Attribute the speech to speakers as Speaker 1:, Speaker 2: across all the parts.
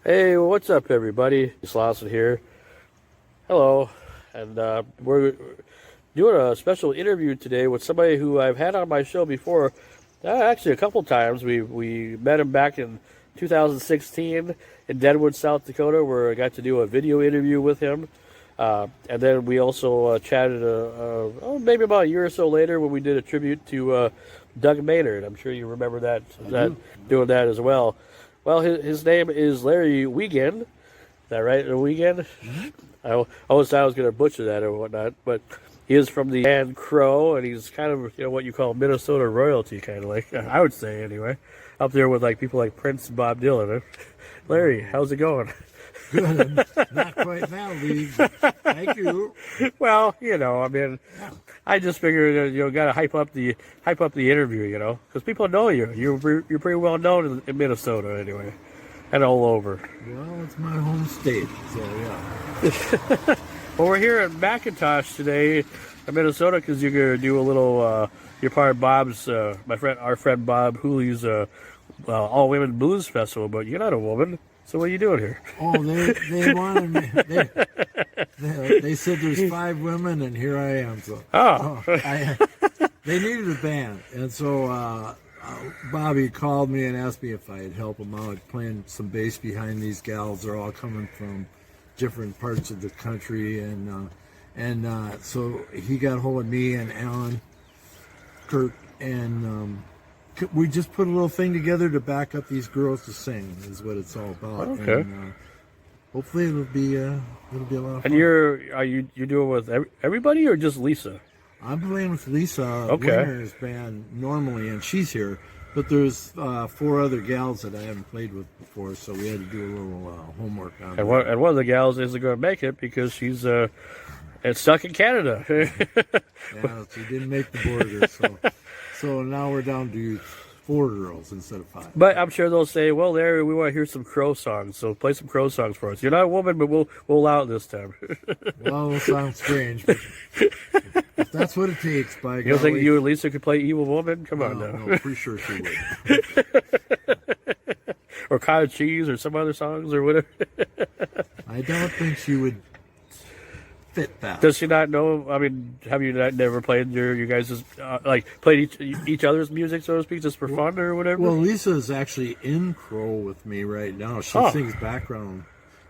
Speaker 1: Hey, what's up, everybody? It's Lawson here. Hello, and we're doing a special interview today with somebody who I've had on my show before. Actually, a couple times. We met him back in 2016 in Deadwood, South Dakota, where I got to do a video interview with him. And then we also chatted maybe about a year or so later when we did a tribute to Doug Maynard. I'm sure you remember that doing that as well. Well, his name is Larry Weigand. Is that right, Weigand? Mm-hmm. I always thought I was going to butcher that or whatnot, but he is from the band Crow, and he's kind of what you call Minnesota royalty, kind of like, I would say anyway, up there with like people like Prince and Bob Dylan. Larry, how's it going?
Speaker 2: Good. Not quite now, Lee. Thank you.
Speaker 1: Well, I mean, I just figured got to hype up the interview, because people know you. You're pretty well known in Minnesota anyway, and all over.
Speaker 2: Well, it's my home state, so yeah.
Speaker 1: Well, we're here at McIntosh today in Minnesota because you're gonna do a little. You're part of Bob's, our friend Bob Hooley's all women blues festival, but you're not a woman. So what are you doing here?
Speaker 2: Oh, they wanted me. They said there's 5 women, and here I am. So they needed a band, and so Bobby called me and asked me if I'd help him out playing some bass behind these gals. They're all coming from different parts of the country, and so he got hold of me and Alan, Kurt, and. We just put a little thing together to back up these girls to sing. Is what it's all about.
Speaker 1: Okay.
Speaker 2: And, hopefully it'll be a lot of fun.
Speaker 1: And you're doing with everybody or just Lisa?
Speaker 2: I'm playing with Lisa
Speaker 1: Okay.
Speaker 2: Winner's band normally, and she's here. But there's 4 other gals that I haven't played with before, so we had to do a little homework on.
Speaker 1: And one of the gals isn't going to make it because she's stuck in Canada.
Speaker 2: Yeah, she didn't make the border, so now we're down to 4 girls instead of 5.
Speaker 1: But I'm sure they'll say, "Well, Larry, we want to hear some Crow songs, so play some Crow songs for us." You're not a woman, but we'll allow it this time.
Speaker 2: Well, it sounds strange, but if that's what it takes, by
Speaker 1: You don't think you and Lisa could play Evil Woman? Come on now.
Speaker 2: No, pretty sure she would.
Speaker 1: Or Cottage Cheese or some other songs or whatever.
Speaker 2: I don't think she would fit that.
Speaker 1: Does she not know? I mean, have you never played you guys' played each other's music, so to speak, just for fun or whatever?
Speaker 2: Well, Lisa is actually in Crow with me right now. She sings background,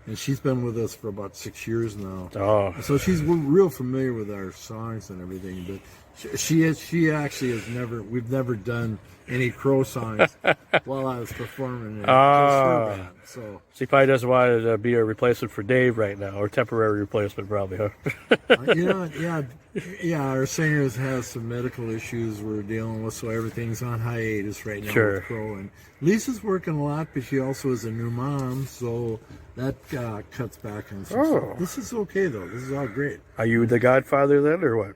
Speaker 2: and she's been with us for about 6 years now.
Speaker 1: Oh,
Speaker 2: so she's real familiar with our songs and everything. But she actually has never. We've never done any Crow songs while I was performing in her band. So
Speaker 1: she probably doesn't want to be a replacement for Dave right now, or temporary replacement, probably, huh?
Speaker 2: Yeah. Our singers has some medical issues we're dealing with, so everything's on hiatus right now with Crow. And Lisa's working a lot, but she also is a new mom, so that cuts back on some stuff. This is okay though. This is all great.
Speaker 1: Are you the Godfather then, or what?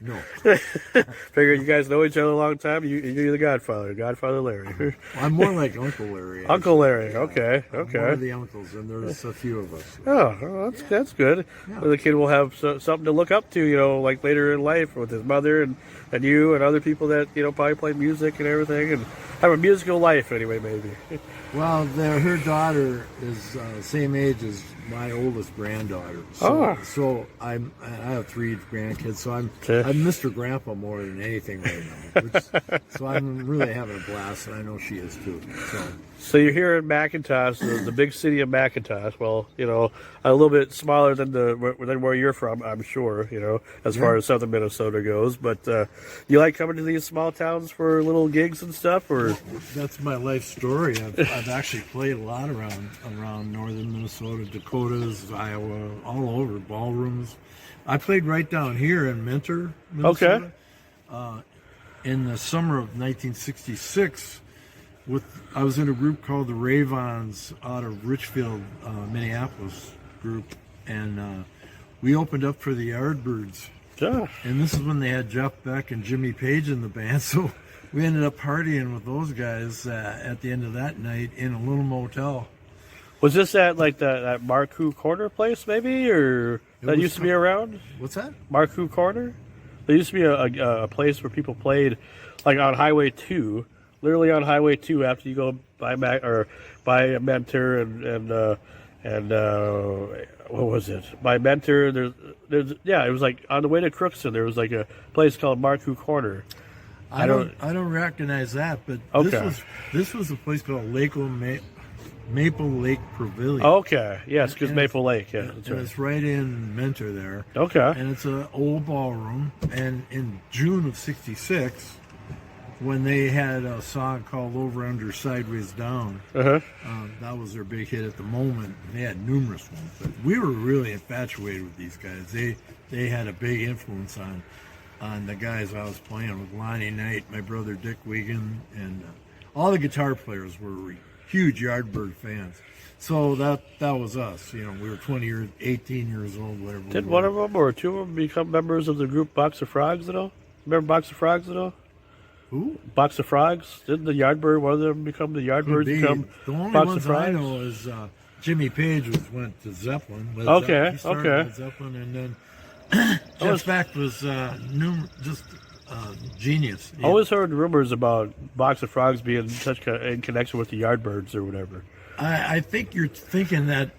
Speaker 2: No.
Speaker 1: Figure you guys know each other a long time. You're the Godfather Larry.
Speaker 2: I'm more like Uncle Larry. Actually.
Speaker 1: Uncle Larry.
Speaker 2: Yeah,
Speaker 1: Okay.
Speaker 2: I'm one of the uncles, and there's a few of us.
Speaker 1: Oh, well, that's good.
Speaker 2: Yeah.
Speaker 1: Well, the kid will have something to look up to, like later in life with his mother and you and other people that probably play music and everything and have a musical life anyway, maybe.
Speaker 2: Well, her daughter is the same age as my oldest granddaughter. So I have 3 grandkids, so I'm Mr. Grandpa more than anything right now. So I'm really having a blast, and I know she is too.
Speaker 1: So you're here in McIntosh, the big city of McIntosh. Well, a little bit smaller than where you're from, I'm sure. As far as southern Minnesota goes. But you like coming to these small towns for little gigs and stuff, or?
Speaker 2: Well, that's my life story. I've actually played a lot around northern Minnesota, Dakotas, Iowa, all over ballrooms. I played right down here in Mentor, Minnesota. Okay. In the summer of 1966. I was in a group called the Ravons out of Richfield, Minneapolis group, and we opened up for the Yardbirds.
Speaker 1: Yeah.
Speaker 2: And this is when they had Jeff Beck and Jimmy Page in the band, so we ended up partying with those guys at the end of that night in a little motel.
Speaker 1: Was this at like that Marcoux Corner place, maybe, or that used to be around?
Speaker 2: What's that?
Speaker 1: Marcoux Corner. There used to be a place where people played, like on Highway 2. literally on Highway 2 after you go by by Mentor and what was it? By Mentor, there's it was like on the way to Crookston. There was like a place called Marku Corner.
Speaker 2: I don't recognize that, but
Speaker 1: okay.
Speaker 2: this was a place called Maple Lake Pavilion.
Speaker 1: Okay, yes, because Maple Lake, yeah, that's right.
Speaker 2: It's right in Mentor there.
Speaker 1: Okay,
Speaker 2: and it's an old ballroom. And in June of '66, when they had a song called "Over Under Sideways Down," that was their big hit at the moment. They had numerous ones, but we were really infatuated with these guys. They had a big influence on the guys I was playing with. Lonnie Knight, my brother Dick Weigand, and all the guitar players were huge Yardbird fans. So that was us. You know, we were 18 years old, whatever.
Speaker 1: Did one of them or two of them become members of the group Box of Frogs at all? Remember Box of Frogs at all?
Speaker 2: Who?
Speaker 1: Box of Frogs? Didn't the Yardbird, one of them become the Yardbirds?
Speaker 2: The only
Speaker 1: Box
Speaker 2: ones
Speaker 1: of Frogs?
Speaker 2: I know is Jimmy Page went to Zeppelin.
Speaker 1: Okay,
Speaker 2: he started with Zeppelin, and then Jeff Beck was genius.
Speaker 1: I always heard rumors about Box of Frogs being in connection with the Yardbirds or whatever.
Speaker 2: I think you're thinking that,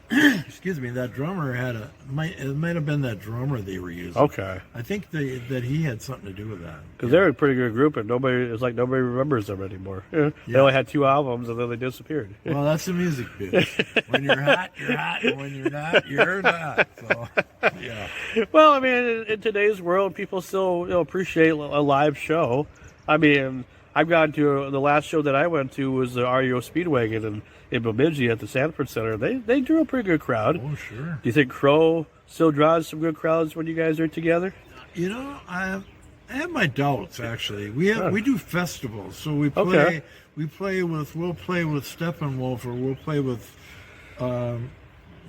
Speaker 2: excuse me, that drummer it might have been that drummer they were using.
Speaker 1: Okay.
Speaker 2: I think that he had something to do with that.
Speaker 1: Because they're a pretty good group, and it's like nobody remembers them anymore. Yeah. They only had 2 albums, and then they disappeared.
Speaker 2: Well, that's the music biz. When you're hot, and when you're not, you're not. So, yeah.
Speaker 1: Well, I mean, in today's world, people still appreciate a live show. I mean, I've gone to the last show that I went to was the REO Speedwagon in Bemidji at the Sanford Center. They drew a pretty good crowd.
Speaker 2: Oh, sure.
Speaker 1: Do you think Crow still draws some good crowds when you guys are together?
Speaker 2: You know, I have my doubts actually. We do festivals, so we'll play with Steppenwolf, or we'll play with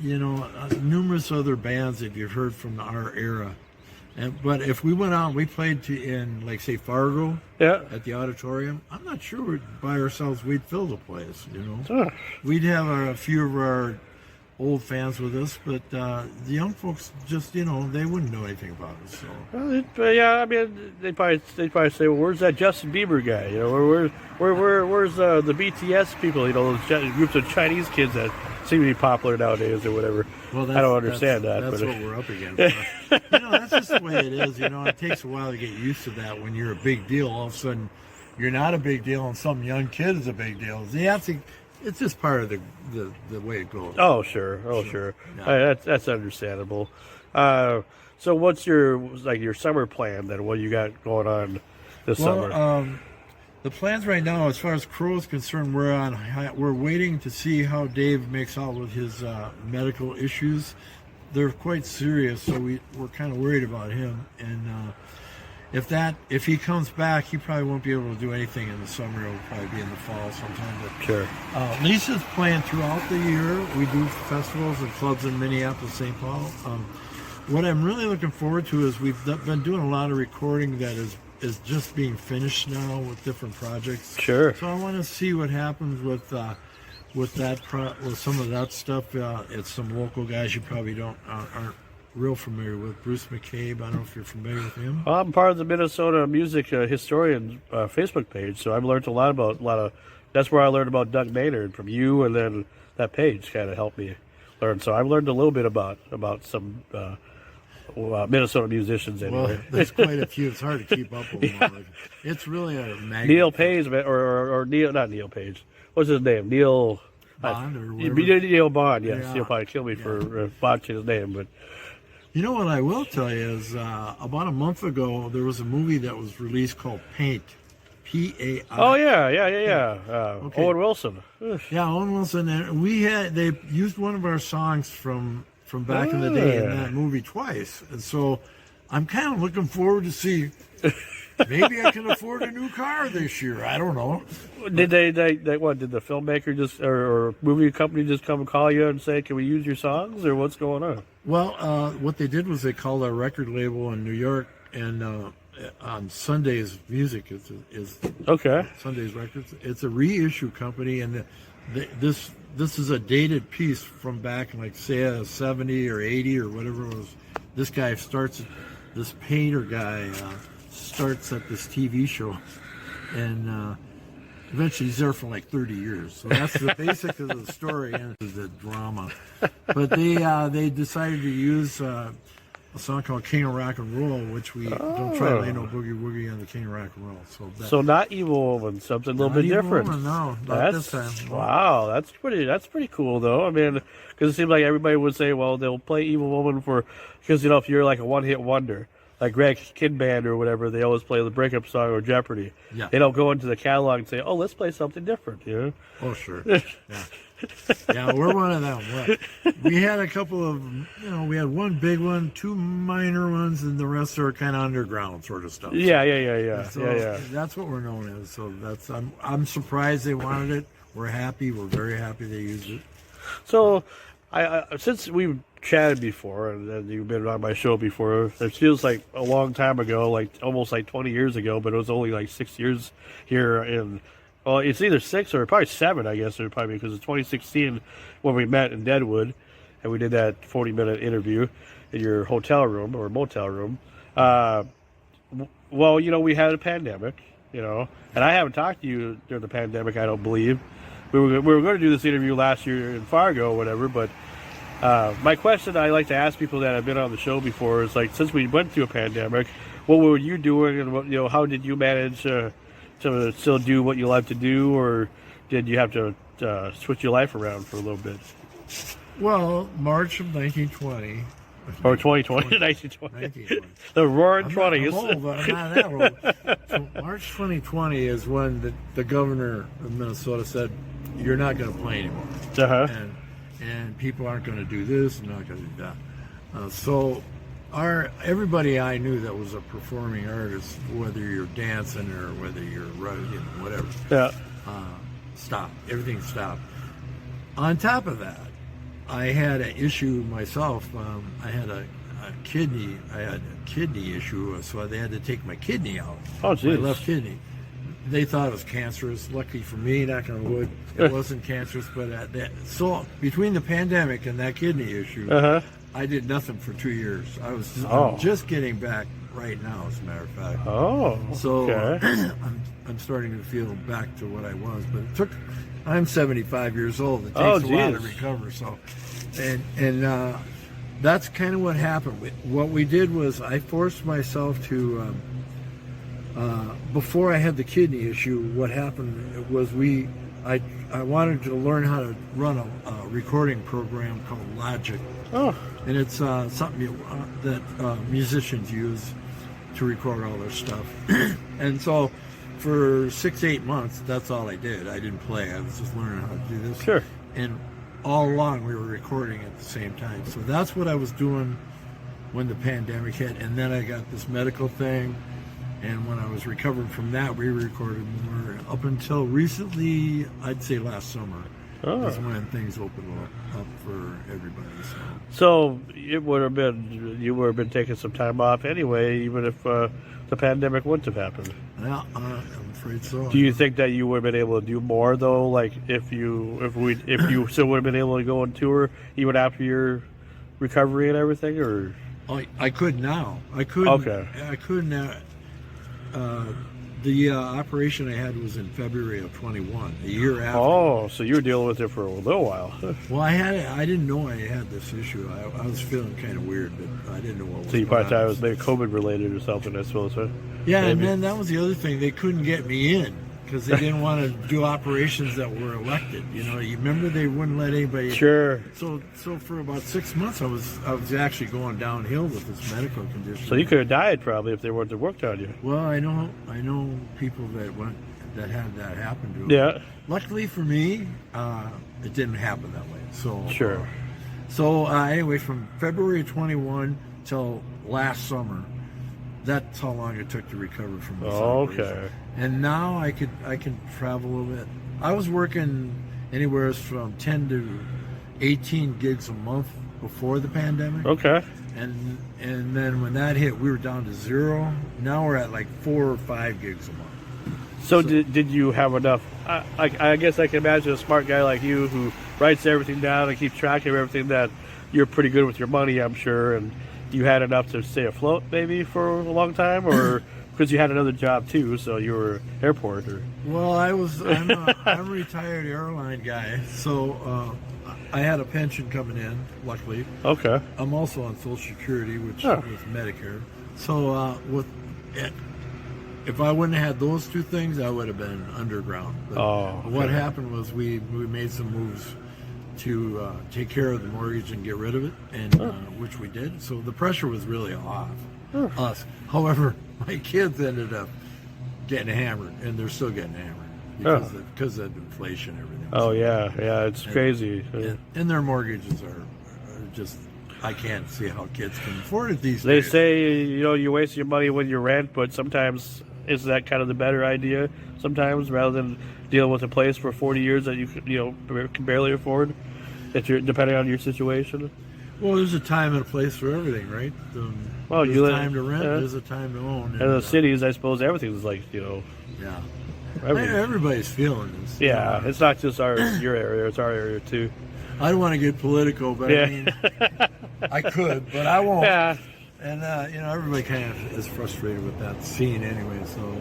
Speaker 2: numerous other bands that you've heard from our era. But if we went out and we played in, like, say, Fargo at the auditorium, I'm not sure by ourselves we'd fill the place, you know.
Speaker 1: Sure.
Speaker 2: We'd have a few of our old fans with us, but the young folks just, they wouldn't know anything about us. So.
Speaker 1: Well, yeah, I mean, they probably say, well, where's that Justin Bieber guy? You know, where's the BTS people? You know, those groups of Chinese kids that seem to be popular nowadays or whatever.
Speaker 2: Well,
Speaker 1: I don't understand
Speaker 2: that's what we're up against. That's just the way it is. It takes a while to get used to that. When you're a big deal, all of a sudden you're not a big deal, and some young kid is a big deal. It's just part of the way it goes.
Speaker 1: Oh, sure. Yeah. That's understandable. So what's your summer plan then? What you got going on this summer?
Speaker 2: The plans right now, as far as Crow is concerned, we're waiting to see how Dave makes out with his medical issues. They're quite serious, so we're kind of worried about him. And if he comes back, he probably won't be able to do anything in the summer. It'll probably be in the fall sometime. But,
Speaker 1: sure.
Speaker 2: Lisa's playing throughout the year. We do festivals and clubs in Minneapolis, St. Paul. What I'm really looking forward to is we've been doing a lot of recording that is just being finished now with different projects.
Speaker 1: Sure.
Speaker 2: So I want to see what happens with some of that stuff. It's some local guys you probably aren't real familiar with. Bruce McCabe, I don't know if you're familiar with him.
Speaker 1: Well, I'm part of the Minnesota Music Historian Facebook page, so I've learned a lot of. That's where I learned about Doug Maynard from you, and then that page kind of helped me learn. So I've learned a little bit about some. Minnesota musicians anyway.
Speaker 2: Well, there's quite a few. It's hard to keep up with them. It's really a magnet.
Speaker 1: Neil Page, or Neil, not Neil Page. What's his name? Neil
Speaker 2: Bond or whatever.
Speaker 1: Neil Bond, yes.
Speaker 2: Yeah.
Speaker 1: He'll probably kill me for botching his name, but
Speaker 2: you know what I will tell you is about a month ago there was a movie that was released called Paint. P-A-I.
Speaker 1: Oh yeah. Okay. Owen Wilson.
Speaker 2: Yeah, Owen Wilson, and they used one of our songs from back in the day in that movie twice, and so I'm kind of looking forward to see. Maybe I can afford a new car this year. I don't know.
Speaker 1: Did they what? Did the filmmaker just or movie company just come and call you and say, "Can we use your songs?" or what's going on?
Speaker 2: Well, what they did was they called our record label in New York, and on Sunday's Music is
Speaker 1: okay.
Speaker 2: Sunday's Records. It's a reissue company, and this is a dated piece from back in, like, say, 70 or 80 or whatever it was. This guy this painter guy starts at this TV show, and Eventually, he's there for like 30 years. So that's the basic of the story, and the drama. But they decided to use a song called King of Rock and Roll, which we don't try to lay no boogie woogie on the King of Rock and Roll. So
Speaker 1: not Evil Woman, something a little bit different.
Speaker 2: Woman, no, not this time.
Speaker 1: Wow, that's pretty cool though. I mean, because it seems like everybody would say, well, they'll play Evil Woman because if you're like a one-hit wonder, like Greg Kid Band or whatever, they always play the breakup song or Jeopardy.
Speaker 2: Yeah.
Speaker 1: They don't go into the catalog and say, oh, let's play something different,
Speaker 2: Oh, sure. Yeah. Yeah, we're one of them. We had a couple of, we had one big one, two minor ones, and the rest are kind of underground sort of stuff.
Speaker 1: Yeah.
Speaker 2: So that's what we're known as. So I'm surprised they wanted it. We're happy. We're very happy they used it.
Speaker 1: So, I since we've chatted before, and you've been on my show before, it feels like a long time ago, like almost like 20 years ago, but it was only like 6 years here in. Well, it's either 6 or probably 7, I guess, or probably because it's 2016 when we met in Deadwood, and we did that 40-minute interview in your hotel room or motel room. Well, we had a pandemic, and I haven't talked to you during the pandemic, I don't believe. We were going to do this interview last year in Fargo or whatever, but my question I like to ask people that have been on the show before is, like, since we went through a pandemic, what were you doing, and how did you manage to still do what you like to do, or did you have to switch your life around for a little bit?
Speaker 2: Well, March of 1920.
Speaker 1: Or 2020, 1920. The roaring 20s.
Speaker 2: I'm old, but I'm not that old. So March 2020 is when the governor of Minnesota said, you're not going to play anymore.
Speaker 1: Uh-huh.
Speaker 2: And people aren't going to do this and not going to do that. So everybody I knew that was a performing artist, whether you're dancing or whether you're writing, whatever, stopped. Everything stopped. On top of that, I had an issue myself. I had a kidney issue, so they had to take my kidney out.
Speaker 1: Oh, geez.
Speaker 2: My left kidney. They thought it was cancerous. Lucky for me, knock on wood, it wasn't cancerous. But so between the pandemic and that kidney issue, I did nothing for 2 years. I'm just getting back right now, as a matter of fact. Oh, so okay. I'm starting to feel back to what I was, but I'm 75 years old. It takes a while to recover. So, and that's kind of what happened. What we did was I forced myself to. Before I had the kidney issue, what happened was I wanted to learn how to run a recording program called Logic. Oh. And it's something that musicians use to record all their stuff. And so for 6 to 8 months, that's all I did. I didn't play. I was just learning how to do this.
Speaker 1: Sure.
Speaker 2: And all along we were recording at the same time. So that's what I was doing when the pandemic hit. And then I got this medical thing. And when I was recovering from that, we recorded more. Up until recently, I'd say last summer, is when things opened up for everybody.
Speaker 1: So it would have been, you would have been taking some time off anyway, even if the pandemic wouldn't have happened.
Speaker 2: Yeah, I'm afraid so.
Speaker 1: Do you think that you would have been able to do more though? Like if you still would have been able to go on tour even after your recovery and everything, or?
Speaker 2: I could now. I could. Okay. I could now. The operation I had was in February of 21, a year after.
Speaker 1: Oh, so you were dealing with it for a little while.
Speaker 2: Well, I didn't know I had this issue. I was feeling kind of weird, but I didn't know what was going on.
Speaker 1: So you probably thought it was maybe COVID related or something, I suppose, huh?
Speaker 2: Yeah, maybe. And then that was the other thing. They couldn't get me in because they didn't want to do operations that were elected. You remember they wouldn't let anybody.
Speaker 1: Sure.
Speaker 2: So for about 6 months, I was actually going downhill with this medical condition.
Speaker 1: So you could have died probably if they weren't to work on you.
Speaker 2: Well, I know people that had that happen to them.
Speaker 1: Yeah.
Speaker 2: Luckily for me, it didn't happen that way. So
Speaker 1: sure.
Speaker 2: Anyway, from February 21 till last summer. That's how long it took to recover from this operation. Okay. And now I can travel a little bit. I was working anywhere from 10 to 18 gigs a month before the pandemic. Okay. And then when that hit, we were down to 0. Now we're at like 4 or 5 gigs a month.
Speaker 1: So did you have enough? I guess I can imagine a smart guy like you who writes everything down and keeps track of everything, that you're pretty good with your money, I'm sure, and you had enough to stay afloat maybe for a long time, or because you had another job too, so you were airport or.
Speaker 2: Well, I'm a retired airline guy, so I had a pension coming in, luckily.
Speaker 1: Okay.
Speaker 2: I'm also on Social Security, which
Speaker 1: Oh.
Speaker 2: is Medicare. So if I wouldn't have had those two things, I would have been underground. But
Speaker 1: Okay.
Speaker 2: what happened was we made some moves to take care of the mortgage and get rid of it, and which we did. So the pressure was really off us. However, my kids ended up getting hammered, and they're still getting hammered because of inflation and everything.
Speaker 1: Oh yeah, it's crazy.
Speaker 2: And their mortgages are just, I can't see how kids can afford it these
Speaker 1: They
Speaker 2: days.
Speaker 1: say you waste your money when you rent, but sometimes isn't that kind of the better idea? Sometimes rather than dealing with a place for 40 years that you can barely afford, depending on your situation.
Speaker 2: Well, there's a time and a place for everything, right?
Speaker 1: Well,
Speaker 2: there's a time to rent, there's a time to own.
Speaker 1: And in the cities, I suppose everything's like
Speaker 2: yeah.
Speaker 1: everything.
Speaker 2: Everybody's feeling this.
Speaker 1: Yeah, it's not just your area; it's our area too.
Speaker 2: I don't want to get political, but I mean, I could, but I won't.
Speaker 1: Yeah.
Speaker 2: And everybody kind of is frustrated with that scene anyway. So,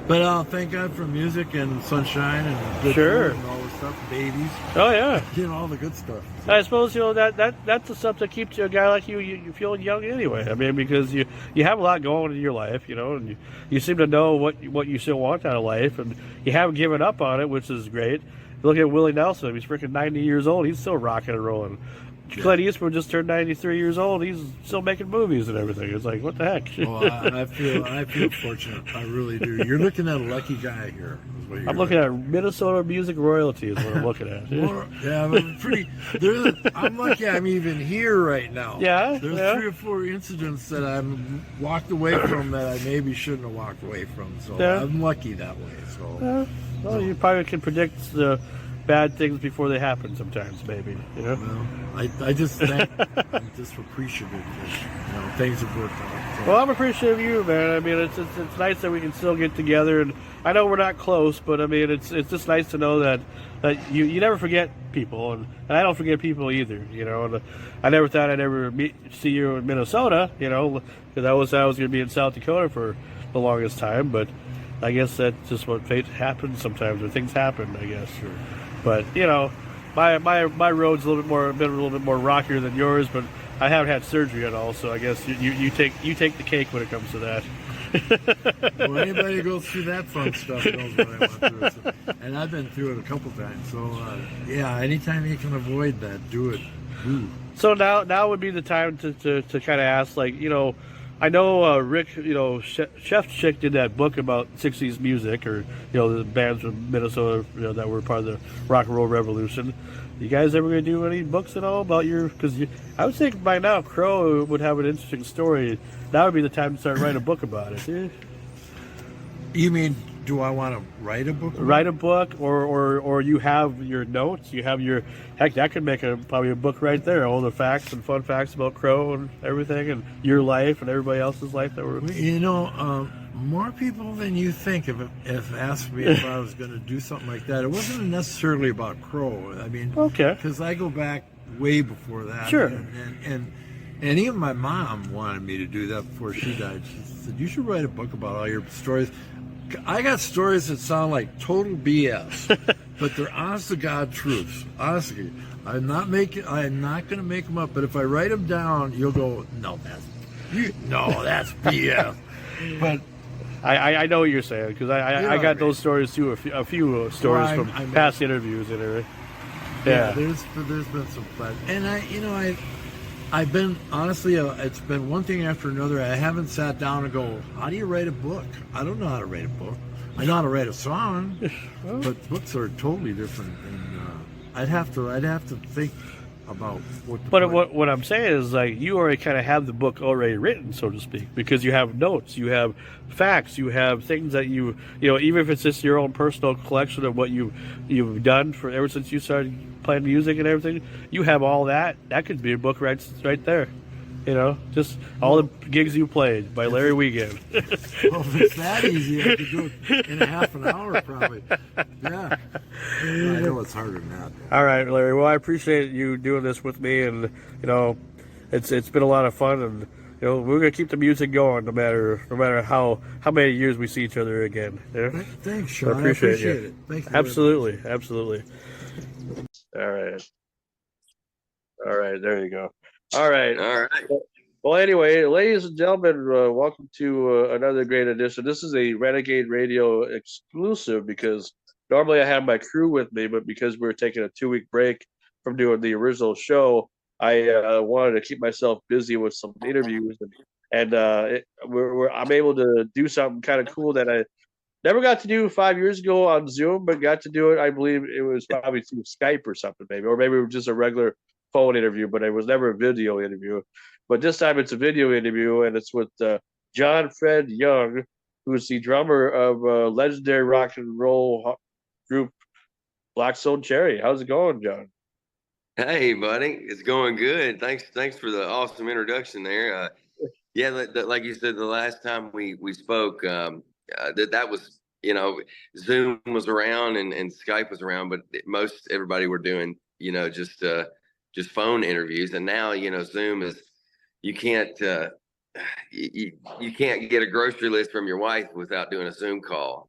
Speaker 2: but thank God for music and sunshine and good food and all the stuff, babies.
Speaker 1: Oh yeah.
Speaker 2: All the good stuff. So.
Speaker 1: I suppose that's the stuff that keeps a guy like you feeling young anyway. I mean, because you have a lot going in your life, and you seem to know what you still want out of life, and you haven't given up on it, which is great. Look at Willie Nelson; he's freaking 90 years old. He's still rocking and rolling. Yeah. Clint Eastwood just turned 93 years old. He's still making movies and everything. It's like, what the heck?
Speaker 2: Well, I feel fortunate. I really do. You're looking at a lucky guy here.
Speaker 1: I'm looking at Minnesota music royalty is what I'm looking at.
Speaker 2: I'm lucky I'm even here right now.
Speaker 1: Yeah.
Speaker 2: There's 3 or 4 incidents that I'm walked away from that I maybe shouldn't have walked away from. So I'm lucky that way. So.
Speaker 1: Well, you probably can predict the bad things before they happen sometimes, maybe.
Speaker 2: Well, I just think I'm just appreciative that things have worked out. So.
Speaker 1: Well, I'm appreciative of you, man. I mean, it's nice that we can still get together, and I know we're not close, but I mean, it's just nice to know that you never forget people, and I don't forget people either. And I never thought I'd ever see you in Minnesota, because I was going to be in South Dakota for the longest time, but I guess that's just what fate happens sometimes, or things happen, I guess.
Speaker 2: Sure.
Speaker 1: But my road's been a little bit more rockier than yours, but I haven't had surgery at all, so I guess you take the cake when it comes to that.
Speaker 2: Well, anybody who goes through that fun stuff knows what I went through, and I've been through it a couple times. So anytime you can avoid that, do it. Ooh.
Speaker 1: So now would be the time to kind of ask, I know Rick, Chef Chick did that book about 60s music, or the bands from Minnesota, that were part of the rock and roll revolution. You guys ever gonna do any books at all about because I would think by now Crow would have an interesting story. Now would be the time to start writing a book about it. Yeah.
Speaker 2: You mean, do I want to write a book?
Speaker 1: Write a book, or you have your notes. You have your that could make probably a book right there. All the facts and fun facts about Crow and everything, and your life and everybody else's life that were.
Speaker 2: More people than you think have asked me if I was going to do something like that. It wasn't necessarily about Crow. I mean,
Speaker 1: okay,
Speaker 2: because I go back way before that.
Speaker 1: Sure.
Speaker 2: And even my mom wanted me to do that before she died. She said, "You should write a book about all your stories." I got stories that sound like total BS, but they're honest to God truths. Honestly, I'm not going to make them up. But if I write them down, you'll go, "No, that's BS." But
Speaker 1: I know what you're saying, because I got those stories too. A few stories from past interviews and everything.
Speaker 2: Yeah, there's been some fun, and I've been honestly, it's been one thing after another. I haven't sat down and go, how do you write a book? I don't know how to write a book. I know how to write a song, but books are totally different. And I'd have to think about what.
Speaker 1: But what I'm saying is, you already kind of have the book already written, so to speak, because you have notes, you have facts, you have things that even if it's just your own personal collection of what you've done for ever since you started playing music and everything. You have all that. That could be a book right there. Just all the gigs you played by Larry Weigand.
Speaker 2: Well, if it's that easy, I could do it in a half an hour, probably. Yeah. I know it's harder than that.
Speaker 1: All right, Larry. Well, I appreciate you doing this with me, and it's been a lot of fun, and we're gonna keep the music going no matter how many years we see each other again. Yeah?
Speaker 2: Thanks,
Speaker 1: So
Speaker 2: Sean. I appreciate it. Thank you.
Speaker 1: Absolutely, absolutely. All right. All right, there you go. All right. Well, anyway, ladies and gentlemen, welcome to another great edition. This is a Renegade Radio exclusive because normally I have my crew with me, but because we're taking a 2-week break from doing the original show, I wanted to keep myself busy with some interviews, and I'm able to do something kind of cool that I never got to do 5 years ago on Zoom, but got to do it. I believe it was probably through Skype or something, maybe, or maybe it was just a regular phone interview, but it was never a video interview. But this time it's a video interview, and it's with John Fred Young, who's the drummer of legendary rock and roll group Black Stone Cherry. How's it going, John?
Speaker 3: Hey, buddy, it's going good. Thanks for the awesome introduction there. Yeah, like you said, the last time we spoke, that was, Zoom was around and Skype was around, but most everybody were doing, just phone interviews. And now, Zoom is, you can't you can't get a grocery list from your wife without doing a Zoom call.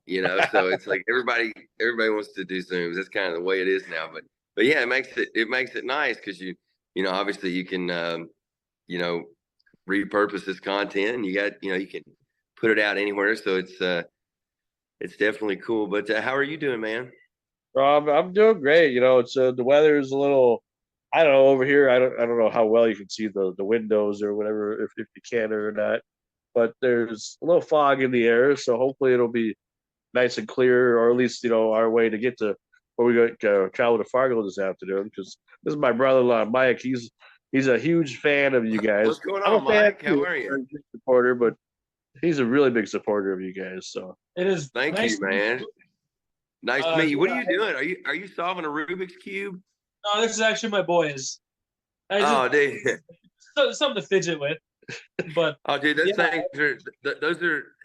Speaker 3: So it's like everybody wants to do Zooms. That's kind of the way it is now. But yeah, it makes it nice because obviously you can repurpose this content, and you can put it out anywhere. So it's definitely cool. But how are you doing, man?
Speaker 1: I'm doing great. It's the weather is a little, I don't know, over here. I don't know how well you can see the windows or whatever, if you can or not. But there's a little fog in the air, so hopefully it'll be nice and clear, or at least our way to get to where we go travel to Fargo this afternoon. Because this is my brother-in-law, Mike. He's a huge fan of you guys.
Speaker 3: What's going on, Mike? How are you?
Speaker 1: Big supporter, but he's a really big supporter of you guys. So
Speaker 4: it is.
Speaker 3: Thank you, man. Nice to meet you. What are you doing? Are you solving a Rubik's cube?
Speaker 4: No, this is actually my boys.
Speaker 3: Dude.
Speaker 4: Something to fidget with. But
Speaker 3: dude, those are.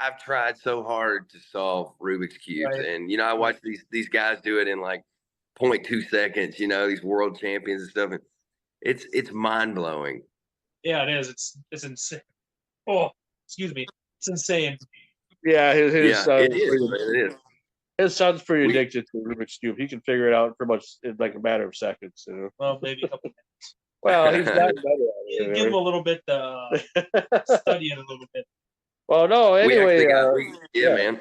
Speaker 3: I've tried so hard to solve Rubik's cubes, right. And I watch these guys do it in like 0.2 seconds. These world champions and stuff. And it's mind blowing.
Speaker 4: Yeah, it is. It's insane. Oh, excuse me. It's insane.
Speaker 1: Yeah, his son.
Speaker 3: It is.
Speaker 1: His son's pretty addicted to Rubik's cube. He can figure it out pretty much in like a matter of seconds.
Speaker 4: Well, maybe a couple minutes.
Speaker 1: Well, he's gotten better at it.
Speaker 4: Give him a little bit, study it a little bit.
Speaker 1: Well, no, anyway.
Speaker 3: Man.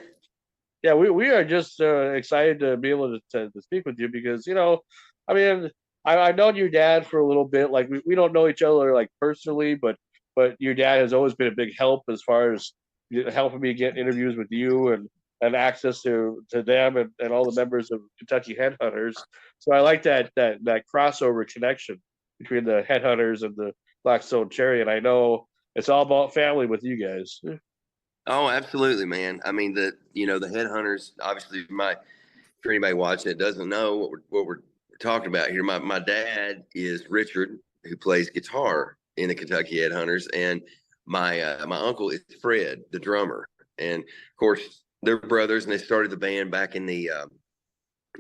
Speaker 1: Yeah, we are just excited to be able to speak with you because, I mean, I've known your dad for a little bit. Like, we don't know each other, like, personally, but your dad has always been a big help as far as helping me get interviews with you and access to them and all the members of Kentucky Headhunters. So I like that crossover connection between the Headhunters and the Black Stone Cherry, and I know it's all about family with you guys.
Speaker 3: Oh, absolutely, man. I mean, the Headhunters, obviously, for anybody watching it doesn't know what we're talking about here. My dad is Richard, who plays guitar in the Kentucky Headhunters, and my uncle is Fred, the drummer. And of course, they're brothers, and they started the band back in the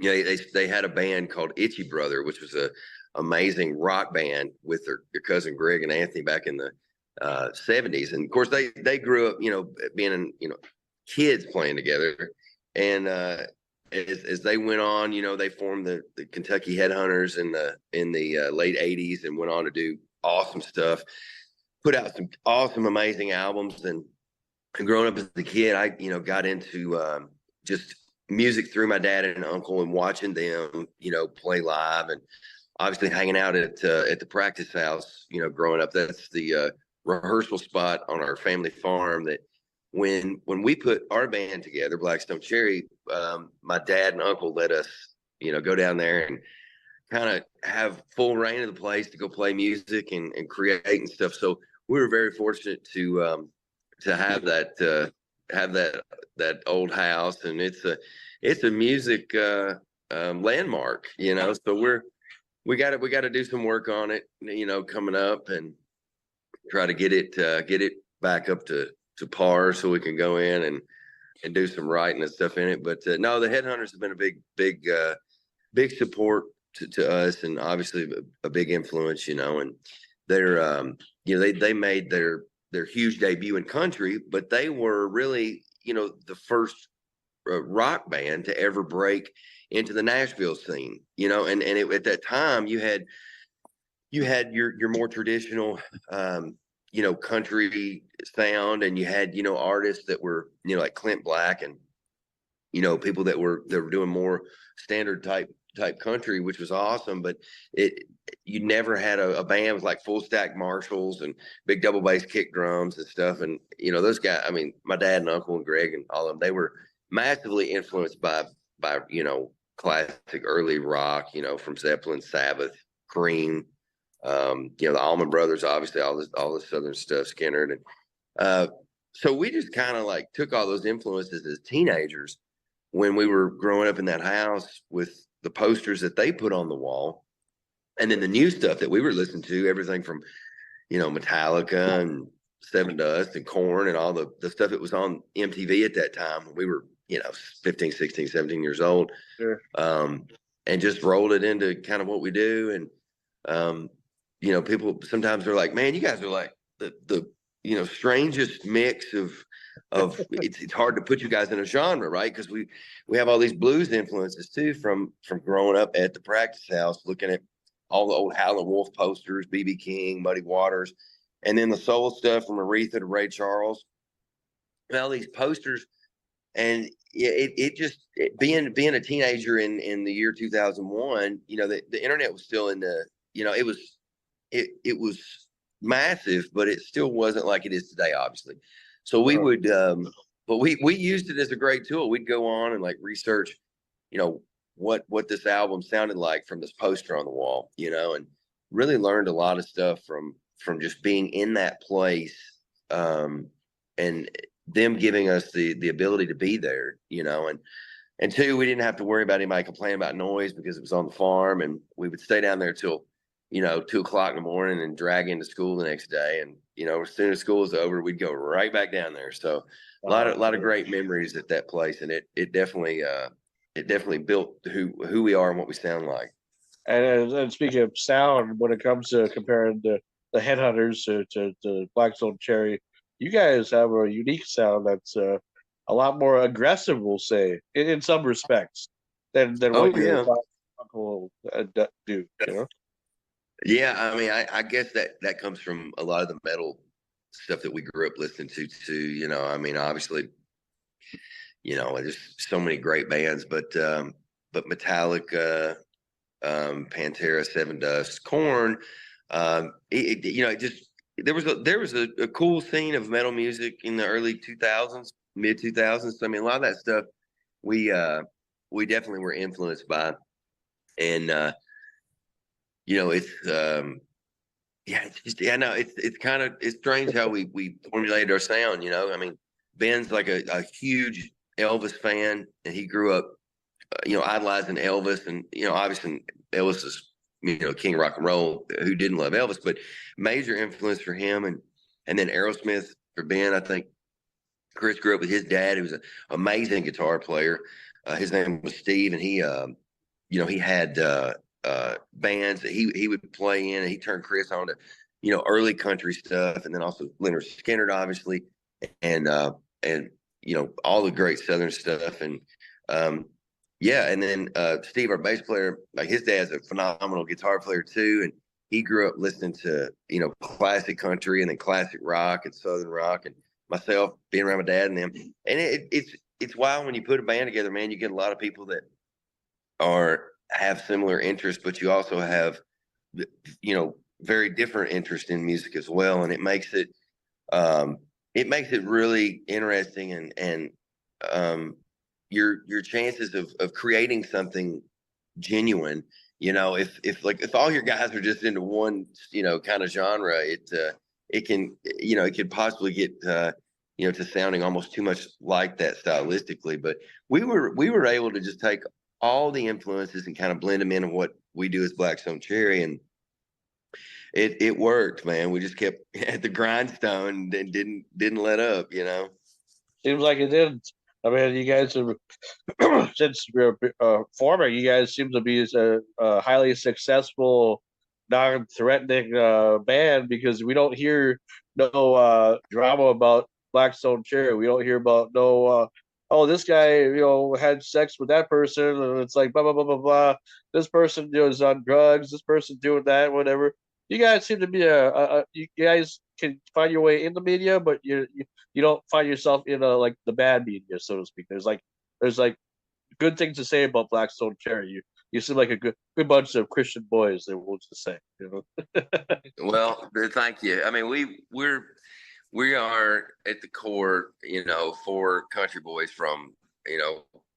Speaker 3: they had a band called Itchy Brother, which was a amazing rock band with their cousin Greg and Anthony back in the 70s. And of course they grew up being kids playing together, and as they went on, they formed the Kentucky Headhunters in the late 80s and went on to do awesome stuff, put out some awesome amazing albums. And growing up as a kid, I got into just music through my dad and uncle and watching them play live, and obviously hanging out at the practice house, growing up. That's the rehearsal spot on our family farm that when we put our band together, Black Stone Cherry, my dad and uncle let us, go down there and kind of have full reign of the place to go play music and create and stuff. So we were very fortunate to have that old house, and it's a music landmark, so we got to do some work on it, coming up, and try to get it back up to par so we can go in and do some writing and stuff in it. But no, the Headhunters have been a big support to us, and obviously a big influence, and their they made their huge debut in country, but they were really the first rock band to ever break into the Nashville scene. At that time you had your more traditional country sound, and you had artists that were like Clint Black, and people that were doing more standard type country, which was awesome. But you never had a band with like full stack Marshalls and big double bass kick drums and stuff. And those guys, I mean, my dad and uncle and Greg and all of them, they were massively influenced by classic early rock, from Zeppelin, Sabbath, Cream, the Allman Brothers, obviously all the Southern stuff, Skinner. And so we just kind of like took all those influences as teenagers when we were growing up in that house with the posters that they put on the wall, and then the new stuff that we were listening to, everything from Metallica and Seven Dust and Korn and all the stuff that was on MTV at that time when we were 15, 16, 17 years old.
Speaker 1: Sure.
Speaker 3: And just rolled it into kind of what we do. And people sometimes are like, man, you guys are like the strangest mix of it's hard to put you guys in a genre, right? Because we have all these blues influences too from growing up at the practice house, looking at all the old Howlin' Wolf posters, B.B. King, Muddy Waters, and then the soul stuff from Aretha to Ray Charles, and all these posters. And being a teenager in the year 2001, the internet was still in the, it was massive, but it still wasn't like it is today, obviously. So we would, but we used it as a great tool. We'd go on and like research, what this album sounded like from this poster on the wall, and really learned a lot of stuff from just being in that place, and them giving us the ability to be there, and two, we didn't have to worry about anybody complaining about noise because it was on the farm, and we would stay down there till 2:00 in the morning and drag into school the next day. And, as soon as school was over, we'd go right back down there. So a lot of great memories at that place. And it definitely built who we are and what we sound like.
Speaker 1: And speaking of sound, when it comes to comparing the Headhunters to Blackstone Cherry, you guys have a unique sound that's a lot more aggressive, we'll say, in some respects, than what your uncle do,
Speaker 3: Yeah, I mean, I guess that comes from a lot of the metal stuff that we grew up listening to too. I mean, obviously, there's so many great bands, but Metallica, Pantera, Seven Dust, Korn, there was a cool scene of metal music in the early 2000s, mid 2000s. So, I mean, a lot of that stuff we definitely were influenced by, and it's strange how we formulated our sound. I mean, Ben's like a huge Elvis fan, and he grew up, idolizing Elvis, and obviously Elvis is king of rock and roll. Who didn't love Elvis? But major influence for him, and then Aerosmith for Ben. I think Chris grew up with his dad, who was an amazing guitar player. His name was Steve, and he he had bands that he would play in, and he turned Chris on to early country stuff, and then also Leonard Skinner, obviously, and all the great Southern stuff. And and then Steve, our bass player, like his dad's a phenomenal guitar player too, and he grew up listening to classic country and then classic rock and Southern rock. And myself being around my dad and them, and it's wild when you put a band together, man. You get a lot of people that have similar interests, but you also have very different interest in music as well, and it makes it really interesting, and your chances of creating something genuine, if all your guys are just into one kind of genre, it can possibly get to sounding almost too much like that stylistically. But we were able to just take all the influences and kind of blend them into what we do as Blackstone Cherry, and it worked, man. We just kept at the grindstone and didn't let up.
Speaker 1: Seems like it did. I mean, you guys have since you're former, you guys seem to be a highly successful non-threatening band, because we don't hear no drama about Blackstone Cherry. We don't hear about no oh, this guy, had sex with that person, and it's like blah blah blah blah blah. This person, is on drugs. This person doing that, whatever. You guys seem to be you guys can find your way in the media, but you don't find yourself in like the bad media, so to speak. There's good things to say about Blackstone Cherry. You seem like a good bunch of Christian boys. They will just say,
Speaker 3: Well, thank you. I mean, we are at the core, four country boys from,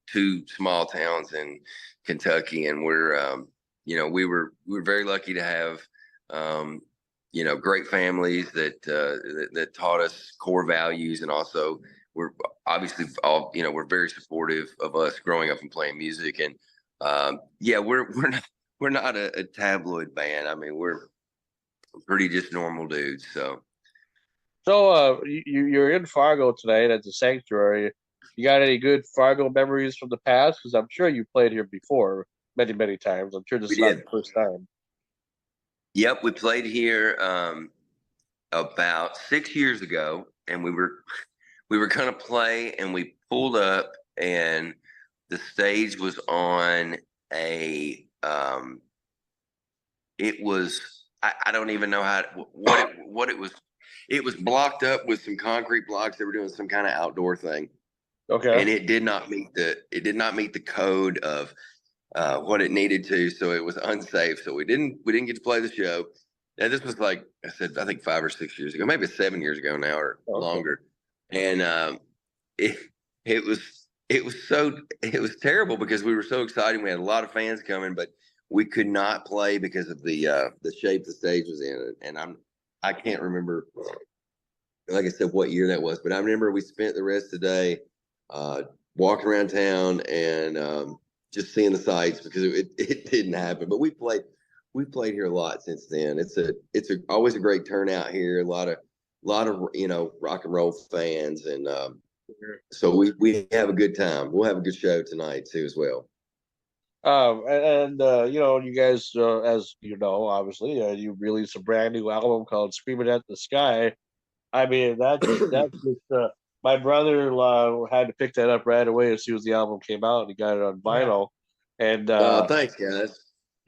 Speaker 3: two small towns in Kentucky, and we're very lucky to have, great families that taught us core values, and also we're obviously all, we're very supportive of us growing up and playing music, and we're not a tabloid band. I mean, we're pretty just normal dudes.
Speaker 1: So you're in Fargo tonight at the Sanctuary. You got any good Fargo memories from the past? Because I'm sure you played here before many, many times. I'm sure this is not the first time.
Speaker 3: Yep, we played here about 6 years ago, and we were going to play, and we pulled up, and the stage was on it was, I don't even know what it was. It was blocked up with some concrete blocks. They were doing some kind of outdoor thing.
Speaker 1: Okay.
Speaker 3: And it did not meet the code of what it needed to, so it was unsafe. So we didn't get to play the show. And this was, like I said, I think 5 or 6 years ago, maybe 7 years ago now, or longer. And it was terrible, because we were so excited. We had a lot of fans coming, but we could not play because of the shape the stage was in. And I can't remember, like I said, what year that was, but I remember we spent the rest of the day walking around town and just seeing the sights, because it didn't happen. But we played here a lot since then. It's always a great turnout here. A lot of rock and roll fans, and so we have a good time. We'll have a good show tonight too as well.
Speaker 1: You guys, as you know, obviously, you released a brand new album called "Screaming at the Sky." I mean, that's just my brother had to pick that up right away as soon as the album came out, and he got it on vinyl. And
Speaker 3: thanks, guys.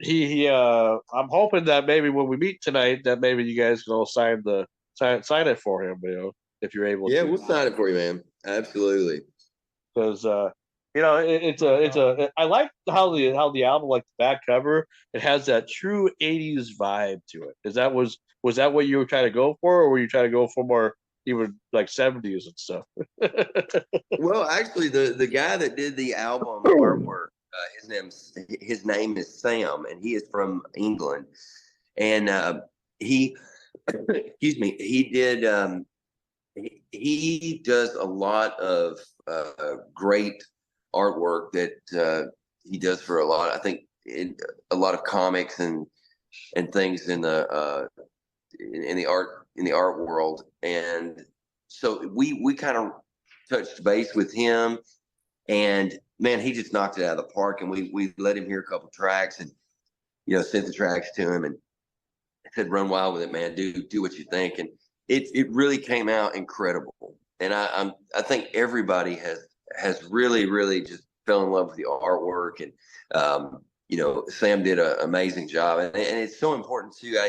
Speaker 1: I'm hoping that maybe when we meet tonight, that maybe you guys can all sign it for him, if you're able to.
Speaker 3: Yeah, we'll sign it for you, man. Absolutely.
Speaker 1: Because I like how the album, like the back cover, it has that true 80s vibe to it. Was that what you were trying to go for, or were you trying to go for more even like 70s and stuff?
Speaker 3: Well, actually, the guy that did the album artwork, his name is Sam, and he is from England, and he excuse me, he does a lot of great artwork that he does for a lot. I think a lot of comics and things in the art world, and so we kind of touched base with him, and man, he just knocked it out of the park. And we let him hear a couple tracks, and sent the tracks to him, and said, "Run wild with it, man. Do what you think." And it really came out incredible. And I think everybody has really just fell in love with the artwork, and Sam did an amazing job, and it's so important too.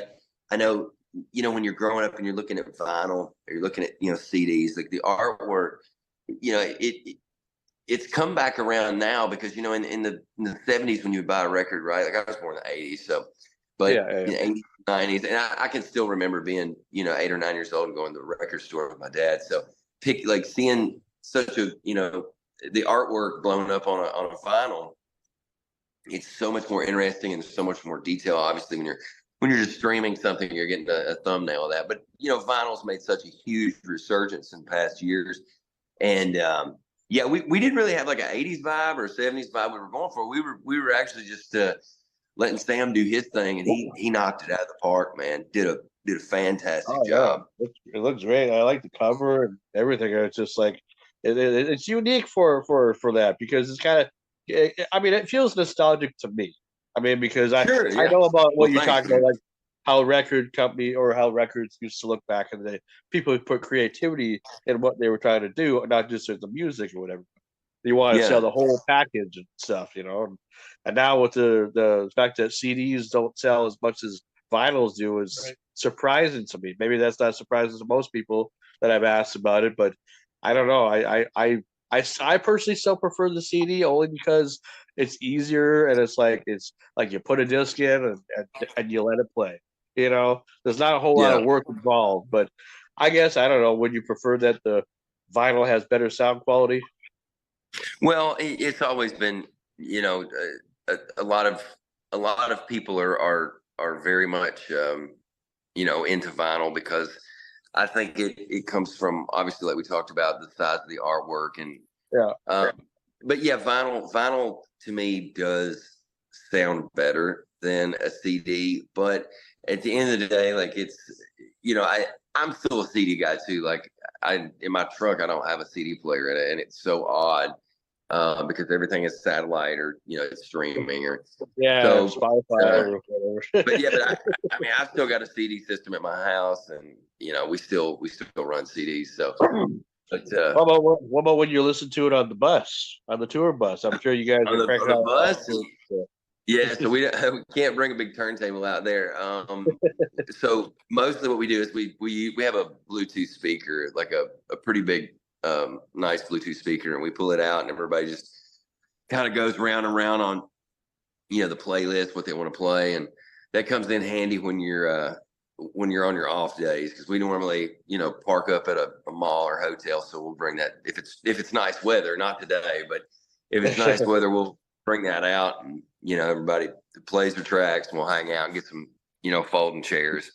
Speaker 3: I know, when you're growing up and you're looking at vinyl, or you're looking at CDs, like the artwork, it's come back around now, because in the 70s, when you would buy a record, right? Like, I was born in the 80s, so in the 80s, 90s, and I can still remember being 8 or 9 years old and going to the record store with my dad. So seeing such a the artwork blown up on a vinyl, it's so much more interesting, and so much more detail. Obviously, when you're just streaming something, you're getting a thumbnail of that. But vinyl's made such a huge resurgence in past years, and we didn't really have like an 80s vibe or a 70s vibe we were going for. We were actually just letting Sam do his thing, and he knocked it out of the park, man. Did a fantastic job.
Speaker 1: It looks great. I like the cover and everything. It's just like it's unique for that, because it's kind of, I mean, it feels nostalgic to me. I mean, because I know about what you're talking about, like how record company or how records used to look back in the day. People who put creativity in what they were trying to do, not just the music or whatever. You want to sell
Speaker 3: Yeah.
Speaker 1: the whole package and stuff, And now with the fact that CDs don't sell as much as vinyls do is
Speaker 4: Right.
Speaker 1: surprising to me. Maybe that's not surprising to most people that I've asked about it, but I don't know. I personally still prefer the CD only because it's easier and it's like you put a disc in and you let it play. There's not a whole lot
Speaker 3: Yeah.
Speaker 1: of work involved, but I guess I don't know. Would you prefer that the vinyl has better sound quality?
Speaker 3: Well, it's always been, a lot of people are very much, into vinyl because I think it comes from obviously like we talked about the size of the artwork and
Speaker 1: Yeah.
Speaker 3: but yeah, vinyl to me does sound better than a CD. But at the end of the day, like I'm still a CD guy too. Like in my truck, I don't have a CD player in it, and it's so odd because everything is satellite or it's streaming or
Speaker 1: Yeah,
Speaker 3: so.
Speaker 1: Spotify or whatever.
Speaker 3: But yeah, but I mean, I've still got a CD system at my house, and we still run CDs. So, but
Speaker 1: What about when you listen to it on the bus, on the tour bus? I'm sure you guys
Speaker 3: on
Speaker 1: are
Speaker 3: the
Speaker 1: cranking
Speaker 3: on the
Speaker 1: out.
Speaker 3: bus, yeah. So we can't bring a big turntable out there. So mostly what we do is we have a Bluetooth speaker, like a pretty big, nice Bluetooth speaker, and we pull it out, and everybody just kind of goes round and round on the playlist, what they want to play, and that comes in handy when you're on your off days because we normally park up at a mall or hotel, so we'll bring that if it's nice weather, not today, but if it's nice weather, we'll bring that out, and everybody plays their tracks, and we'll hang out and get some folding chairs.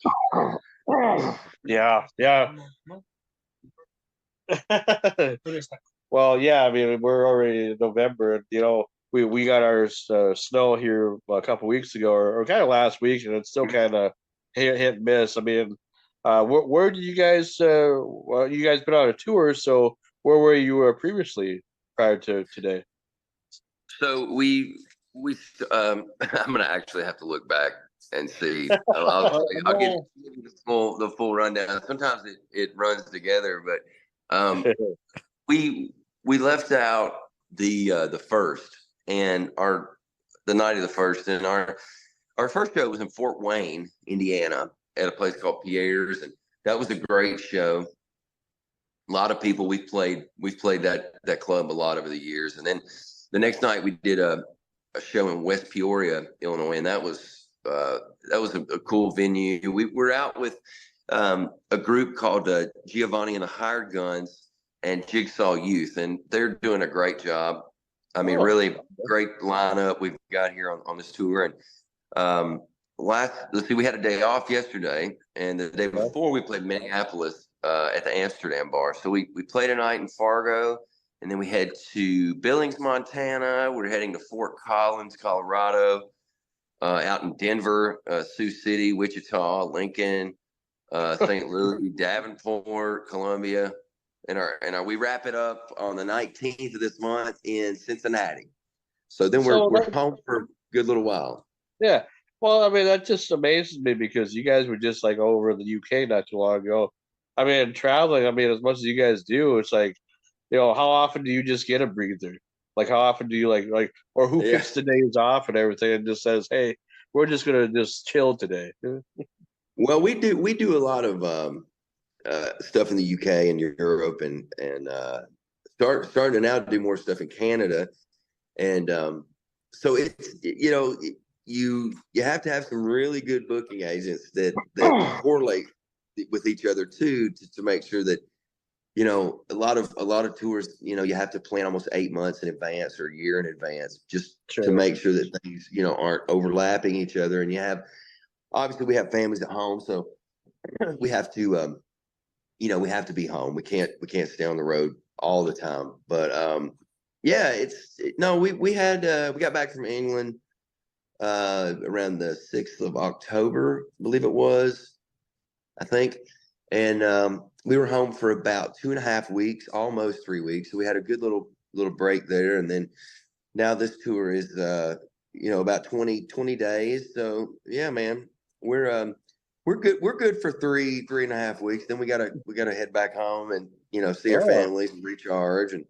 Speaker 1: Yeah. Well, yeah. I mean, we're already in November, and we got our snow here a couple weeks ago, or kind of last week, and it's still kind of hit and miss. I mean, where did you guys? Well, you guys been on a tour, so where were you previously prior to today?
Speaker 3: So I'm gonna actually have to look back and see. I'll give you the full rundown. Sometimes it runs together, but we left out the first and the night of the first, and our first show was in Fort Wayne, Indiana, at a place called Pierre's, and that was a great show. A lot of people we've played that club a lot over the years, and then the next night we did a show in West Peoria, Illinois, and that was a cool venue. We were out with a group called Giovanni and the Hired Guns and Jigsaw Youth, and they're doing a great job. I mean, really great lineup we've got here on this tour. And let's see, we had a day off yesterday, and the day before we played Minneapolis at the Amsterdam bar. So we played a night in Fargo, and then we head to Billings, Montana. We're heading to Fort Collins, Colorado, out in Denver, Sioux City, Wichita, Lincoln, St. Louis, Davenport, Columbia. And we wrap it up on the 19th of this month in Cincinnati. So then we're home for a good little while.
Speaker 1: Yeah. Well, I mean, that just amazes me because you guys were just like over in the UK not too long ago. I mean, traveling, I mean, as much as you guys do, it's like, how often do you just get a breather? Like, how often do you like, or who picks the days off and everything and just says, hey, we're just going to just chill today?
Speaker 3: Well, we do a lot of stuff in the UK and Europe, and starting to now do more stuff in Canada, and so it's you have to have some really good booking agents that correlate with each other too to make sure that a lot of tours you have to plan almost 8 months in advance or a year in advance just to make sure that things aren't overlapping each other, and obviously we have families at home, so we have to we have to be home. We can't stay on the road all the time. But we got back from England around the 6th of October, I believe it was, I think. And we were home for about 2.5 weeks, almost 3 weeks. So we had a good little break there. And then now this tour is about 20 days. So yeah, man, we're We're good. We're good for 3.5 weeks. Then we gotta head back home and see our
Speaker 5: Yeah.
Speaker 3: families and recharge and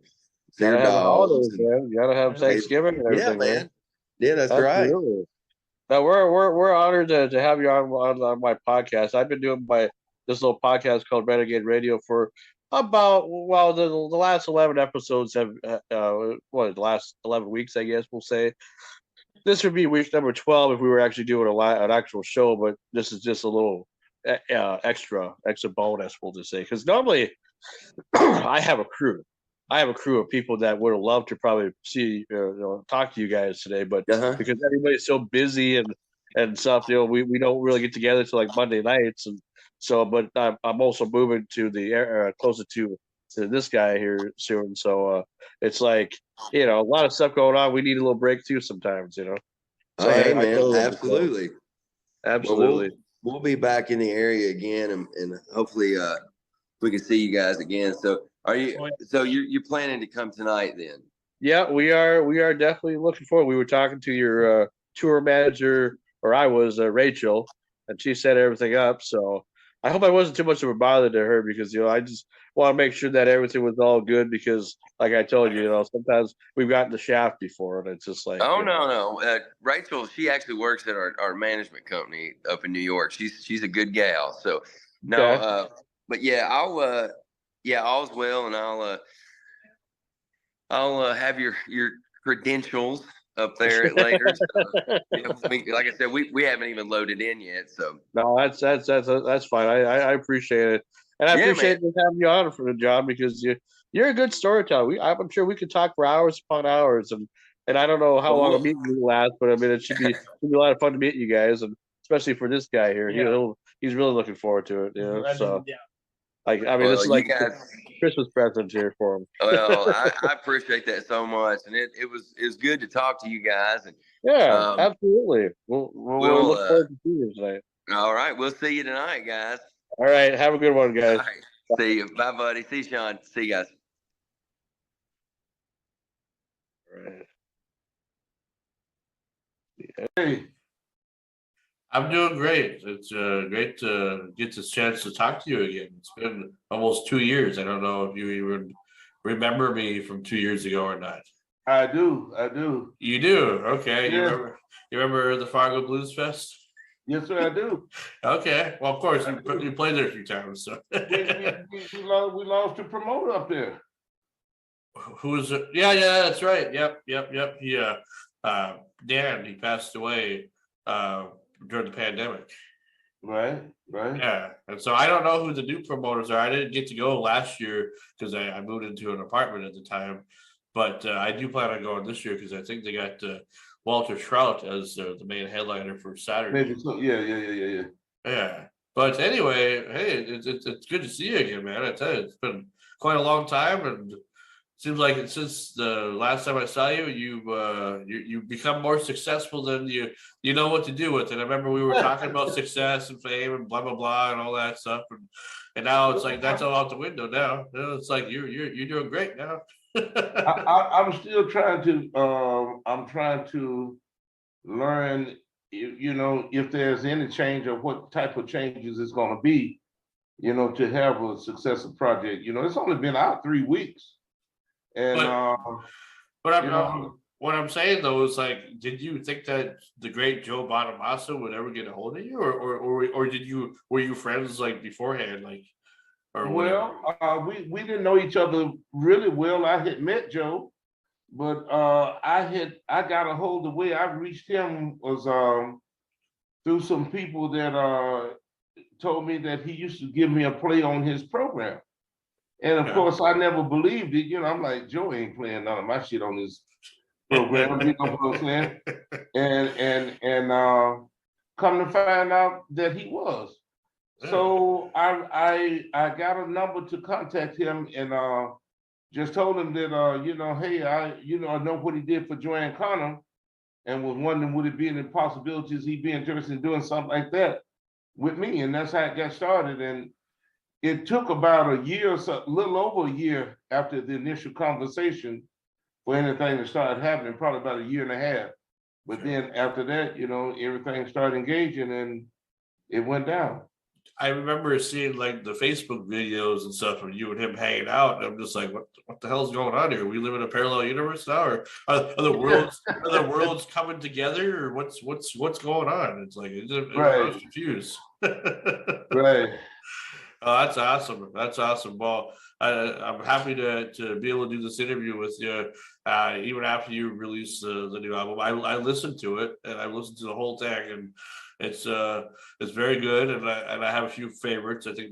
Speaker 3: see
Speaker 5: Gotta
Speaker 3: our
Speaker 5: have the holidays,
Speaker 3: dogs.
Speaker 5: man. You gotta have Thanksgiving and
Speaker 3: Yeah,
Speaker 5: everything, man.
Speaker 3: man. Yeah, that's right.
Speaker 5: Absolutely. Now we're honored to have you on my podcast. I've been doing this little podcast called Renegade Radio for about the last 11 episodes have the last 11 weeks, I guess we'll say. This would be week number 12 if we were actually doing an actual show, but this is just a little extra bonus, we'll just say, because normally I have a crew. I have a crew of people that would have loved to probably see, talk to you guys today, but because everybody's so busy and stuff, we don't really get together till like Monday nights, and so. But I'm also moving to the closer to this guy here soon, so it's like a lot of stuff going on. We need a little break too sometimes, So
Speaker 3: Hey, man,
Speaker 5: totally
Speaker 3: absolutely.
Speaker 5: absolutely.
Speaker 3: Well, we'll be back in the area again, and hopefully we can see you guys again. So you're planning to come tonight then?
Speaker 5: Yeah, we are definitely looking forward. We were talking to your tour manager, or I was Rachel, and she set everything up. So I hope I wasn't too much of a bother to her because I just want to make sure that everything was all good because, like I told you, sometimes we've gotten the shaft before, and it's just like
Speaker 3: no. Rachel, she actually works at our management company up in New York. She's a good gal. So no,
Speaker 5: Okay.
Speaker 3: but yeah, all's well, and I'll have your credentials up there later. So, like I said, we haven't even loaded in yet. So
Speaker 5: no, that's fine. I appreciate it, and I appreciate just having you on for the job because you're a good storyteller. I'm sure we could talk for hours upon hours, and I don't know how long a meeting will last, but I mean it should be a lot of fun to meet you guys, and especially for this guy here.
Speaker 4: Yeah.
Speaker 5: He's really looking forward to it. So.
Speaker 4: Yeah.
Speaker 5: This is like
Speaker 3: guys,
Speaker 5: Christmas present here for him.
Speaker 3: Well, I appreciate that so much, and it was good to talk to you guys. And
Speaker 5: yeah, absolutely. We'll look forward to seeing you tonight.
Speaker 3: All right, we'll see you tonight, guys.
Speaker 5: All right, have a good one, guys.
Speaker 3: All right. See you. Bye, buddy. See you, Sean. See you guys.
Speaker 5: All right.
Speaker 1: Hey, I'm doing great. It's great to get this chance to talk to you again. It's been almost 2 years. I don't know if you even remember me from 2 years ago or not.
Speaker 6: I do.
Speaker 1: You do? Okay.
Speaker 6: Yeah.
Speaker 1: You remember the Fargo Blues Fest?
Speaker 6: Yes, sir, I do.
Speaker 1: Okay. Well, of course, you played there a few times. So.
Speaker 6: we lost the promoter up there.
Speaker 1: Who was it? Yeah, that's right. Yep. He, Dan, he passed away during the pandemic.
Speaker 6: Right.
Speaker 1: Yeah, and so I don't know who the new promoters are. I didn't get to go last year because I moved into an apartment at the time, but I do plan on going this year because I think they got Walter Trout as the main headliner for Saturday.
Speaker 6: Maybe so. Yeah.
Speaker 1: Yeah, but anyway, hey, it's good to see you again, man. I tell you, it's been quite a long time, and seems like since the last time I saw you, you've become more successful than you know what to do with it. I remember we were talking about success and fame and blah blah blah and all that stuff, and now it's like that's all out the window now. It's like you're doing great now.
Speaker 6: I'm still trying to. I'm trying to learn. If there's any change or what type of changes it's going to be. To have a successful project. It's only been out 3 weeks. And
Speaker 1: but what I'm saying though is like, did you think that the great Joe Bonamassa would ever get a hold of you, or were you friends like beforehand, like?
Speaker 6: We didn't know each other really well. I had met Joe, but I got a hold of the way I reached him was through some people that told me that he used to give me a play on his program. And of course, I never believed it. I'm like, Joe ain't playing none of my shit on his program. You know what I'm saying? And come to find out that he was. So I got a number to contact him and just told him that hey, I know what he did for Joanne Connor, and was wondering would it be any possibilities he'd be interested in doing something like that with me, and that's how it got started. And it took about a year or so, a little over a year after the initial conversation for anything to start happening, probably about a year and a half. But then after that, everything started engaging, and it went down.
Speaker 5: I remember seeing like the Facebook videos and stuff of you and him hanging out, and I'm just like, what the hell's going on here? We live in a parallel universe now, or are the worlds coming together, or what's going on? It's like I
Speaker 6: Right.
Speaker 5: was confused.
Speaker 6: Right.
Speaker 5: Oh, that's awesome. That's awesome. Well, I'm happy to be able to do this interview with you, even after you release the new album. I listened to it, and I listened to the whole thing, and it's very good. And I have a few favorites. I think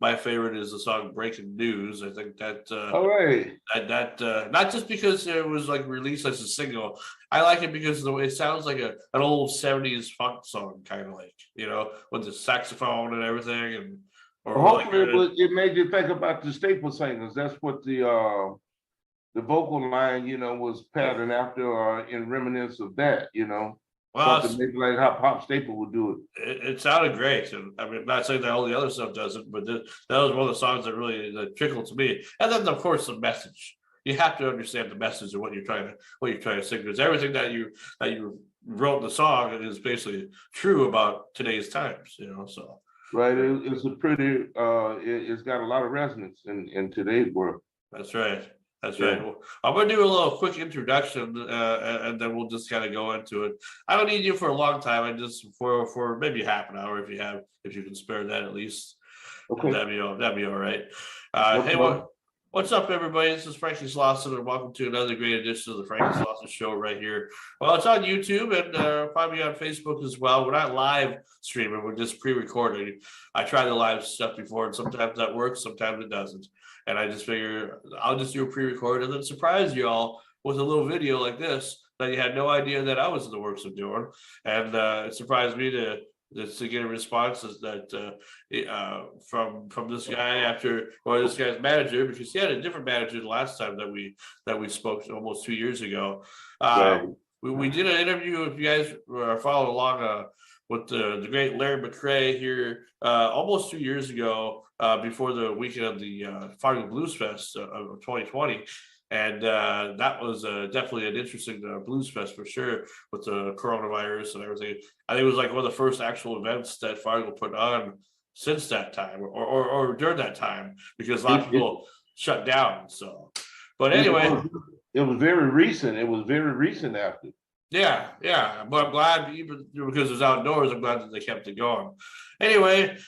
Speaker 5: my favorite is the song "Breaking News." I think that
Speaker 6: All right.
Speaker 5: that not just because it was like released as a single. I like it because it sounds like an old '70s funk song, kind of like, you know, with the saxophone and everything, and.
Speaker 6: Hopefully, it made you think about the staple singers. That's what the vocal line, you know, was patterned after, in reminiscence of that. You know,
Speaker 5: well,
Speaker 6: something maybe like how Pop Staple would do
Speaker 5: it. It sounded great, and I mean, not saying that all the other stuff doesn't, but that was one of the songs that really trickled to me. And then, of course, the message. You have to understand the message of what you're trying to sing. Because everything that you wrote in the song is basically true about today's times. You know, so.
Speaker 6: Right, it's a pretty. It's got a lot of resonance in today's world.
Speaker 5: That's right. That's
Speaker 6: Yeah.
Speaker 5: right. Well, I'm going to do a little quick introduction, and then we'll just kind of go into it. I don't need you for a long time. I just for maybe half an hour if you can spare that at least.
Speaker 6: Okay.
Speaker 5: That'd be all right.
Speaker 6: No
Speaker 5: Hey,
Speaker 6: problem.
Speaker 5: what's up, everybody? This is Frankie Slauson, and welcome to another great edition of the Frankie Slauson Show right here. Well, it's on YouTube and probably on Facebook as well. We're not live streaming; we're just pre-recording. I tried the live stuff before, and sometimes that works, sometimes it doesn't. And I just figure I'll just do a pre-record and then surprise you all with a little video like this that you had no idea that I was in the works of doing. And it surprised me to get a response that from this guy this guy's manager, because he had a different manager the last time that we spoke almost 2 years ago.
Speaker 6: Right.
Speaker 5: We did an interview, if you guys are following along, with the great Larry McCray here almost 2 years ago, before the weekend of the Fargo Blues Fest of 2020. And that was definitely an interesting blues fest for sure, with the coronavirus and everything. I think it was like one of the first actual events that Fargo put on since that time, or during that time, because a lot of people shut down. So, but anyway,
Speaker 6: it was very recent. It was very recent after.
Speaker 5: Yeah. But I'm glad, even because it was outdoors, I'm glad that they kept it going. Anyway,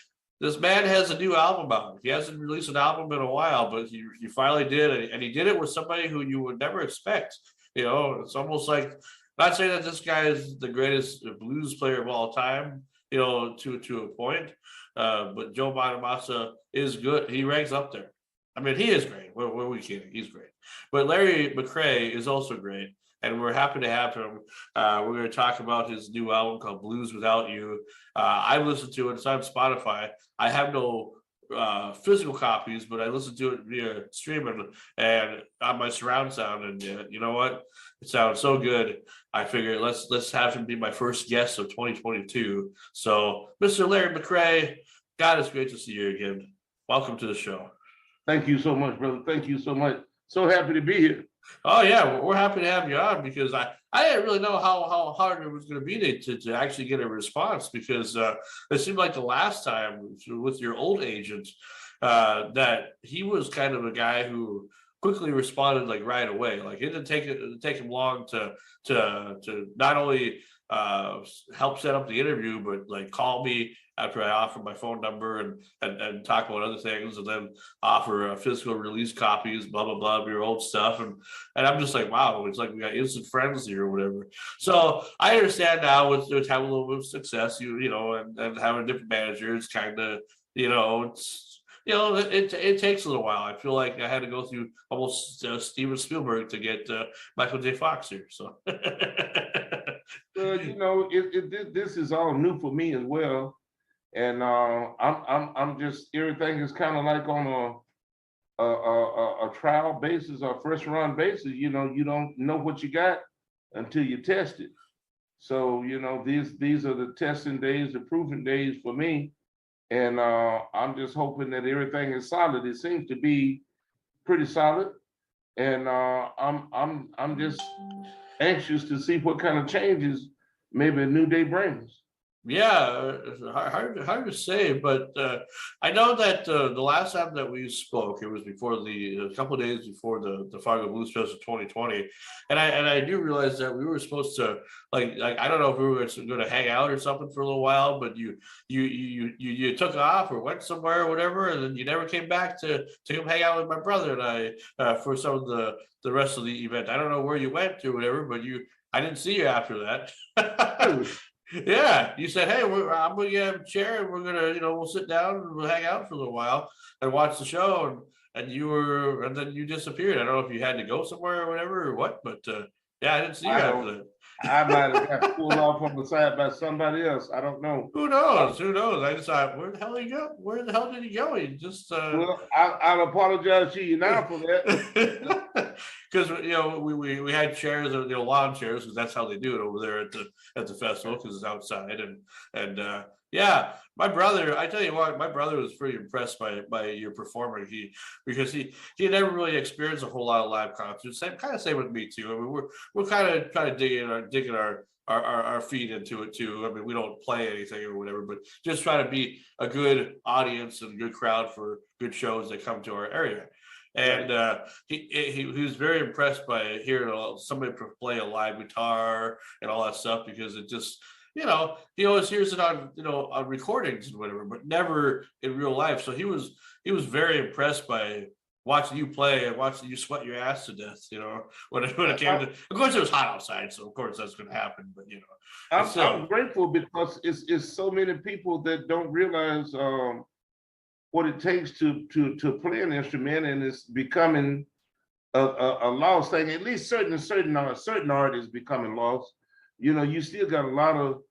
Speaker 5: this man has a new album out. He hasn't released an album in a while, but he finally did, and he did it with somebody who you would never expect. You know, it's almost like, not saying that this guy is the greatest blues player of all time, you know, to a point, but Joe Bonamassa is good. He ranks up there. I mean, he is great. What are we kidding? He's great. But Larry McCray is also great, and we're happy to have him. We're going to talk about his new album called Blues Without You. I listened to it. It's on Spotify. I have no physical copies, but I listened to it via streaming and on my surround sound. And you know what? It sounds so good. I figured let's have him be my first guest of 2022. So, Mr. Larry McCray, God, it's great to see you again. Welcome to the show.
Speaker 6: Thank you so much, brother. Thank you so much. So happy to be here.
Speaker 5: Oh yeah, we're happy to have you on, because I didn't really know how hard it was going to be to actually get a response, because it seemed like the last time with your old agent that he was kind of a guy who quickly responded like right away. Like it didn't take him long to not only help set up the interview, but like call me after I offered my phone number and talk about other things, and then offer physical release copies, blah, blah, blah, of your old stuff. And I'm just like, wow, it's like we got instant friends here or whatever. So I understand now with having a little bit of success, you know, and having a different manager, it's kind of, you know, it takes a little while. I feel like I had to go through almost Steven Spielberg to get Michael J. Fox here. So,
Speaker 6: You know, this is all new for me as well. And I'm just, everything is kind of like on a trial basis or first run basis. You know, you don't know what you got until you test it. So, you know, these are the testing days, the proving days for me. And I'm just hoping that everything is solid. It seems to be pretty solid. And I'm just anxious to see what kind of changes maybe a new day brings.
Speaker 5: Yeah, it's hard to say, but I know that the last time that we spoke, it was before a couple of days before the Fargo Blues Fest of 2020, and I do realize that we were supposed to like I don't know if we were going to hang out or something for a little while, but you took off or went somewhere or whatever, and then you never came back to come hang out with my brother and I for some of the rest of the event. I don't know where you went to, whatever, but I didn't see you after that. Yeah, you said, "Hey, I'm gonna get a chair and we're gonna, we'll sit down and we'll hang out for a little while and watch the show." And then you disappeared. I don't know if you had to go somewhere or whatever or what, but yeah, I didn't see you after that.
Speaker 6: I might have got pulled off on the side by somebody else. I don't know.
Speaker 5: Who knows? Who knows? I just thought, where the hell did he go? Where the hell did he go? He just
Speaker 6: well, I'll apologize to you now for that.
Speaker 5: Because we had chairs, lawn chairs, because that's how they do it over there at the festival, because it's outside and yeah, my brother. I tell you what, my brother was pretty impressed by your performer. Because he had never really experienced a whole lot of live concerts. Same with me too. I mean, we're kind of trying to digging our feet into it too. I mean, we don't play anything or whatever, but just try to be a good audience and good crowd for good shows that come to our area. And he was very impressed by hearing somebody play a live guitar and all that stuff, because it just, he always hears it on on recordings and whatever, but never in real life. So he was very impressed by watching you play and watching you sweat your ass to death. When it came to, of course, it was hot outside, so of course that's going to happen. But
Speaker 6: I'm grateful because it's so many people that don't realize what it takes to play an instrument, and it's becoming a lost thing. At least certain art is becoming lost. You still got a lot of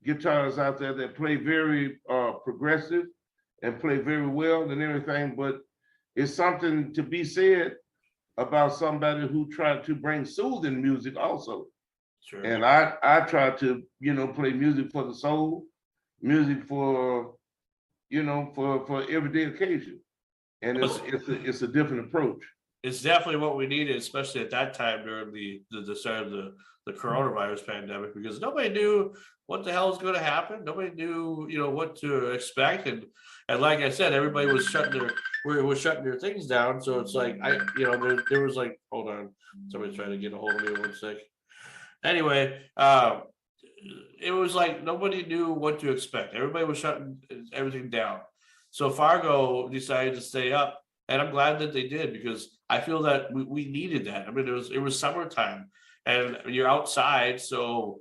Speaker 6: guitarists out there that play very progressive and play very well and everything, but it's something to be said about somebody who tried to bring soothing music also.
Speaker 5: Sure.
Speaker 6: And I try to play music for the soul, music for for everyday occasion, and it's a different approach.
Speaker 5: It's definitely what we needed, especially at that time during the start of the coronavirus pandemic, because nobody knew what the hell was going to happen. Nobody knew what to expect, and like I said, everybody was shutting their things down. So it's like there was like, hold on, somebody's trying to get a hold of me 1 sec. Anyway, it was like nobody knew what to expect. Everybody was shutting everything down. So Fargo decided to stay up, and I'm glad that they did, because I feel that we needed that. I mean, it was summertime, and you're outside. So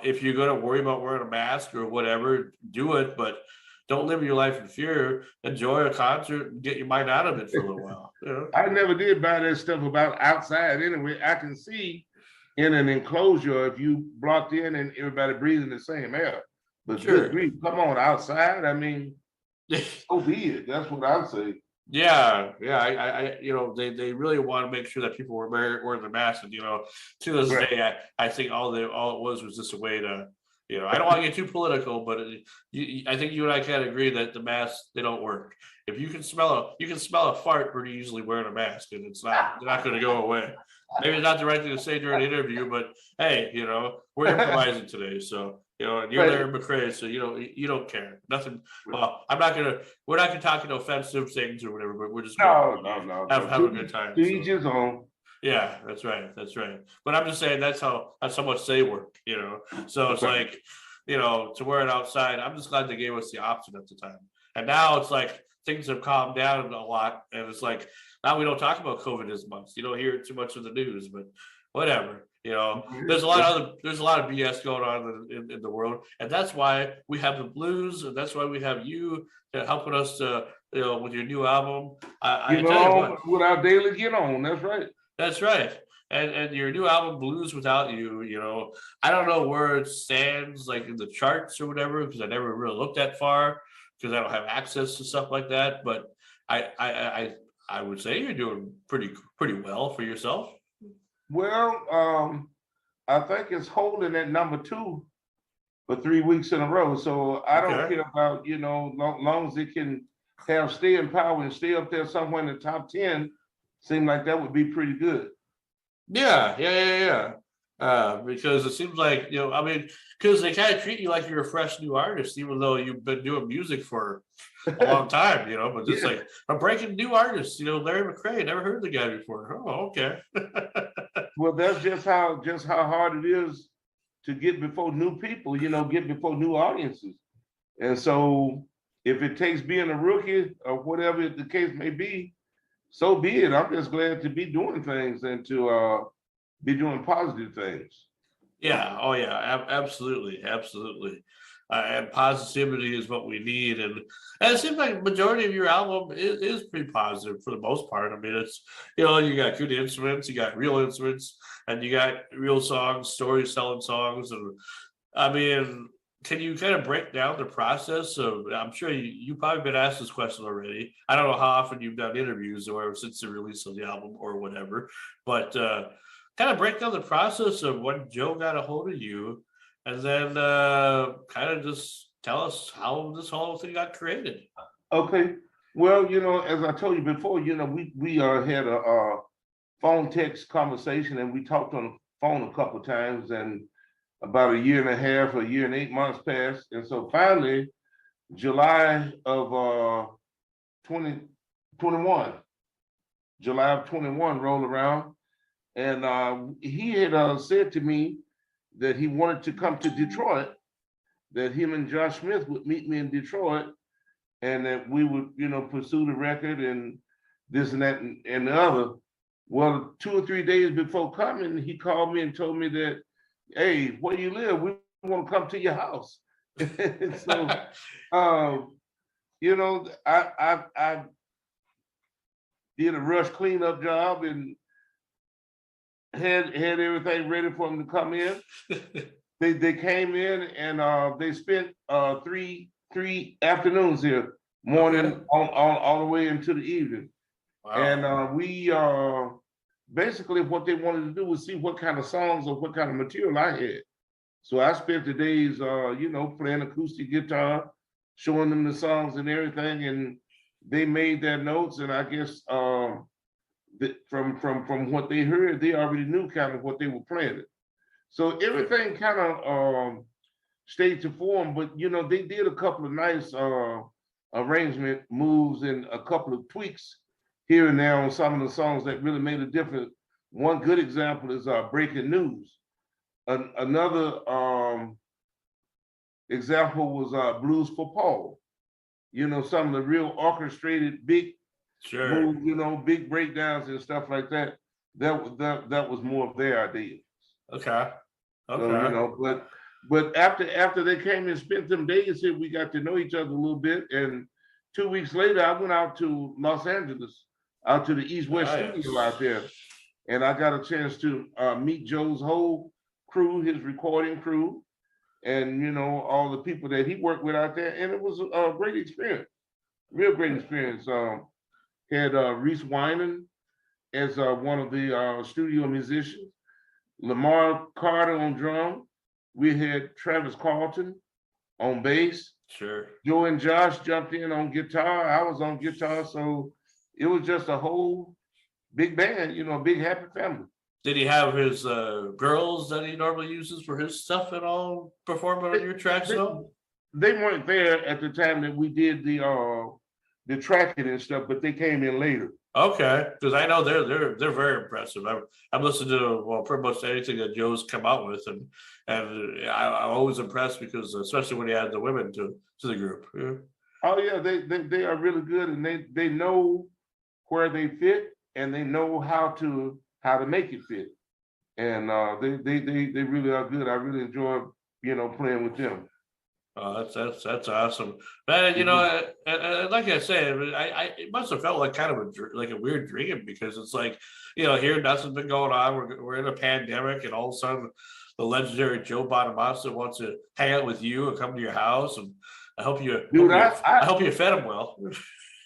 Speaker 5: if you're going to worry about wearing a mask or whatever, do it, but don't live your life in fear. Enjoy a concert and get your mind out of it for a little while.
Speaker 6: I never did buy that stuff about outside anyway. I can see in an enclosure if you blocked in and everybody breathing the same air. But
Speaker 5: sure.
Speaker 6: Good grief, come on, outside. I mean, so be it. That's what I say.
Speaker 5: Yeah. I they really want to make sure that people were wearing their masks, and to this day, I think all it was just a way to, I don't want to get too political, but I think you and I can agree that the masks, they don't work. If you can smell a fart pretty easily wearing a mask, and they're not going to go away. Maybe it's not the right thing to say during an interview, but hey, we're improvising today, so and you're Larry McCray, so you don't care. Nothing. Well, we're not gonna talk offensive things or whatever, but we're just
Speaker 6: no.
Speaker 5: Have a good time.
Speaker 6: To each his own.
Speaker 5: Yeah, that's right. But I'm just saying that's how much they work, So it's like, to wear it outside. I'm just glad they gave us the option at the time. And now it's like things have calmed down a lot, and it's like now we don't talk about COVID as much. You don't hear it too much in the news, but whatever. There's a lot of BS going on in the world, and that's why we have the blues, and that's why we have you helping us to with your new album.
Speaker 6: With our daily get on. That's right.
Speaker 5: That's right. And your new album, Blues Without You, I don't know where it stands like in the charts or whatever, because I never really looked that far, because I don't have access to stuff like that. But I would say you're doing pretty well for yourself.
Speaker 6: Well, I think it's holding at number 2 for 3 weeks in a row. So I don't care about, long as it can have staying power and stay up there somewhere in the top 10, seem like that would be pretty good.
Speaker 5: Yeah. Because it seems like, I mean, because they kind of treat you like you're a fresh new artist, even though you've been doing music for a long time, but just
Speaker 6: Yeah.
Speaker 5: like I'm breaking new artists, Larry McCray, never heard the guy before. Oh, okay.
Speaker 6: Well, that's just how hard it is to get before new people, get before new audiences. And so if it takes being a rookie or whatever the case may be, so be it. I'm just glad to be doing things and to be doing positive things.
Speaker 5: Yeah. Oh, yeah. Absolutely. Absolutely. And positivity is what we need. And it seems like the majority of your album is pretty positive for the most part. I mean, it's, you got good instruments, you got real instruments, and you got real songs, storytelling songs. And I mean, can you kind of break down the process of, I'm sure you've probably been asked this question already. I don't know how often you've done interviews or since the release of the album or whatever, but kind of break down the process of when Joe got a hold of you, and then kind of just tell us how this whole thing got created.
Speaker 6: Okay. Well, as I told you before, we had a phone text conversation, and we talked on the phone a couple of times, and about a year and a half, a year and 8 months passed. And so finally, July of 2021, July of 21 rolled around, and he had said to me that he wanted to come to Detroit, that him and Josh Smith would meet me in Detroit, and that we would, pursue the record and this and that and the other. Well, 2 or 3 days before coming, he called me and told me that, hey, where you live? We want to come to your house. So, I did a rush cleanup job and had everything ready for them to come in. They came in and they spent three afternoons here, morning on all the way into the evening. Wow. And we basically what they wanted to do was see what kind of songs or what kind of material I had. So I spent the days playing acoustic guitar, showing them the songs and everything, and they made their notes. And I guess from what they heard, they already knew kind of what they were playing. So everything kind of stayed to form, but they did a couple of nice arrangement moves and a couple of tweaks here and there on some of the songs that really made a difference. One good example is Breaking News. Another example was Blues for Paul. Some of the real orchestrated big moves, big breakdowns and stuff like that. That was more of their idea.
Speaker 5: Okay.
Speaker 6: So, but after they came and spent them days here, we got to know each other a little bit. And 2 weeks later, I went out to Los Angeles, out to the East West studio out there, and I got a chance to meet Joe's whole crew, his recording crew, and all the people that he worked with out there. And it was a great experience, real great experience. Had Reese Winan as one of the studio musicians. Lamar Carter on drum. We had Travis Carlton on bass.
Speaker 5: Sure.
Speaker 6: Joe and Josh jumped in on guitar. I was on guitar. So it was just a whole big band, a big happy family.
Speaker 5: Did he have his girls that he normally uses for his stuff and all performing on your tracks at all?
Speaker 6: They weren't there at the time that we did the tracking and stuff, but they came in later.
Speaker 5: Okay, because I know they're very impressive. I've listened to pretty much anything that Joe's come out with, and I'm always impressed because especially when he had the women to the group. Yeah.
Speaker 6: Oh yeah, they are really good, and they know where they fit, and they know how to make it fit, and they really are good. I really enjoy playing with them.
Speaker 5: Oh, that's awesome, man. And like I said, it must have felt like kind of like a weird dream, because it's like, here nothing's been going on. We're in a pandemic, and all of a sudden, the legendary Joe Bonamassa wants to hang out with you and come to your house, and I hope you, I hope you fed him well.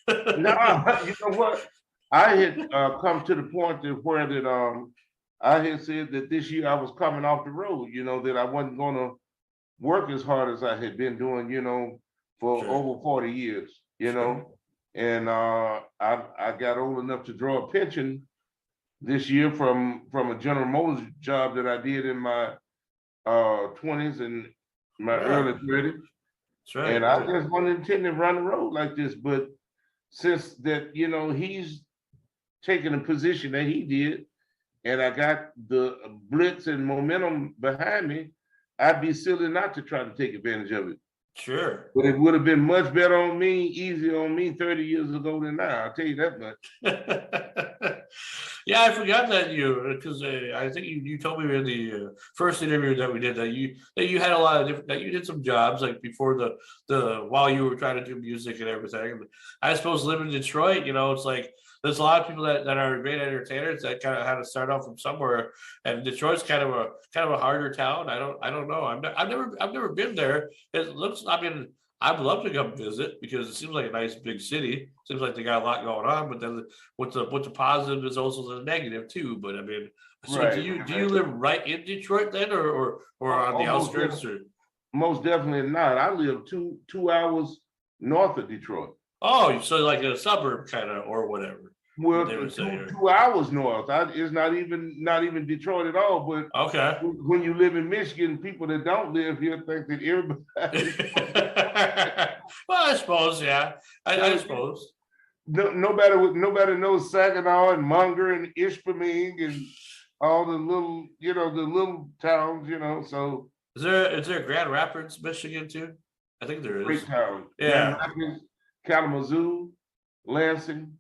Speaker 6: No, you know what? I had come to the point where that I had said that this year I was coming off the road. That I wasn't going to work as hard as I had been doing, for over 40 years, and I got old enough to draw a pension this year from a General Motors job that I did in my 20s and my early 30s.
Speaker 1: That's right.
Speaker 6: And I just wasn't intending to run the road like this. But since that, he's taken a position that he did, and I got the blitz and momentum behind me, I'd be silly not to try to take advantage of it.
Speaker 1: Sure.
Speaker 6: But it would have been much better on me, easy on me 30 years ago than now. I'll tell you that much.
Speaker 1: Yeah, I forgot that because I think you told me in the first interview that we did that you had a lot of different, that you did some jobs like before the while you were trying to do music and everything. I suppose living in Detroit, it's like there's a lot of people that are great entertainers that kind of had to start off from somewhere, and Detroit's kind of a harder town. I don't know. I've never been there. It looks. I mean, I'd love to come visit because it seems like a nice big city. Seems like they got a lot going on, but then with the positive is also the negative too. But I mean, so
Speaker 6: Right,
Speaker 1: do you live right in Detroit then, or on the outskirts? Or?
Speaker 6: Most definitely not. I live two hours north of Detroit.
Speaker 1: Oh, so like a suburb kind of or whatever.
Speaker 6: Well, 2 hours north. It's not even Detroit at all. But
Speaker 1: okay,
Speaker 6: when you live in Michigan, people that don't live here think that everybody.
Speaker 1: Well, I suppose, yeah. I suppose.
Speaker 6: Nobody knows Saginaw and Munger and Ishpeming and all the little towns. So
Speaker 1: is there Grand Rapids, Michigan too? I think there is.
Speaker 6: Great town.
Speaker 1: Yeah.
Speaker 6: Grand Rapids, Kalamazoo, Lansing,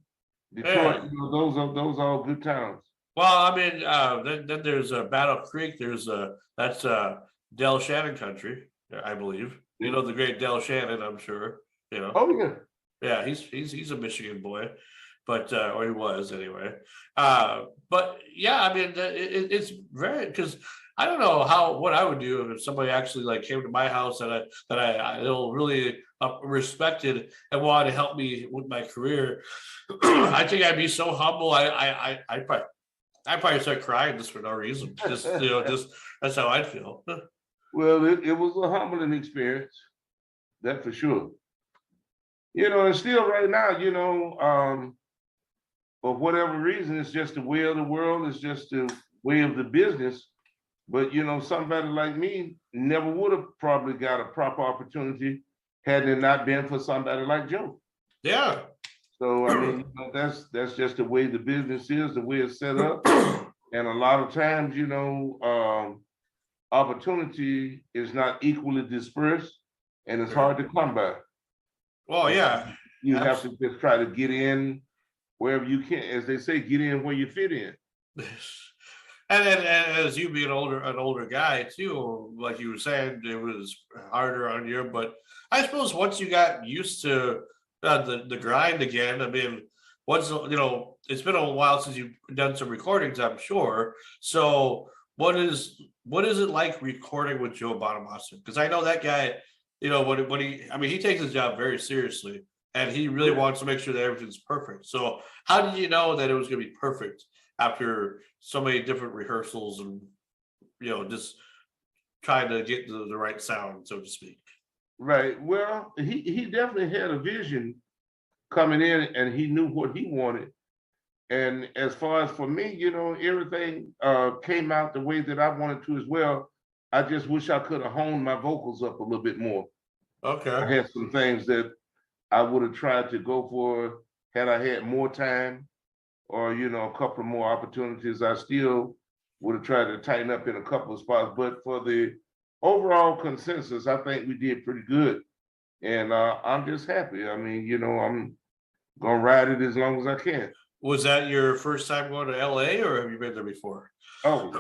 Speaker 6: Detroit.
Speaker 1: Yeah.
Speaker 6: Those are all good towns.
Speaker 1: Well, I mean, then there's Battle Creek. There's that's Del Shannon country, I believe. You know the great Del Shannon, I'm sure.
Speaker 6: Oh yeah.
Speaker 1: Yeah, he's a Michigan boy, but or he was anyway. But yeah, I mean, it's very, because I don't know what I would do if somebody actually like came to my house that I really respected and wanted to help me with my career. I think I'd be so humble. I probably start crying just for no reason. Just that's how I'd feel.
Speaker 6: Well, it was a humbling experience, that for sure. And still right now, for whatever reason, it's just the way of the world, it's just the way of the business. But somebody like me never would have probably got a proper opportunity had it not been for somebody like Joe.
Speaker 1: Yeah.
Speaker 6: So I mean, that's just the way the business is, the way it's set up. And a lot of times, opportunity is not equally dispersed, and it's hard to come by.
Speaker 1: Well, yeah.
Speaker 6: You have to just try to get in wherever you can, as they say, get in where you fit in.
Speaker 1: And as you being an older guy too, like you were saying, it was harder on you. But I suppose once you got used to the grind again, I mean, it's been a while since you've done some recordings, I'm sure. So what is it like recording with Joe Bonamassa? Because I know that guy, when he takes his job very seriously, and he really wants to make sure that everything's perfect. So how did you know that it was going to be perfect after so many different rehearsals and just trying to get the right sound, so to speak?
Speaker 6: Right. Well, he definitely had a vision coming in, and he knew what he wanted. And as far as for me, everything came out the way that I wanted to as well. I just wish I could have honed my vocals up a little bit more.
Speaker 1: Okay.
Speaker 6: I had some things that I would have tried to go for had I had more time, or a couple of more opportunities. I still would have tried to tighten up in a couple of spots. But for the overall consensus, I think we did pretty good. And I'm just happy. I mean, I'm gonna ride it as long as I can.
Speaker 1: Was that your first time going to LA, or have you been there before?
Speaker 6: Oh,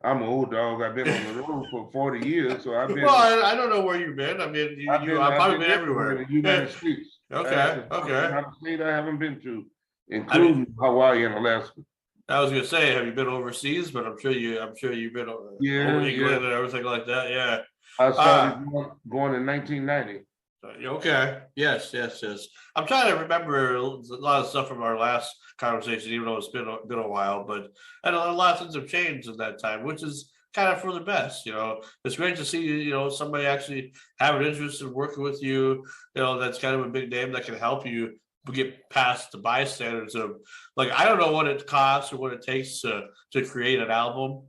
Speaker 6: I'm an old dog. I've been on the road for 40 years, so I've been.
Speaker 1: Well, I don't know where you've been. I mean, I've probably been everywhere.
Speaker 6: In the United States.
Speaker 1: Okay.
Speaker 6: State I haven't been to, including Hawaii and Alaska.
Speaker 1: I was gonna say, have you been overseas? But I'm sure you've been over England and everything like that. Yeah.
Speaker 6: I started going in 1990.
Speaker 1: Okay. Yes. I'm trying to remember a lot of stuff from our last conversation, even though it's been a while. But and a lot of things have changed in that time, which is kind of for the best. It's great to see somebody actually have an interest in working with you. That's kind of a big name that can help you get past the bystanders of like, I don't know what it costs or what it takes to create an album,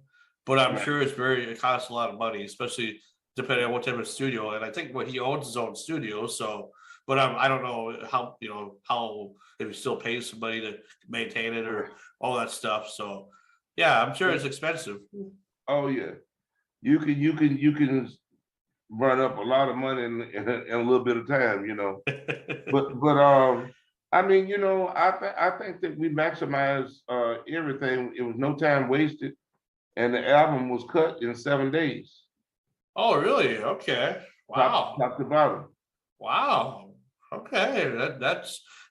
Speaker 1: but I'm sure it costs a lot of money, especially depending on what type of studio. And I think he owns his own studio, so. But I don't know how if he still pays somebody to maintain it or all that stuff. So yeah, I'm sure it's expensive.
Speaker 6: Oh yeah, you can run up a lot of money in a little bit of time, but I mean, I think that we maximized everything. It was no time wasted, and the album was cut in 7 days.
Speaker 1: Oh really? Okay. Wow.
Speaker 6: Top to bottom.
Speaker 1: Wow. Okay,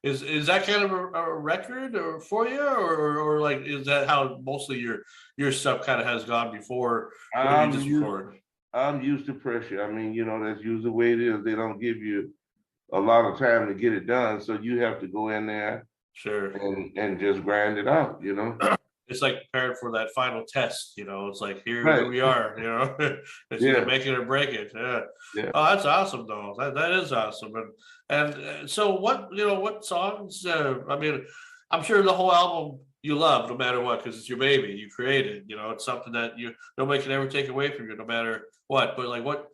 Speaker 1: is that kind of a record or for you, or like is that how mostly your stuff kind of has gone before when you just record?
Speaker 6: I'm used to pressure. I mean, that's usually the way it is. They don't give you a lot of time to get it done, so you have to go in there,
Speaker 1: sure,
Speaker 6: and just grind it out.
Speaker 1: It's like preparing for that final test. It's like here we are. It's either make it or break it. Yeah. Oh, that's awesome, though. That is awesome. And so what songs? I mean, I'm sure the whole album you love, no matter what, because it's your baby. You created. It's something that nobody can ever take away from you, no matter what. But like what,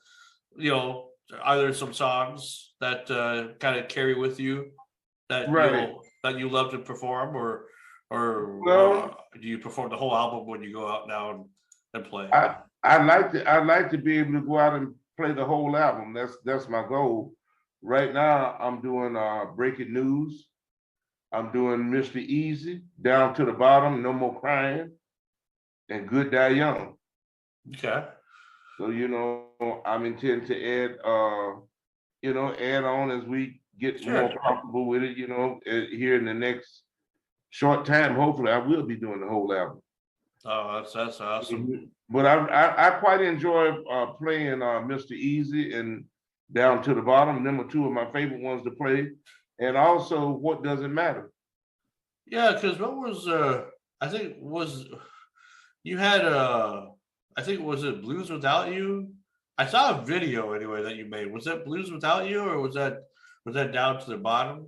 Speaker 1: are there some songs that kind of carry with you that that you love to perform, or do you perform the whole album when you go out now and play?
Speaker 6: I like to be able to go out and play the whole album. That's my goal. Right now, I'm doing Breaking News. I'm doing Mr. Easy, Down to the Bottom, No More Crying, and Good Die Young.
Speaker 1: Okay.
Speaker 6: So I'm intending to add add on as we get more comfortable with it. Here in the next short time, hopefully, I will be doing the whole album.
Speaker 1: Oh, that's awesome.
Speaker 6: But I quite enjoy playing Mr. Easy and Down to the Bottom. Them are two of my favorite ones to play, and also What Does It Matter.
Speaker 1: Yeah, because what was I think was you had I think was it Blues Without You? I saw a video anyway that you made. Was that Blues Without You, or was that Down to the Bottom?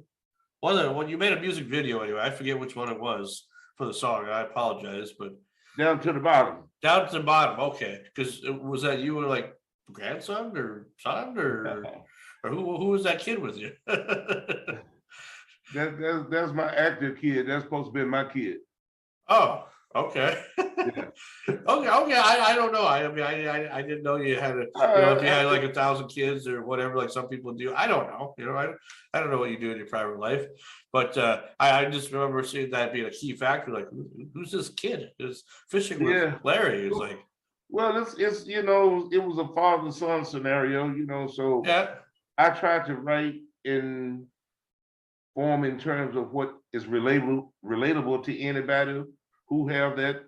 Speaker 1: When you made a music video anyway, I forget which one it was for the song. I apologize, but
Speaker 6: Down to the Bottom.
Speaker 1: Down to the Bottom. Okay, because was that you were like grandson or son or who was that kid with you?
Speaker 6: That's my active kid. That's supposed to be my kid.
Speaker 1: Oh, okay. Okay. I don't know. I mean, I didn't know you had if you had like 1,000 kids or whatever, like some people do. I don't know. I don't know what you do in your private life, but I just remember seeing that being a key factor. Like, who's this kid? Is fishing with Larry? It's like,
Speaker 6: well, it's it was a father-son scenario. So
Speaker 1: yeah.
Speaker 6: I tried to write in form in terms of what is relatable to anybody who have that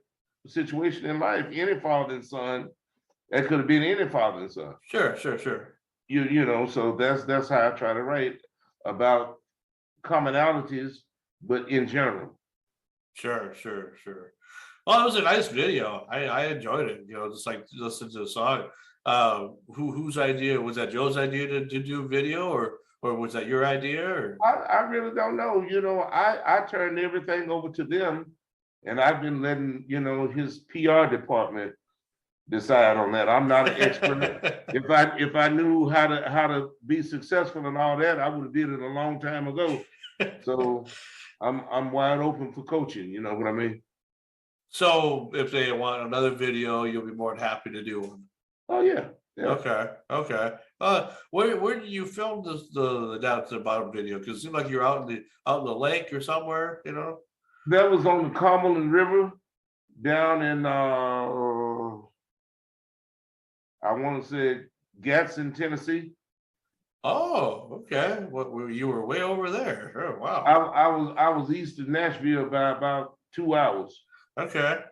Speaker 6: situation in life. Any father and son, that could have been any father and son.
Speaker 1: Sure.
Speaker 6: So that's how I try to write about commonalities, but in general.
Speaker 1: Sure. Well, it was a nice video. I enjoyed it. Just like listen to the song. Whose idea was that? Joe's idea to do a video, or was that your idea? Or
Speaker 6: I really don't know. I turned everything over to them. And I've been letting, his PR department decide on that. I'm not an expert. If I knew how to be successful and all that, I would have did it a long time ago. So I'm wide open for coaching. You know what I mean?
Speaker 1: So if they want another video, you'll be more than happy to do one.
Speaker 6: Oh yeah.
Speaker 1: Okay. Where did you film the Down to the Bottom video? Because it seemed like you're out in the lake or somewhere.
Speaker 6: That was on the Cumberland River down in, I want to say Gadsden, Tennessee.
Speaker 1: Oh, okay. You were way over there. Oh, wow.
Speaker 6: I was east of Nashville by about 2 hours.
Speaker 1: Okay.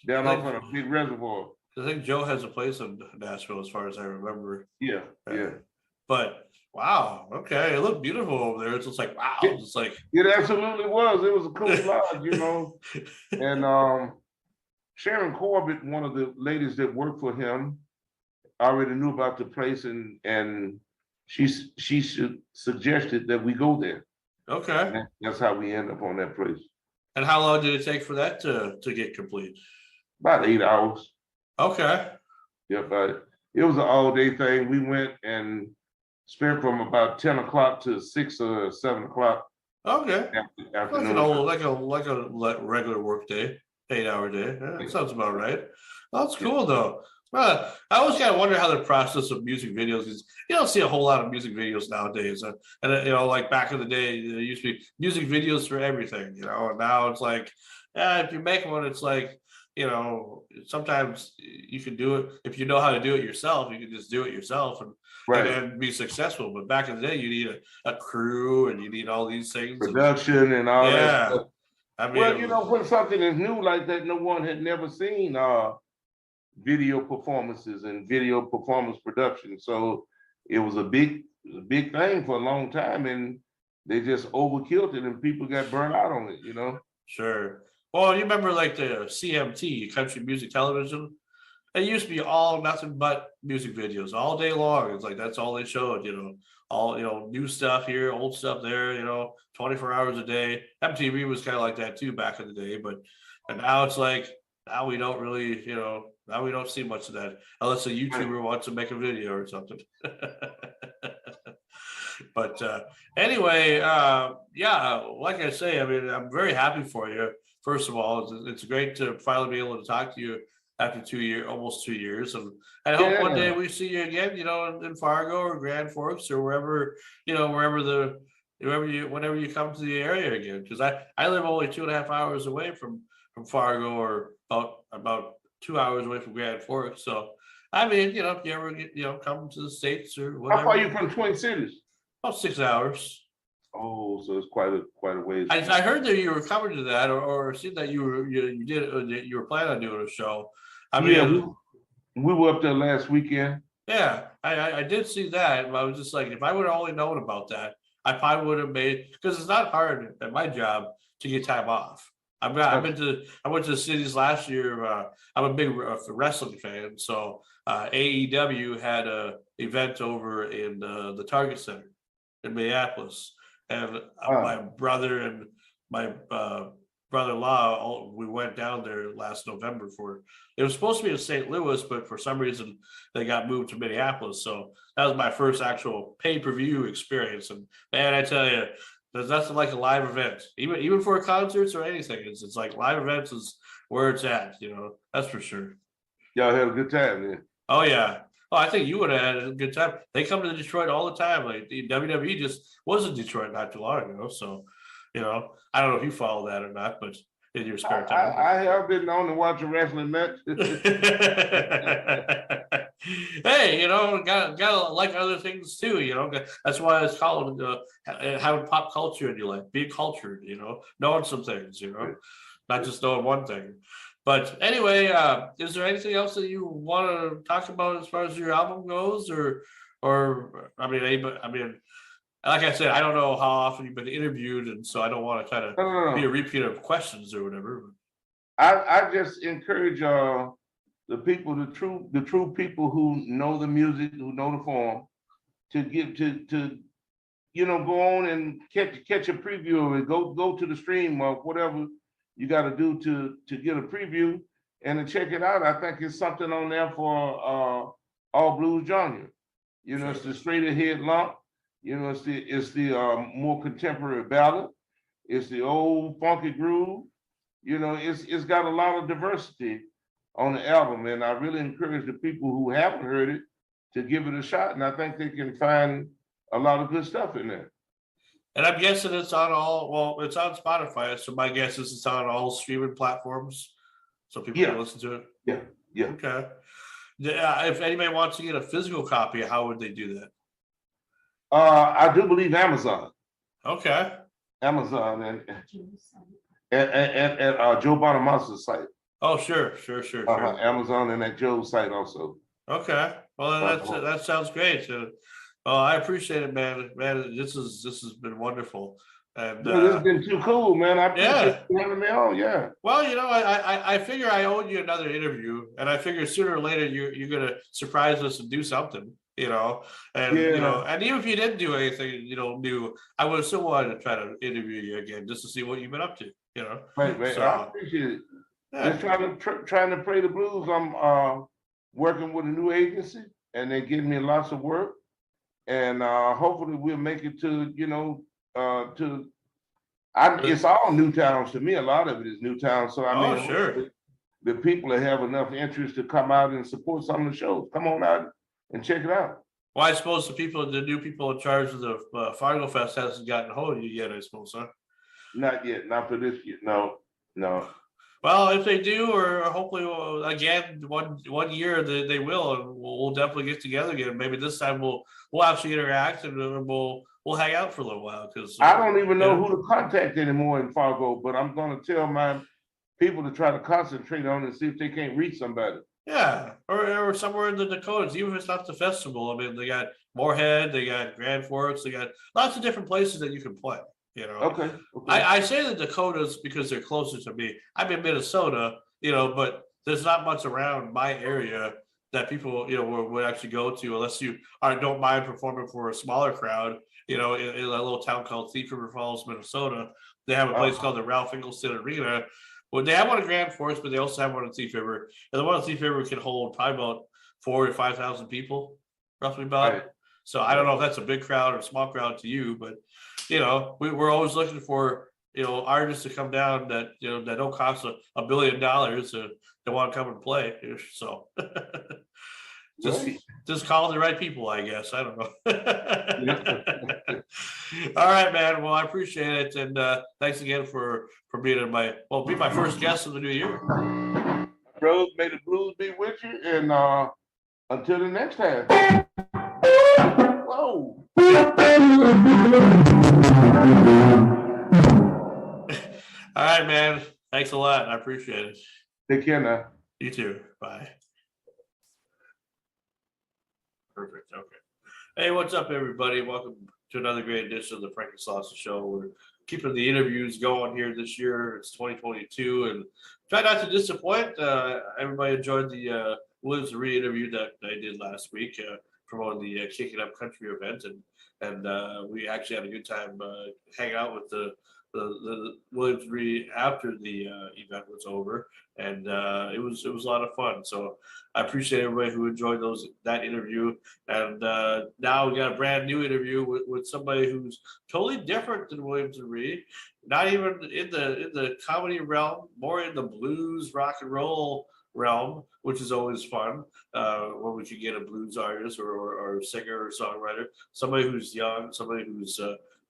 Speaker 6: Down off on a big reservoir.
Speaker 1: I think Joe has a place in Nashville, as far as I remember.
Speaker 6: Yeah.
Speaker 1: But wow, okay, it looked beautiful over there. It's just like wow, it's like
Speaker 6: it absolutely was. It was a cool lodge, And Sharon Corbett, one of the ladies that worked for him, already knew about the place, and she suggested that we go there.
Speaker 4: Okay.
Speaker 6: And that's how we end up on that place.
Speaker 4: And how long did it take for that to get complete?
Speaker 6: About 8 hours.
Speaker 4: Okay.
Speaker 6: Yep, it was an all-day thing. We went and spent from about 10 o'clock to 6 or 7 o'clock
Speaker 4: Okay.
Speaker 6: afternoon.
Speaker 4: Like a regular work day, 8-hour day. Yeah, that sounds about right. That's cool though. I always kind of wonder how the process of music videos is. You don't see a whole lot of music videos nowadays, and like back in the day, there used to be music videos for everything, and now it's like, if you make one, it's like, sometimes you can do it if you know how to do it yourself. You can just do it yourself and be successful. But back in the day, you need a crew and you need all these things,
Speaker 6: production and all that stuff.
Speaker 4: I mean,
Speaker 6: when something is new like that, no one had never seen video performances and video performance production. So it was a big thing for a long time, and they just overkilled it, and people got burnt out on it.
Speaker 4: Sure. Well, you remember like the CMT, Country Music Television? It used to be all nothing but music videos all day long. It's like that's all they showed, all new stuff here, old stuff there, 24 hours a day. MTV was kind of like that too back in the day, and now it's like now we don't really, now we don't see much of that unless a YouTuber wants to make a video or something. But anyway, like I say, I mean, I'm very happy for you. First of all, it's great to finally be able to talk to you after almost 2 years, and I hope one day we see you again, in Fargo or Grand Forks or wherever whenever you come to the area again. Because I live only 2.5 hours away from Fargo, or about 2 hours away from Grand Forks. So I mean, if you ever get come to the States or whatever.
Speaker 6: How far are you from Twin Cities?
Speaker 4: About 6 hours.
Speaker 6: Oh, so it's quite a ways.
Speaker 4: I heard that you were coming to that, or seen that you were planning on doing a show. I mean,
Speaker 6: we were up there last weekend.
Speaker 4: Yeah, I did see that. I was just like, if I would have only known about that, I probably would have made, because it's not hard at my job to get time off. I went to the cities last year. I'm a big wrestling fan, so AEW had a event over in the Target Center in Minneapolis, and my brother and my brother-in-law, we went down there last November for. It was supposed to be in St. Louis, but for some reason they got moved to Minneapolis. So that was my first actual pay-per-view experience, and man, I tell you, there's nothing like a live event, even for concerts or anything. It's like live events is where it's at, that's for sure.
Speaker 6: Y'all had a good time then.
Speaker 4: Oh yeah. Oh, I think you would have had a good time. They come to Detroit all the time. Like the WWE just was in Detroit not too long ago. So, I don't know if you follow that or not, but in your spare time.
Speaker 6: I have been known to watch a wrestling match.
Speaker 4: Hey, gotta like other things too, That's why it's called having pop culture in your life, being cultured, knowing some things, not just knowing one thing. But anyway, is there anything else that you want to talk about as far as your album goes, or I mean, like I said, I don't know how often you've been interviewed, and so I don't want to kind of be a repeat of questions or whatever.
Speaker 6: I just encourage the people, the true people who know the music, who know the form, to go on and catch a preview of it. Go to the stream or whatever you got to do to get a preview and to check it out. I think it's something on there for all blues genre. It's the straight ahead lump. It's the more contemporary ballad. It's the old funky groove. It's got a lot of diversity on the album, and I really encourage the people who haven't heard it to give it a shot. And I think they can find a lot of good stuff in there.
Speaker 4: And I'm guessing it's on it's on Spotify. So my guess is it's on all streaming platforms, so people can listen to it.
Speaker 6: Yeah.
Speaker 4: Okay. If anybody wants to get a physical copy, how would they do that?
Speaker 6: I do believe Amazon.
Speaker 4: Okay.
Speaker 6: Amazon and Joe Bonamonte's site.
Speaker 4: Oh, sure.
Speaker 6: Amazon and at Joe's site also.
Speaker 4: Okay. Well, that sounds great. I appreciate it, man. Man, this has been wonderful. And
Speaker 6: this has been too cool, man. I appreciate you having me on. Yeah.
Speaker 4: Well, I figure I owe you another interview, and I figure sooner or later you're gonna surprise us and do something. you know, and and even if you didn't do anything, new, I would still want to try to interview you again just to see what you've been up to,
Speaker 6: Right.
Speaker 4: So,
Speaker 6: I appreciate it.
Speaker 4: yeah.
Speaker 6: Just trying to play the blues. I'm working with a new agency, and they're giving me lots of work, and hopefully we'll make it to it's all new towns to me. A lot of it is new towns. So I mean,
Speaker 4: sure.
Speaker 6: The people that have enough interest to come out and support some of the shows, come on out and check it out.
Speaker 4: Well, I suppose the new people in charge of the Fargo Fest hasn't gotten hold of you yet, I suppose, huh?
Speaker 6: Not yet, not for this year. No.
Speaker 4: Well, if they do, or hopefully again one year they will, and we'll definitely get together again. Maybe this time we'll actually interact and we'll hang out for a little while. Because
Speaker 6: I don't even know who to contact anymore in Fargo, but I'm going to tell my people to try to concentrate on it and see if they can't reach somebody.
Speaker 4: Yeah, or somewhere in the Dakotas, even if it's not the festival. I mean, they got Moorhead, they got Grand Forks, they got lots of different places that you can play.
Speaker 6: Okay.
Speaker 4: I say the Dakotas because they're closer to me. I'm in Minnesota, but there's not much around my area that people, would actually go to unless you don't mind performing for a smaller crowd. In a little town called Thief River Falls, Minnesota, they have a place called the Ralph Ingolstadt Arena. Well, they have one in Grand Forks, but they also have one in Thief River. And the one in Thief River can hold probably about 4,000 to 5,000 people, roughly about. Right. So I don't know if that's a big crowd or a small crowd to you, but we're always looking for artists to come down that that don't cost $1 billion to want to come and play. So just call the right people, I guess. I don't know. All right, man. Well, I appreciate it, and thanks again for being be my first guest of the new year.
Speaker 6: Bros, may the blues be with you, and until the next time. Whoa.
Speaker 4: All right, man. Thanks a lot. I appreciate it.
Speaker 6: Take care now.
Speaker 4: You too. Bye. Perfect. Okay. Hey, what's up, everybody? Welcome to another great edition of the Frankie Slauson Show. We're keeping the interviews going here this year. It's 2022, and try not to disappoint. Everybody enjoyed the Williams re-interview that I did last week, promoting the Kicking Up Country event, and we actually had a good time hanging out with the Williams Re after the event was over, and it was a lot of fun. So I appreciate everybody who enjoyed that interview, and now we got a brand new interview with somebody who's totally different than Williams and Re, not even in the comedy realm, more in the blues, rock and roll realm, which is always fun when we can get a blues artist or a singer or songwriter, somebody who's young, somebody who's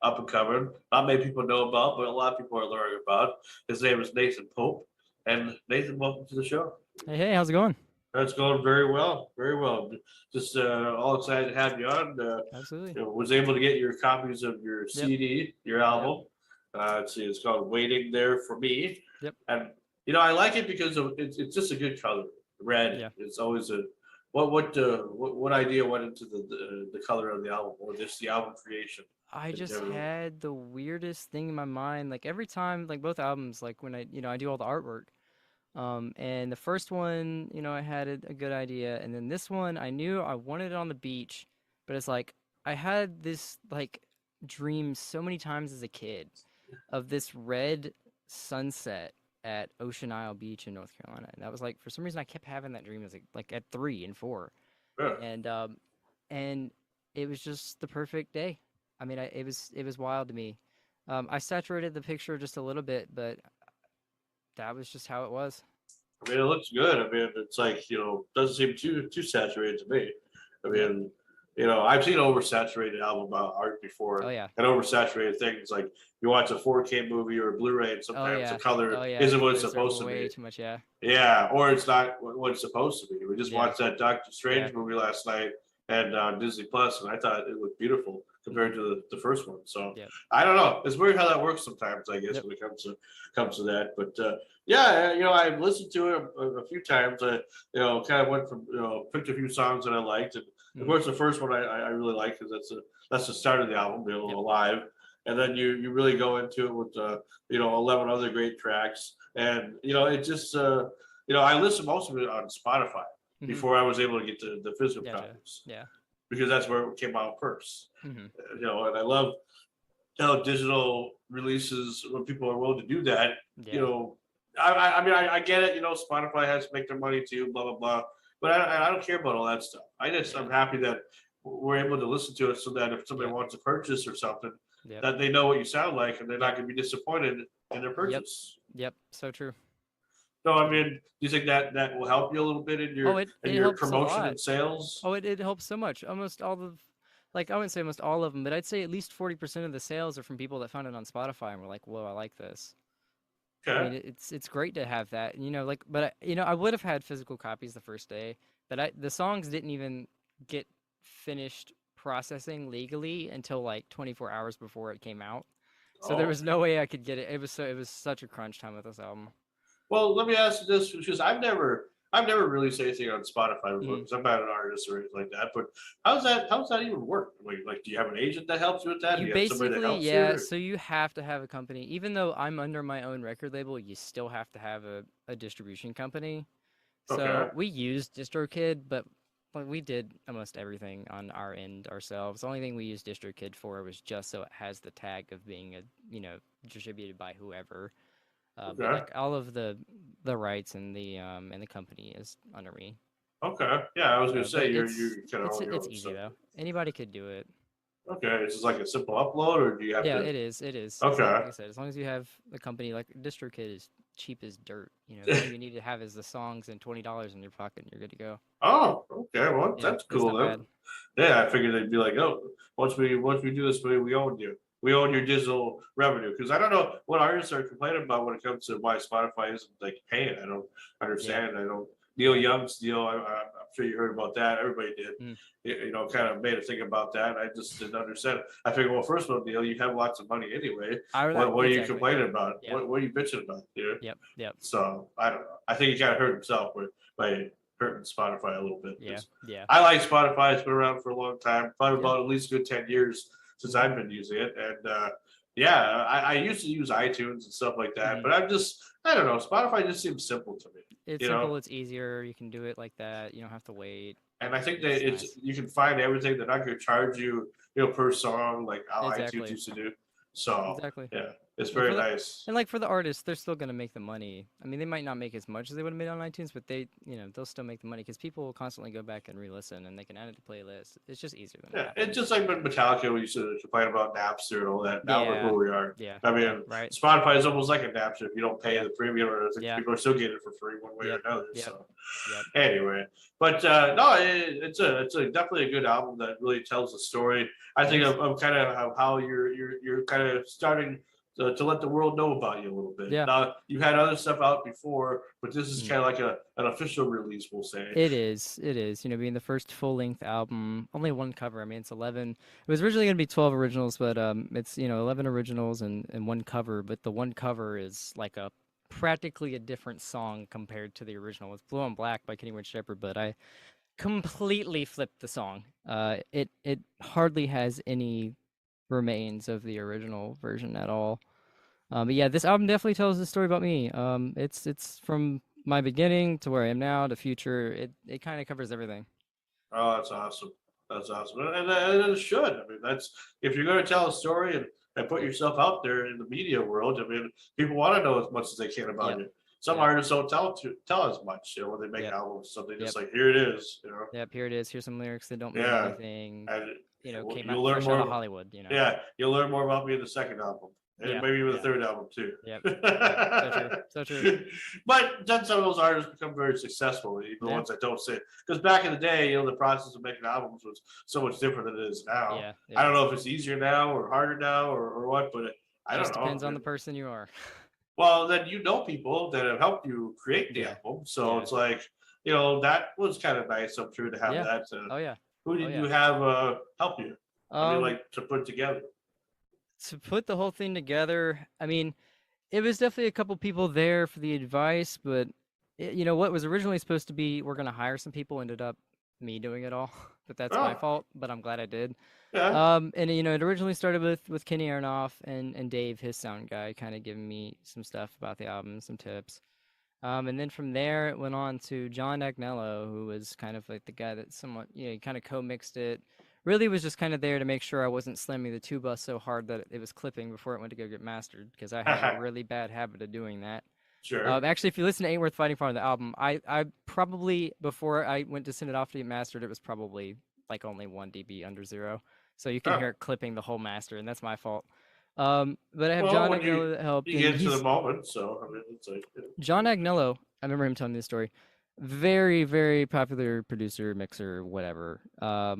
Speaker 4: up and coming, not many people know about, but a lot of people are learning about. His name is Nathan Pope. And Nathan, welcome to the show.
Speaker 7: Hey, how's it going?
Speaker 4: It's going very well, very well. Just all excited to have you on.
Speaker 7: Absolutely.
Speaker 4: Was able to get your copies of your CD, your album. Let's see, it's called Waiting There for Me.
Speaker 7: Yep.
Speaker 4: And I like it because it's just a good color, red. Yeah. It's always a what idea went into the color of the album, or just the album creation?
Speaker 7: I just had the weirdest thing in my mind. Like every time, like both albums, like when I do all the artwork. And the first one, I had a good idea, and then this one, I knew I wanted it on the beach, but it's like I had this like dream so many times as a kid of this red sunset at Ocean Isle Beach in North Carolina, and that was like, for some reason I kept having that dream as like at 3 and 4, and it was just the perfect day. I mean, it was wild to me. I saturated the picture just a little bit, but that was just how it was.
Speaker 4: I mean, it looks good. I mean, it's like, doesn't seem too saturated to me. I mean, I've seen oversaturated album art before.
Speaker 7: Oh, yeah.
Speaker 4: And oversaturated things, like you watch a 4K movie or a Blu-ray, and sometimes the color isn't what it's supposed to be.
Speaker 7: Way too much, yeah.
Speaker 4: Yeah, or it's not what it's supposed to be. We just watched that Doctor Strange movie last night and Disney Plus, and I thought it looked beautiful compared to the first one. So I don't know. It's weird how that works sometimes, I guess, when it comes to that. But I've listened to it a few times. I kind of went from picked a few songs that I liked, and of course the first one I really like, because that's the start of the album, Alive, and then you really go into it with 11 other great tracks, and it just I listened most of it on Spotify before I was able to get the physical copies.
Speaker 7: Yeah.
Speaker 4: because that's where it came out first.
Speaker 7: Mm-hmm.
Speaker 4: You know, and I love how digital releases when people are willing to do that.
Speaker 7: Yeah.
Speaker 4: You know, I mean, I get it. You know, Spotify has to make their money too, blah blah blah. But I don't care about all that stuff. I'm happy that we're able to listen to it, so that if somebody wants to purchase or something, that they know what you sound like, and they're not going to be disappointed in their purchase.
Speaker 7: Yep. So true.
Speaker 4: So I mean, do you think that will help you a little bit in your promotion and sales?
Speaker 7: Oh, it helps so much. Almost all of, like, I wouldn't say almost all of them, but I'd say at least 40% of the sales are from people that found it on Spotify and were like, "Whoa, I like this."
Speaker 4: Okay.
Speaker 7: I mean, it's great to have that, you know. Like, but you know, I would have had physical copies the first day, but the songs didn't even get finished processing legally until like 24 hours before it came out. So there was no way I could get it. It was such a crunch time with this album.
Speaker 4: Well, let me ask you this, because I've never released anything on Spotify before, because I'm not an artist or anything like that. But how's that even work? Like, do you have an agent that helps you with that?
Speaker 7: You
Speaker 4: do you
Speaker 7: basically,
Speaker 4: have somebody that helps
Speaker 7: yeah.
Speaker 4: you?
Speaker 7: So you have to have a company. Even though I'm under my own record label, you still have to have a distribution company. So we used DistroKid, but we did almost everything on our end ourselves. The only thing we used DistroKid for was just so it has the tag of being distributed by whoever. But like all of the rights and the company is under me.
Speaker 4: Okay. Yeah, I was gonna say you kind of
Speaker 7: it's easy though. Anybody could do it.
Speaker 4: Okay, is this like a simple upload, or do you have to?
Speaker 7: Yeah, it is. It is.
Speaker 4: Okay.
Speaker 7: Like I said, as long as you have a company, like DistroKid is cheap as dirt. You know, all you need to have is the songs and $20 in your pocket, and you're good to go.
Speaker 4: Oh, okay. Well, that's cool then.
Speaker 7: Bad.
Speaker 4: Yeah, I figured they'd be like, oh, once we do this, we own you. We own your digital revenue, because I don't know what artists are complaining about when it comes to why Spotify isn't like paying. I don't understand. I don't. Neil Young's deal, I'm sure you heard about that. Everybody did. You know, kind of made a thing about that. I just didn't understand. I figured, well, first of all, Neil, you have lots of money anyway. What are you complaining about? What are you bitching about? You know?
Speaker 7: Yep.
Speaker 4: So I don't know. I think he kind of hurt himself by hurting Spotify a little bit.
Speaker 7: Yeah.
Speaker 4: I like Spotify. It's been around for a long time. Probably about at least a good 10 years since I've been using it. And I used to use iTunes and stuff like that, but I don't know. Spotify just seems simple to me.
Speaker 7: It's simple. It's easier. You can do it like that. You don't have to wait.
Speaker 4: And I think that you can find everything. They're not going to charge you, per song like how iTunes used to do. So yeah, it's very nice.
Speaker 7: And like for the artists, they're still going to make the money. I mean, they might not make as much as they would have made on iTunes, but they'll still make the money because people will constantly go back and re-listen, and they can add it to playlists. It's just easier than that.
Speaker 4: It's just like when Metallica, we used to complain about Napster and all that. Now we're where we are.
Speaker 7: Yeah.
Speaker 4: I mean, Spotify is almost like a Napster. If you don't pay the premium, or people are still getting it for free one way or another. So anyway, but no, it's definitely a good album that really tells the story. I think of kind of how you're kind of starting to let the world know about you a little bit. Now, you had other stuff out before, but this is kind of like an official release, we'll say.
Speaker 7: It is. Being the first full-length album, only one cover. I mean, it's 11. It was originally going to be 12 originals, but it's 11 originals and one cover. But the one cover is like practically a different song compared to the original. It's Blue on Black by Kenny Wayne Shepherd, but I completely flipped the song. It hardly has any remains of the original version at all. But yeah, this album definitely tells the story about me. It's from my beginning to where I am now, the future. It kind of covers everything.
Speaker 4: Oh, that's awesome. That's awesome. And it should. I mean, that's, if you're going to tell a story and put yourself out there in the media world, I mean, people want to know as much as they can about you. Some artists don't tell as much, when they make albums. So they just like, here it is,
Speaker 7: Yep, here it is. Here's some lyrics that don't mean anything.
Speaker 4: And,
Speaker 7: came out fresh out of Hollywood.
Speaker 4: Yeah, you'll learn more about me in the second album. And maybe with the third album too.
Speaker 7: Yep. So true.
Speaker 4: But then some of those artists become very successful, even the ones that don't say. Because back in the day, the process of making albums was so much different than it is now. I don't know if it's easier now or harder now or what, but I don't know.
Speaker 7: It just depends on the person you are.
Speaker 4: Well, then people that have helped you create the album. So it's like, that was kind of nice, I'm sure, to have that. Who did you have help you? To put together?
Speaker 7: To put the whole thing together, I mean, it was definitely a couple people there for the advice, but what was originally supposed to be, we're going to hire some people, ended up me doing it all. But that's my fault, but I'm glad I did. And it originally started with Kenny Aronoff and Dave, his sound guy, kind of giving me some stuff about the album, some tips. And then from there, it went on to John Agnello, who was kind of like the guy that somewhat, he kind of co-mixed it. Really was just kind of there to make sure I wasn't slamming the tuba so hard that it was clipping before it went to go get mastered, because I have a really bad habit of doing that.
Speaker 4: Sure.
Speaker 7: Actually, if you listen to Ain't Worth Fighting For on the album, I probably, before I went to send it off to get mastered, it was probably like only 1 dB under 0. So you can hear it clipping the whole master, and that's my fault. But I have John Agnello that helped.
Speaker 4: You get to the moment, so I mean, it's like
Speaker 7: John Agnello. I remember him telling me this story. Very, very popular producer, mixer, whatever. Now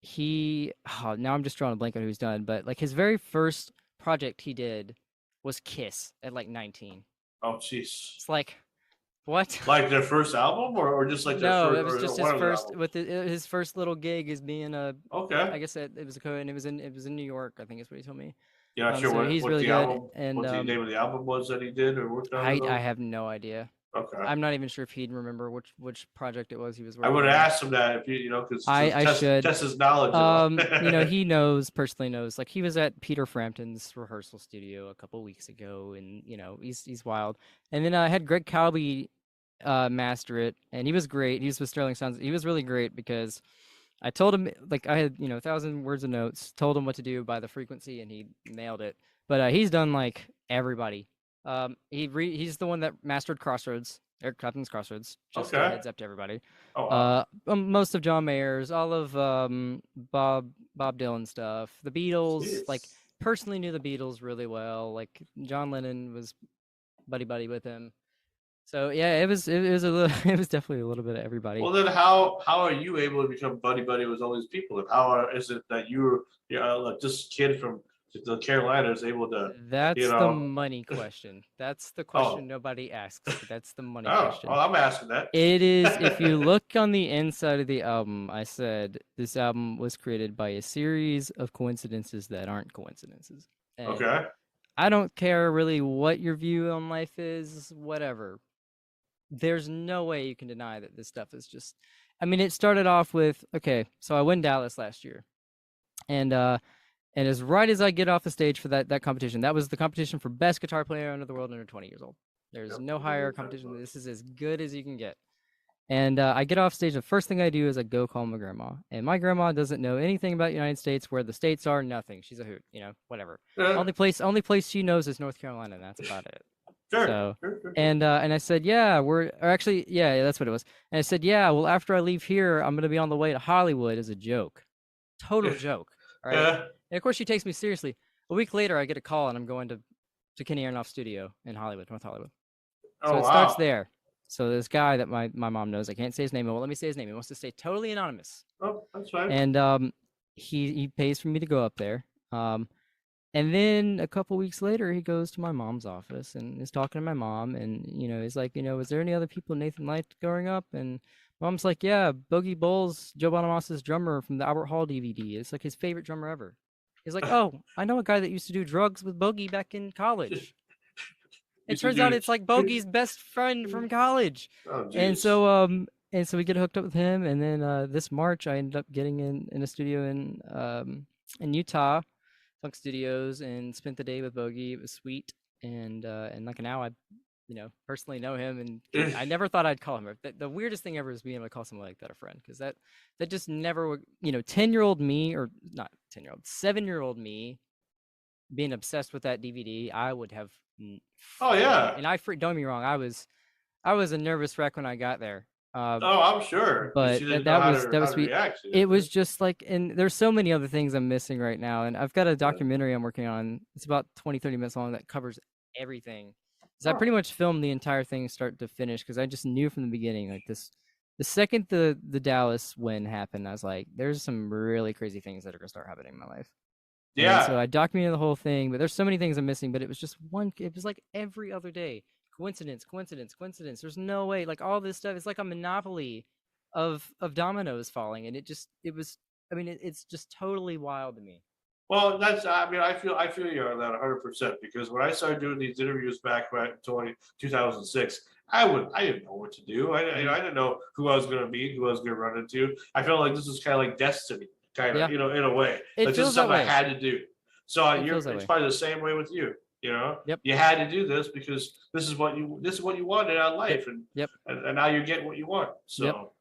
Speaker 7: I'm just drawing a blank on who he's done, but like his very first project he did was Kiss at like 19.
Speaker 4: Oh, jeez.
Speaker 7: It's like, what?
Speaker 4: Like their first album, or just like their
Speaker 7: No,
Speaker 4: first,
Speaker 7: it was just
Speaker 4: one
Speaker 7: his
Speaker 4: of the
Speaker 7: first
Speaker 4: albums?
Speaker 7: with his first little gig as being a.
Speaker 4: Okay.
Speaker 7: I guess it was a co, and it was in New York. I think is what he told me.
Speaker 4: You're not sure
Speaker 7: so
Speaker 4: what,
Speaker 7: he's
Speaker 4: what
Speaker 7: really
Speaker 4: the
Speaker 7: good,
Speaker 4: album,
Speaker 7: and
Speaker 4: what the name of the album was that he did or worked on.
Speaker 7: I have no idea.
Speaker 4: Okay.
Speaker 7: I'm not even sure if he'd remember which project it was he was working
Speaker 4: I would
Speaker 7: on.
Speaker 4: have asked him that if you know, because
Speaker 7: I should
Speaker 4: test his knowledge.
Speaker 7: He personally knows. Like he was at Peter Frampton's rehearsal studio a couple weeks ago, and he's wild. And then I had Greg Calby master it, and he was great. He was with Sterling Sounds. He was really great because I told him, like, I had 1,000 words of notes, told him what to do by the frequency, and he nailed it. But he's done like everybody. He's the one that mastered Crossroads, Eric Clapton's Crossroads. Just a heads up to everybody.
Speaker 4: Oh, wow.
Speaker 7: Most of John Mayer's, all of Bob Dylan stuff. The Beatles,
Speaker 4: Jeez.
Speaker 7: like personally knew the Beatles really well. Like John Lennon was buddy with him. So yeah, it was definitely a little bit of everybody.
Speaker 4: Well, then how are you able to become buddy with all these people? And how is it that you're like this kid from the Carolinas able to?
Speaker 7: That's the money question. That's the question nobody asks. That's the money question.
Speaker 4: Oh, I'm asking that.
Speaker 7: It is. If you look on the inside of the album, I said this album was created by a series of coincidences that aren't coincidences. And
Speaker 4: okay.
Speaker 7: I don't care really what your view on life is, whatever. There's no way you can deny that this stuff is just. I mean, it started off with so I won Dallas last year, and as right as I get off the stage for that competition, that was the competition for best guitar player under the world under 20 years old. There's no higher competition. This is as good as you can get. And I get off stage. The first thing I do is I go call my grandma. And my grandma doesn't know anything about the United States, where the states are, nothing. She's a hoot, whatever. Only place she knows is North Carolina, and that's about it.
Speaker 4: Sure.
Speaker 7: So,
Speaker 4: Sure.
Speaker 7: and I said, yeah, that's what it was. And I said, yeah, well, after I leave here, I'm going to be on the way to Hollywood as a joke. Total joke. All right.
Speaker 4: Yeah.
Speaker 7: And of course, she takes me seriously. A week later, I get a call, and I'm going to Kenny Aronoff's studio in Hollywood, North Hollywood. So it starts there. So this guy that my mom knows, I can't say his name, but let me say his name. He wants to stay totally anonymous.
Speaker 4: Oh, that's fine.
Speaker 7: And he pays for me to go up there. And then a couple weeks later, he goes to my mom's office and is talking to my mom. And, he's like, was there any other people Nathan liked growing up? And mom's like, yeah, Bogey Bowles, Joe Bonamassa' drummer from the Albert Hall DVD. It's like his favorite drummer ever. He's like, oh, I know a guy that used to do drugs with Bogey back in college. It turns out it's like Bogey's best friend from college.
Speaker 4: Oh,
Speaker 7: and so we get hooked up with him. And then this March, I ended up getting in a studio in Utah, Funk Studios, and spent the day with Bogey. It was sweet. And like now I, personally know him, and I never thought I'd call him. The weirdest thing ever is being able to call someone like that a friend, because that just never would, 10-year-old me, or not 10-year-old, 7-year-old me being obsessed with that DVD, I would have.
Speaker 4: Oh yeah.
Speaker 7: And don't get me wrong, I was a nervous wreck when I got there.
Speaker 4: I'm sure.
Speaker 7: But that was sweet. It was just like, and there's so many other things I'm missing right now. And I've got a documentary I'm working on. It's about 20-30 minutes long that covers everything. So I pretty much filmed the entire thing start to finish, because I just knew from the beginning, like this. The second the Dallas win happened, I was like, there's some really crazy things that are gonna start happening in my life.
Speaker 4: Yeah.
Speaker 7: And so I documented the whole thing, but there's so many things I'm missing. But it was just it was like every other day. Coincidence. There's no way. Like all this stuff, it's like a monopoly of dominoes falling, and it's just totally wild to me.
Speaker 4: Well, I feel you on that 100%, because when I started doing these interviews back in 2006, I didn't know what to do. I didn't know who I was going to meet, who I was going to run into. I felt like this was kind of like destiny, kind of, in a way. Like this is something I had to do. So it's probably the same way with you. You know,
Speaker 7: Yep.
Speaker 4: you had to do this because this is what you wanted out of life,
Speaker 7: Yep.
Speaker 4: and now you're getting what you want. So,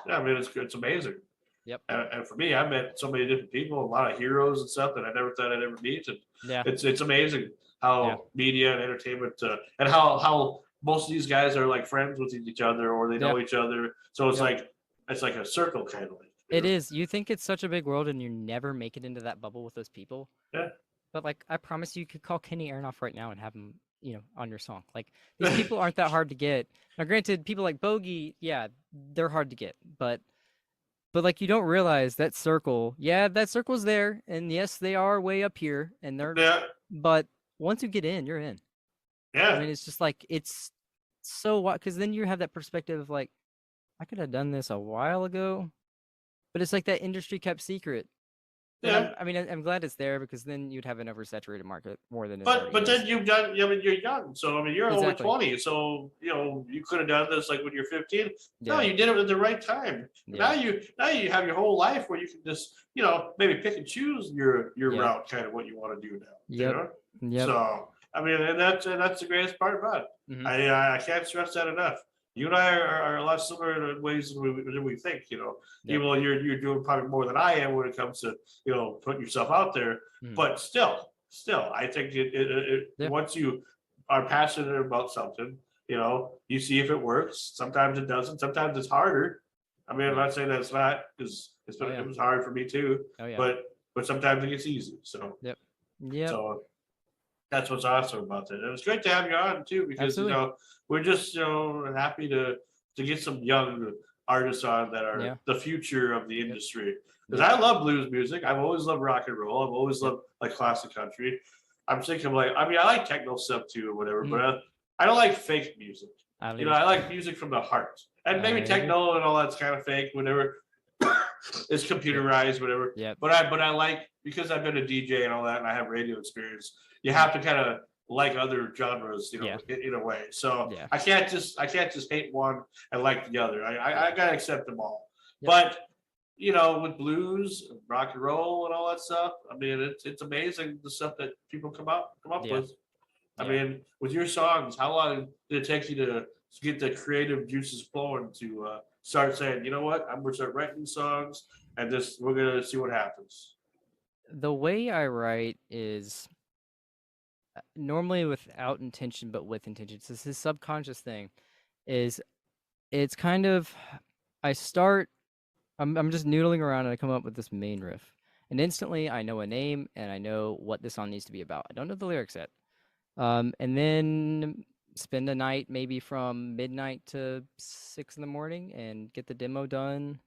Speaker 4: yeah, I mean, it's amazing.
Speaker 7: Yep.
Speaker 4: And for me, I met so many different people, a lot of heroes and stuff that I never thought I'd ever meet. And
Speaker 7: Yeah.
Speaker 4: it's amazing how media and entertainment and how most of these guys are like friends with each other or they know each other. So it's like a circle kind of like.
Speaker 7: It is. You think it's such a big world and you never make it into that bubble with those people.
Speaker 4: Yeah.
Speaker 7: But like, I promise you could call Kenny Aronoff right now and have him, on your song. Like, these people aren't that hard to get. Now, granted, people like Bogey, yeah, they're hard to get. But like, you don't realize that circle. Yeah, that circle's there, and yes, they are way up here, and they're.
Speaker 4: Yeah.
Speaker 7: But once you get in, you're in.
Speaker 4: Yeah.
Speaker 7: I mean, it's just like it's so what because then you have that perspective of like, I could have done this a while ago, but it's like that industry kept secret.
Speaker 4: Yeah.
Speaker 7: I mean, I'm glad it's there because then you'd have an oversaturated market more than.
Speaker 4: But then you've done. I mean, you're young, so I mean, you're only
Speaker 7: Exactly.
Speaker 4: 20, so you could have done this like when you're 15. No,
Speaker 7: Yeah.
Speaker 4: you did it at the right time.
Speaker 7: Yeah.
Speaker 4: Now you have your whole life where you can just maybe pick and choose your route, kind of what you want to do now.
Speaker 7: Yep. Yep.
Speaker 4: So I mean, and that's the greatest part about it.
Speaker 7: Mhm.
Speaker 4: I can't stress that enough. You and I are a lot similar in ways than we think. Even though you're doing probably more than I am when it comes to putting yourself out there.
Speaker 7: Mhm.
Speaker 4: But still, I think it once you are passionate about something, you see if it works. Sometimes it doesn't. Sometimes it's harder. I mean, I'm not saying that it's not because it was hard for me too.
Speaker 7: Oh yeah.
Speaker 4: But sometimes it gets easy. So
Speaker 7: Yep.
Speaker 4: So that's what's awesome about that. And it's great to have you on too because
Speaker 7: Absolutely.
Speaker 4: we're just happy to get some young artists on that are the future of the industry. Because I love blues music. I've always loved rock and roll. I've always loved like classic country. I'm thinking I like techno stuff too or whatever, but I don't like fake music. I like music from the heart. And maybe techno and all that's kind of fake, whatever. It's computerized, whatever.
Speaker 7: Yeah.
Speaker 4: But I like, because I've been a DJ and all that and I have radio experience, you have to kind of like other genres, in a way. So I can't just hate one and like the other. I gotta accept them all. But with blues, rock and roll, and all that stuff, I mean, it's amazing the stuff that people come up with. I mean, with your songs, how long did it take you to get the creative juices flowing to start saying, you know what, I'm gonna start writing songs, and we're gonna see what happens?
Speaker 7: The way I write is normally without intention, but with intention. So this subconscious thing it's kind of, I'm just noodling around and I come up with this main riff. And instantly I know a name and I know what the song needs to be about. I don't know the lyrics yet. And then spend a night maybe from midnight to 6 a.m. and get the demo done.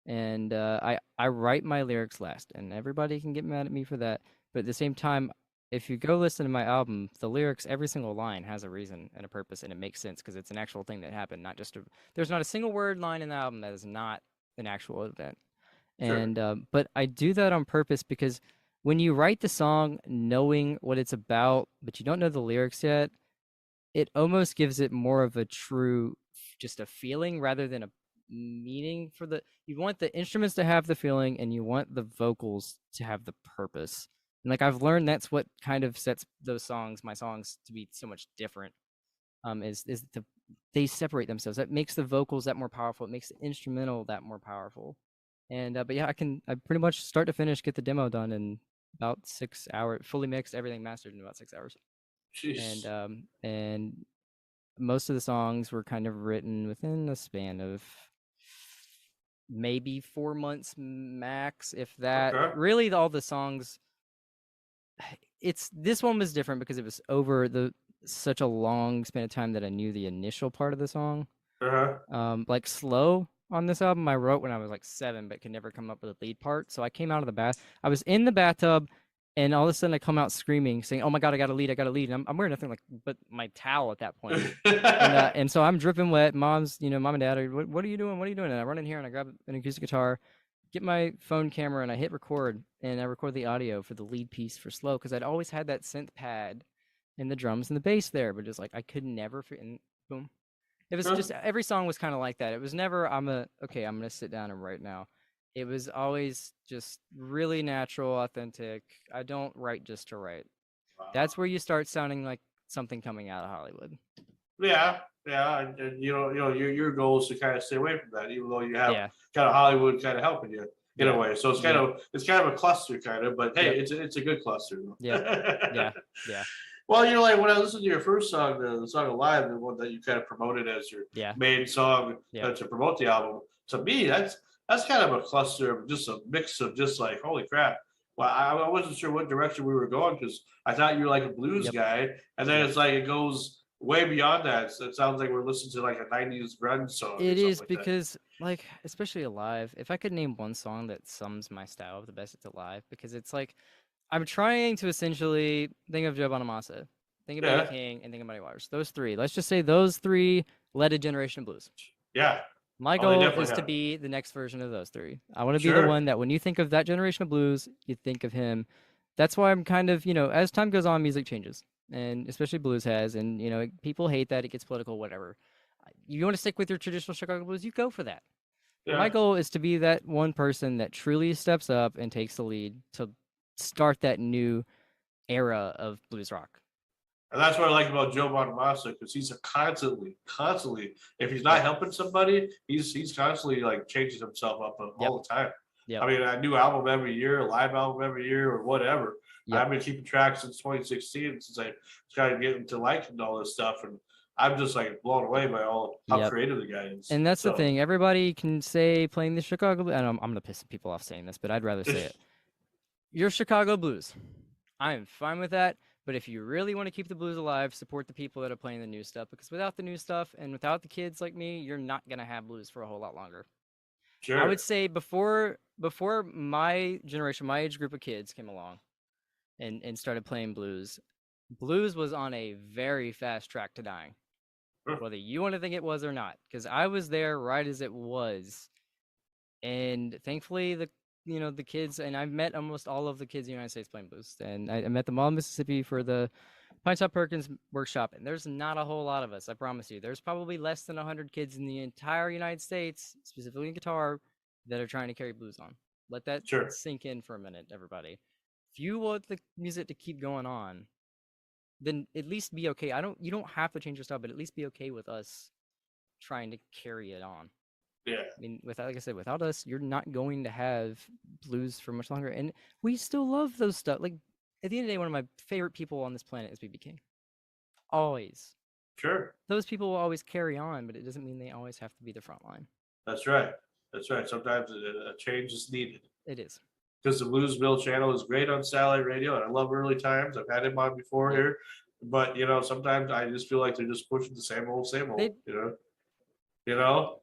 Speaker 7: And I write my lyrics last, and everybody can get mad at me for that. But at the same time, if you go listen to my album, the lyrics, every single line has a reason and a purpose, and it makes sense because it's an actual thing that happened, not just there's not a single word line in the album that is not an actual event.
Speaker 4: Sure.
Speaker 7: And but I do that on purpose because when you write the song knowing what it's about, but you don't know the lyrics yet, it almost gives it more of a true, just a feeling rather than a meaning. You want the instruments to have the feeling and you want the vocals to have the purpose. And like I've learned that's what kind of sets my songs to be so much different. They separate themselves. That makes the vocals that more powerful. It makes the instrumental that more powerful. And but yeah, I pretty much start to finish get the demo done in about 6 hours, fully mixed, everything mastered in about 6 hours.
Speaker 4: Jeez.
Speaker 7: And most of the songs were kind of written within a span of maybe 4 months max, if that.
Speaker 4: Okay.
Speaker 7: Really, all the songs. This one was different because it was over such a long span of time that I knew the initial part of the song. Like Slow on this album, I wrote when I was like 7, but could never come up with a lead part. So I came out of the bath. I was in the bathtub, and all of a sudden I come out screaming, saying, "Oh my God, I got a lead! I got a lead!" And I'm wearing nothing but my towel at that point. And so I'm dripping wet. Mom and Dad are, what are you doing? What are you doing? And I run in here and I grab an acoustic guitar, get my phone camera, and I hit record, and I record the audio for the lead piece for Slow because I'd always had that synth pad and the drums and the bass there, but just like I could never fit in. Boom. It was just every song was kind of like that. It was never I'm gonna sit down and write now. It was always just really natural, authentic. I don't write just to write. That's where you start sounding like something coming out of Hollywood.
Speaker 4: Yeah, and your goal is to kind of stay away from that, even though you have
Speaker 7: Yeah.
Speaker 4: kind of Hollywood kind of helping you in a way. So it's kind
Speaker 7: Yeah.
Speaker 4: of a cluster kind of, but hey,
Speaker 7: Yep.
Speaker 4: it's a good cluster.
Speaker 7: Yeah. Yeah.
Speaker 4: Well, when I listened to your first song, the song Alive, the one that you kind of promoted as your
Speaker 7: Yeah.
Speaker 4: main song
Speaker 7: Yeah.
Speaker 4: to promote the album, to me, that's kind of a cluster of just a mix of just like, holy crap. Well, I wasn't sure what direction we were going because I thought you were like a blues
Speaker 7: Yep.
Speaker 4: guy, and then
Speaker 7: Yep.
Speaker 4: it's like it goes way beyond that. So it sounds like we're listening to like a '90s grunge song.
Speaker 7: It is
Speaker 4: like
Speaker 7: because, like, especially Alive, if I could name one song that sums my style the best, it's Alive, because it's like I'm trying to essentially think of Joe Bonamassa, think of B.B. King, and think of Muddy Waters. Those three. Let's just say those three led a generation of blues.
Speaker 4: Yeah.
Speaker 7: My goal is to be the next version of those three. I want to be the one that when you think of that generation of blues, you think of him. That's why I'm kind of, as time goes on, music changes, and especially blues has, and people hate that it gets political, whatever. You want to stick with your traditional Chicago blues, you go for that.
Speaker 4: Yeah.
Speaker 7: My goal is to be that one person that truly steps up and takes the lead to start that new era of blues rock.
Speaker 4: And that's what I like about Joe Bonamassa, because he's constantly, if he's not helping somebody, he's constantly like changing himself up all the time.
Speaker 7: Yep.
Speaker 4: I mean, a new album every year, a live album every year, or whatever.
Speaker 7: Yep.
Speaker 4: I've been keeping track since 2016, since I started getting to liking all this stuff, and I'm just like blown away by how creative the guy is.
Speaker 7: And that's the thing. Everybody can say playing the Chicago, and I'm gonna piss people off saying this, but I'd rather say it. You're Chicago blues. I'm fine with that. But if you really want to keep the blues alive, support the people that are playing the new stuff, because without the new stuff and without the kids like me, you're not going to have blues for a whole lot longer.
Speaker 4: Sure.
Speaker 7: I would say before my generation, my age group of kids came along and started playing blues was on a very fast track to dying, whether you want to think it was or not, because I was there right as it was. And thankfully, the kids, and I've met almost all of the kids in the United States playing blues. And I met them all in Mississippi for the Pine Top Perkins workshop. And there's not a whole lot of us, I promise you. There's probably less than 100 kids in the entire United States, specifically in guitar, that are trying to carry blues on. Let that sink in for a minute, everybody. If you want the music to keep going on, then at least be okay. You don't have to change your style, but at least be okay with us trying to carry it on.
Speaker 4: Yeah.
Speaker 7: I mean, like I said, without us, you're not going to have blues for much longer. And we still love those stuff. Like, at the end of the day, one of my favorite people on this planet is B.B. King. Always.
Speaker 4: Sure.
Speaker 7: Those people will always carry on, but it doesn't mean they always have to be the front line.
Speaker 4: That's right. Sometimes a change is needed.
Speaker 7: It is.
Speaker 4: Because the Blues Bill channel is great on satellite radio, and I love Early Times. I've had him on before here. But, sometimes I just feel like they're just pushing the same old, I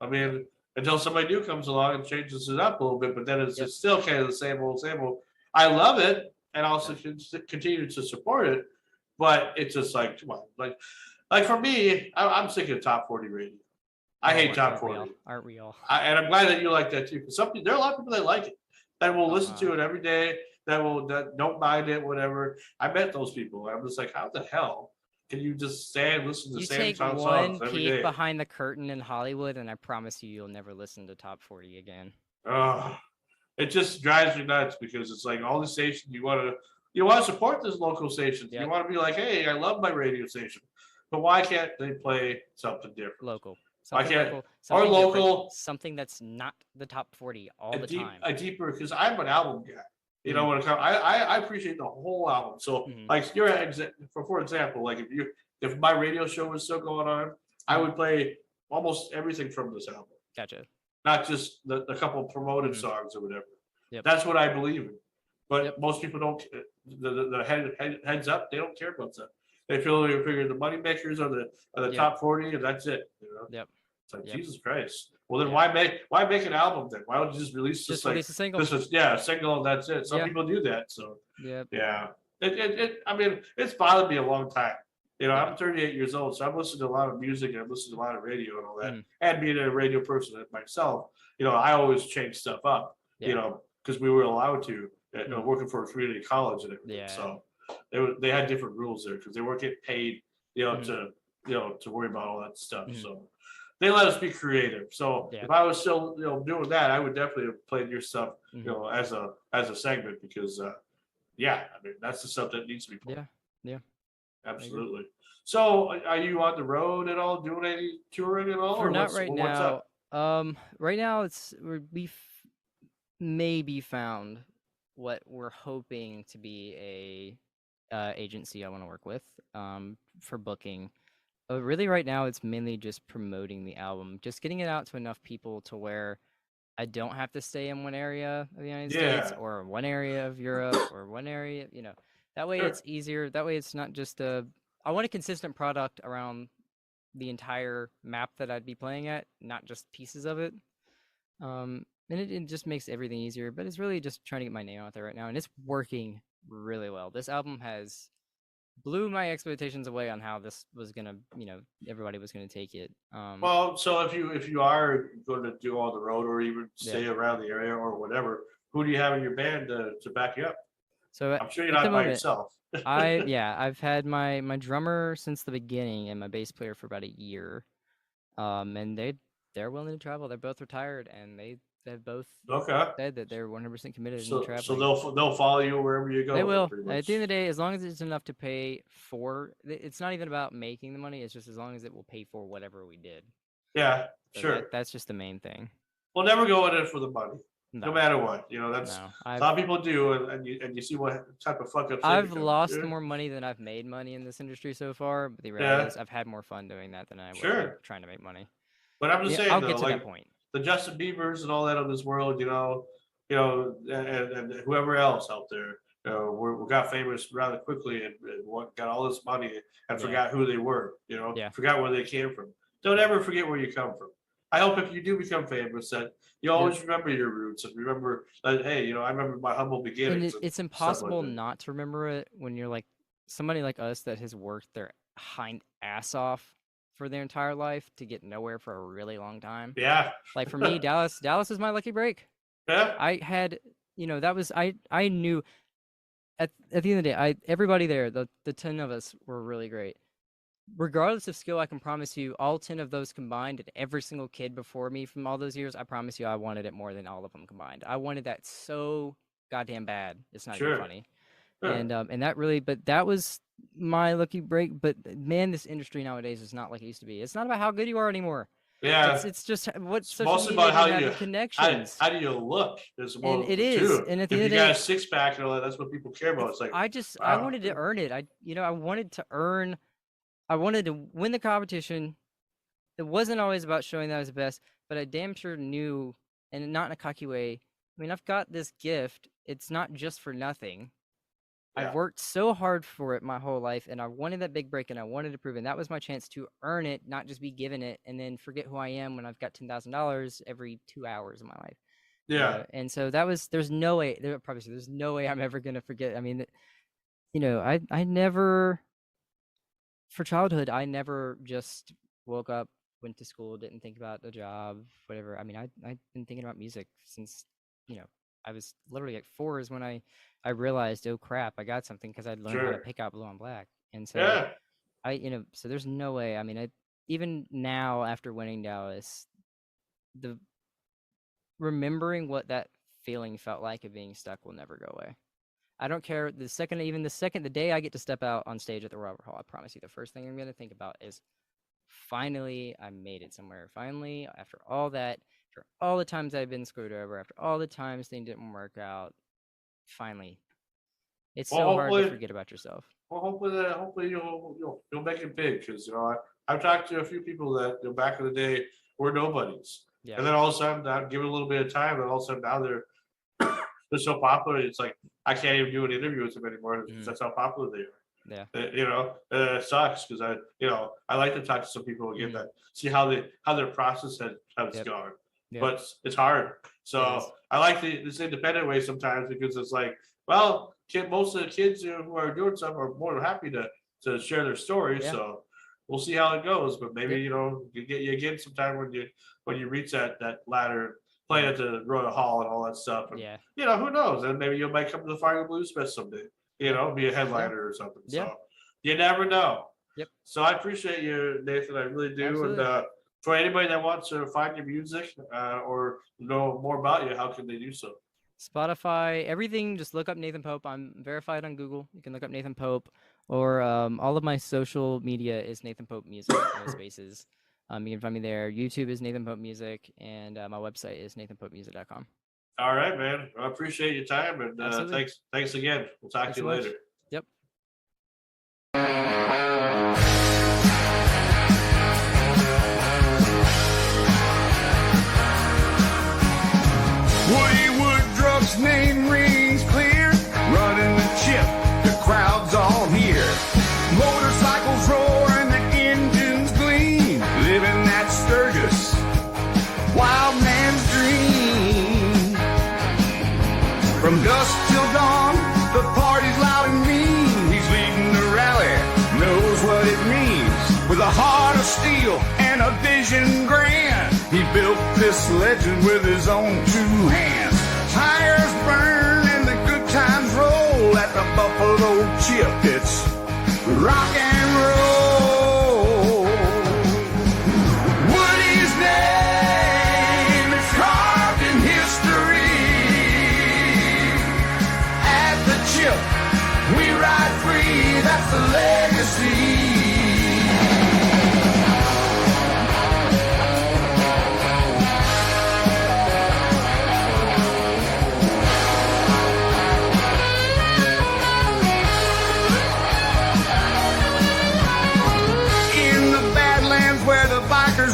Speaker 4: mean, until somebody new comes along and changes it up a little bit, but then it's just still kind of the same old. I love it, and also continue to support it, but it's just like, come on, like for me, I'm sick of top 40 radio. I hate top 40.
Speaker 7: Aren't we all?
Speaker 4: And I'm glad that you like that too, because there are a lot of people that like it, that will listen to it every day, that don't mind it, whatever. I met those people. I'm just like, how the hell can you just stay and listen to the same songs every day? You take one peek
Speaker 7: behind the curtain in Hollywood, and I promise you'll never listen to top 40 again.
Speaker 4: It just drives me nuts, because it's like all the stations you want to support these local stations. You want to be like, hey, I love my radio station, but why can't they play something different?
Speaker 7: Local.
Speaker 4: I can't,
Speaker 7: or
Speaker 4: local,
Speaker 7: something that's not the top 40 all the time.
Speaker 4: A deeper, because I'm an album guy. When it comes, I appreciate the whole album. So, like, for example, like if my radio show was still going on, I would play almost everything from this album.
Speaker 7: Gotcha.
Speaker 4: Not just the couple promoted songs or whatever.
Speaker 7: Yep.
Speaker 4: That's what I believe in. But most people don't. The heads up, they don't care about that. They figure the money makers are the top 40, and that's it.
Speaker 7: Yep.
Speaker 4: It's like, Jesus Christ. Well, then why make an album then? Why don't you just release
Speaker 7: release a single?
Speaker 4: This is a single, and that's it. Some people do that. So yeah. I mean, it's bothered me a long time. I'm 38 years old, so I'm listening to a lot of music, and I'm listening to a lot of radio and all that. And being a radio person myself, I always change stuff up. Because we were allowed to, working for a community college and everything. So they had different rules there, because they weren't getting paid, to worry about all that stuff. So they let us be creative. So if I was still, doing that, I would definitely have played your stuff, as a segment, because I mean, that's the stuff that needs to be played.
Speaker 7: Yeah.
Speaker 4: Absolutely. So, are you on the road at all, doing any touring at all,
Speaker 7: For
Speaker 4: or
Speaker 7: not
Speaker 4: what's
Speaker 7: right
Speaker 4: what's
Speaker 7: now.
Speaker 4: up?
Speaker 7: Right now maybe found what we're hoping to be a agency I want to work with for booking. Really, right now it's mainly just promoting the album, just getting it out to enough people to where I don't have to stay in one area of the United States
Speaker 4: Yeah,
Speaker 7: or one area of Europe or one area, that way
Speaker 4: sure.
Speaker 7: it's easier. That way it's not just I want a consistent product around the entire map that I'd be playing at, not just pieces of it. And it just makes everything easier, but it's really just trying to get my name out there right now, and it's working really well. This album has blew my expectations away on how this was gonna, everybody was gonna take it.
Speaker 4: Well, so if you are going to do on the road or even
Speaker 7: Yeah.
Speaker 4: stay around the area or whatever, who do you have in your band to back you up?
Speaker 7: So
Speaker 4: I'm sure you're
Speaker 7: at the
Speaker 4: not by
Speaker 7: moment,
Speaker 4: yourself.
Speaker 7: I've had my drummer since the beginning and my bass player for about a year. And they're willing to travel. They're both retired, and they've both
Speaker 4: Okay.
Speaker 7: said that they're 100% committed in
Speaker 4: So
Speaker 7: traveling.
Speaker 4: they'll follow you wherever you go.
Speaker 7: They will.
Speaker 4: Pretty
Speaker 7: At
Speaker 4: much.
Speaker 7: the end of the day, as long as it's enough to pay for, it's not even about making the money. It's just as long as it will pay for whatever we did.
Speaker 4: Yeah,
Speaker 7: So
Speaker 4: sure.
Speaker 7: that's just the main thing.
Speaker 4: We'll never go in it for the money, no
Speaker 7: No,
Speaker 4: matter what. That's
Speaker 7: no.
Speaker 4: a lot of people do, and you see what type of fuck ups.
Speaker 7: I've
Speaker 4: become.
Speaker 7: lost
Speaker 4: Yeah.
Speaker 7: more money than I've made money in this industry so far. But the
Speaker 4: Yeah.
Speaker 7: reality is, I've had more fun doing that than I would
Speaker 4: Sure.
Speaker 7: trying to make money.
Speaker 4: But I'm just saying,
Speaker 7: I'll
Speaker 4: though,
Speaker 7: get to
Speaker 4: like
Speaker 7: that point.
Speaker 4: the Justin Biebers and all that of this world, and whoever else out there, we got famous rather quickly and got all this money and
Speaker 7: Yeah.
Speaker 4: forgot who they were.
Speaker 7: Yeah.
Speaker 4: Forgot where they came from. Don't ever forget where you come from. I hope if you do become famous that you always remember your roots and remember that, hey, I remember my humble
Speaker 7: And
Speaker 4: beginnings.
Speaker 7: it's impossible not to remember it when you're like somebody like us that has worked their hind ass off for their entire life to get nowhere for a really long time.
Speaker 4: Yeah.
Speaker 7: Like for me, Dallas is my lucky break.
Speaker 4: Yeah.
Speaker 7: I had, that was I knew at the end of the day, everybody there, the 10 of us were really great. Regardless of skill, I can promise you all 10 of those combined and every single kid before me from all those years, I promise you I wanted it more than all of them combined. I wanted that so goddamn bad. It's not even funny.
Speaker 4: Sure.
Speaker 7: And that really, but that was my lucky break. But man, this industry nowadays is not like it used to be. It's not about how good you are anymore.
Speaker 4: Yeah.
Speaker 7: It's just what
Speaker 4: It's
Speaker 7: social
Speaker 4: mostly
Speaker 7: media
Speaker 4: about how
Speaker 7: have
Speaker 4: you
Speaker 7: the connections.
Speaker 4: How do you look?
Speaker 7: And it is.
Speaker 4: Too.
Speaker 7: And at the
Speaker 4: if
Speaker 7: end of
Speaker 4: you
Speaker 7: the
Speaker 4: got
Speaker 7: day,
Speaker 4: a six pack and all that, that's what people care about. It's like
Speaker 7: I wanted to earn it. I wanted to earn. I wanted to win the competition. It wasn't always about showing that I was the best, but I damn sure knew, and not in a cocky way. I mean, I've got this gift. It's not just for nothing.
Speaker 4: Yeah.
Speaker 7: I've worked so hard for it my whole life, and I wanted that big break, and I wanted to prove it. And that was my chance to earn it, not just be given it, and then forget who I am when I've got $10,000 every 2 hours of my life.
Speaker 4: Yeah.
Speaker 7: And so that was. There's no way. There's no way I'm ever gonna forget. I mean, I never. For childhood, I never just woke up, went to school, didn't think about a job, whatever. I mean, I've been thinking about music since, I was literally like 4 is when I realized, oh crap, I got something because I'd learned how to pick out blue on black. And so so there's no way. I mean, even now after winning Dallas, the remembering what that feeling felt like of being stuck will never go away. I don't care the day I get to step out on stage at the Robert Hall, I promise you the first thing I'm going to think about is finally I made it somewhere. Finally, after all that, after all the times I've been screwed over, after all the times things didn't work out, finally. It's so hard to forget about yourself.
Speaker 4: Well, hopefully you'll make it big because I've talked to a few people that back in the day were nobodies, and then all of a sudden, give it a little bit of time, and all of a sudden now they're so popular. It's like I can't even do an interview with them anymore. That's how popular they are.
Speaker 7: Yeah.
Speaker 4: It sucks because I like to talk to some people again that see how their process has gone, but it's hard. So I like this independent way sometimes because it's like, well, most of the kids who are doing stuff are more than happy to share their stories. So we'll see how it goes. But maybe you get you again sometime when you reach that ladder. Playing at the Royal Hall and all that stuff. And, who knows? And maybe you might come to the Fire Bluesfest someday. Be a headliner or something. So you never know.
Speaker 7: Yep.
Speaker 4: So I appreciate you, Nathan. I really do.
Speaker 7: Absolutely.
Speaker 4: And for anybody that wants to find your music or know more about you, how can they do so?
Speaker 7: Spotify, everything. Just look up Nathan Pope. I'm verified on Google. You can look up Nathan Pope, or all of my social media is Nathan Pope Music, no spaces. You can find me there. YouTube is Nathan Pope Music, and my website is nathanpopemusic.com.
Speaker 4: All right, man. I appreciate your time, and thanks again. We'll talk to you later.
Speaker 7: Yep.
Speaker 8: Woody Woodruff's name rings clear, running the chip, the crowd's all here. Motorcycles roar and the engines gleam, living that Sturgis wild man's dream. From dusk till dawn, the party's loud and mean. He's leading the rally, knows what it means. With a heart of steel and a vision grand, he built this legend with his own 2 hands. Tires burn and the good times roll at the Buffalo Chip. It's rock and roll. Woody's name is carved in history. At the Chip, we ride free. That's the legacy.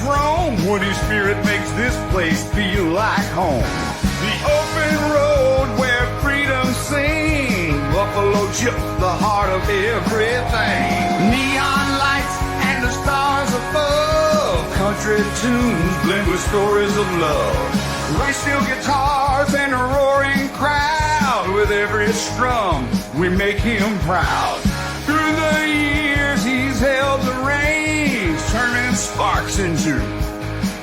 Speaker 8: Roam. Woody spirit makes this place feel like home. The open road where freedom sings. Buffalo Chip, the heart of everything. Neon lights and the stars above. Country tunes blend with stories of love. Race steel guitars and a roaring crowd. With every strum, we make him proud. Through the years, he's held the reins, turning sparks into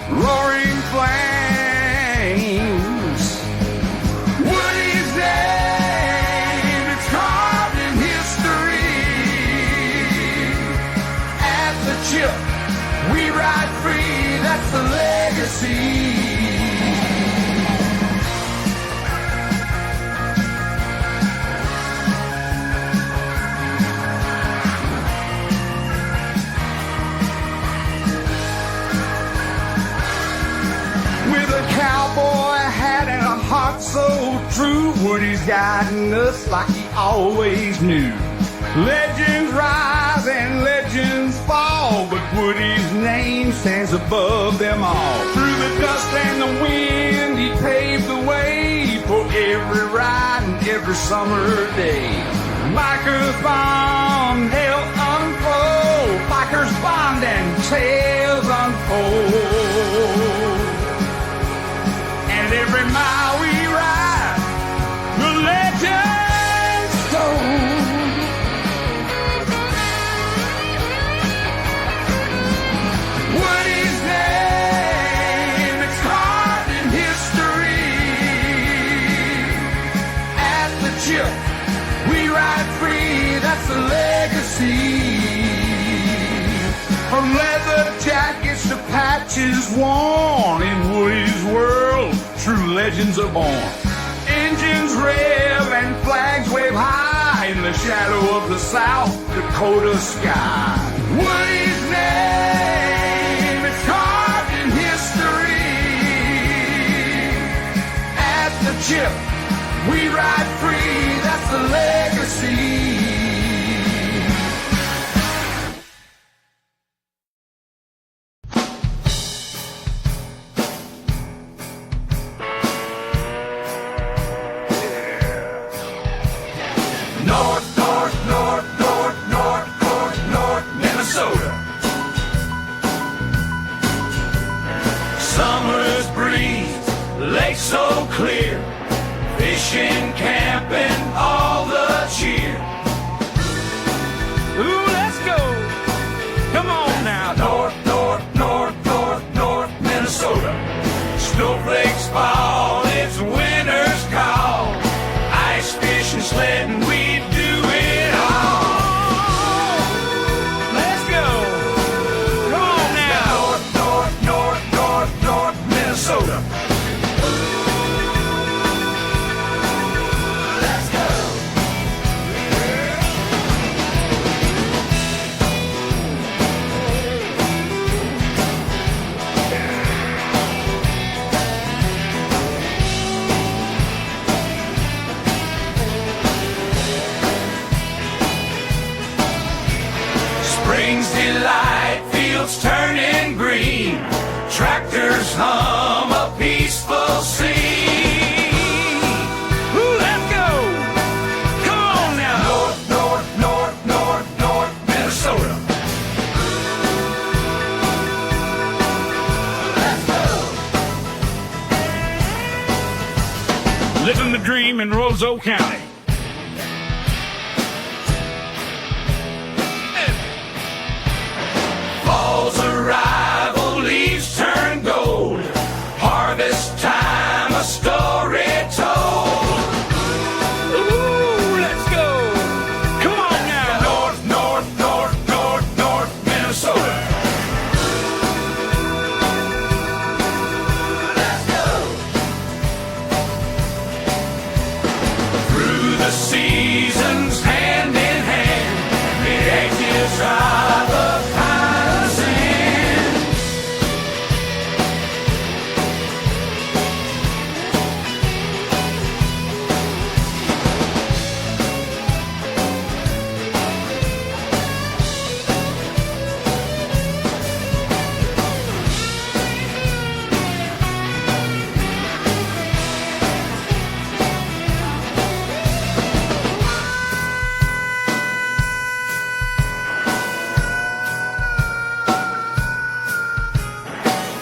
Speaker 8: roaring flames. Woody's name is carved in history. At the Chip, we ride free. That's the legacy. Cowboy hat and a heart so true. Woody's guiding us like he always knew. Legends rise and legends fall, but Woody's name stands above them all. Through the dust and the wind, he paved the way for every ride and every summer day. Bikers bond, hell unfold. Bikers bond and tales unfold. And every mile we ride, the legends told. Woody's name is carved in history. At the Chip, we ride free. That's the legacy. From leather jackets to patches worn, in Woody's world, true legends are born. Engines rev and flags wave high in the shadow of the South Dakota sky. Woody's name is carved in history. At the Chip, we ride free. That's the legacy. So clear, fishing, camping, all the cheer. Ooh, let's go. Come on now. North, Minnesota. Snowflakes fall, it's winter's call. Ice fishing, sledding, we do it all. Let's go. Come on now. North, Minnesota. City light fields turning green, tractors hum a peaceful scene. Ooh, let's go. Come on now. North, north, north, north, north, Minnesota. Let's go. Living the dream in Roseau County. Fall's arrival, leaves turn gold. Harvest time, a story told. Ooh, let's go. Come on now. North, north, north, north, north, Minnesota. Let's go. Through the seasons, hand in hand, the active drive of pine sand.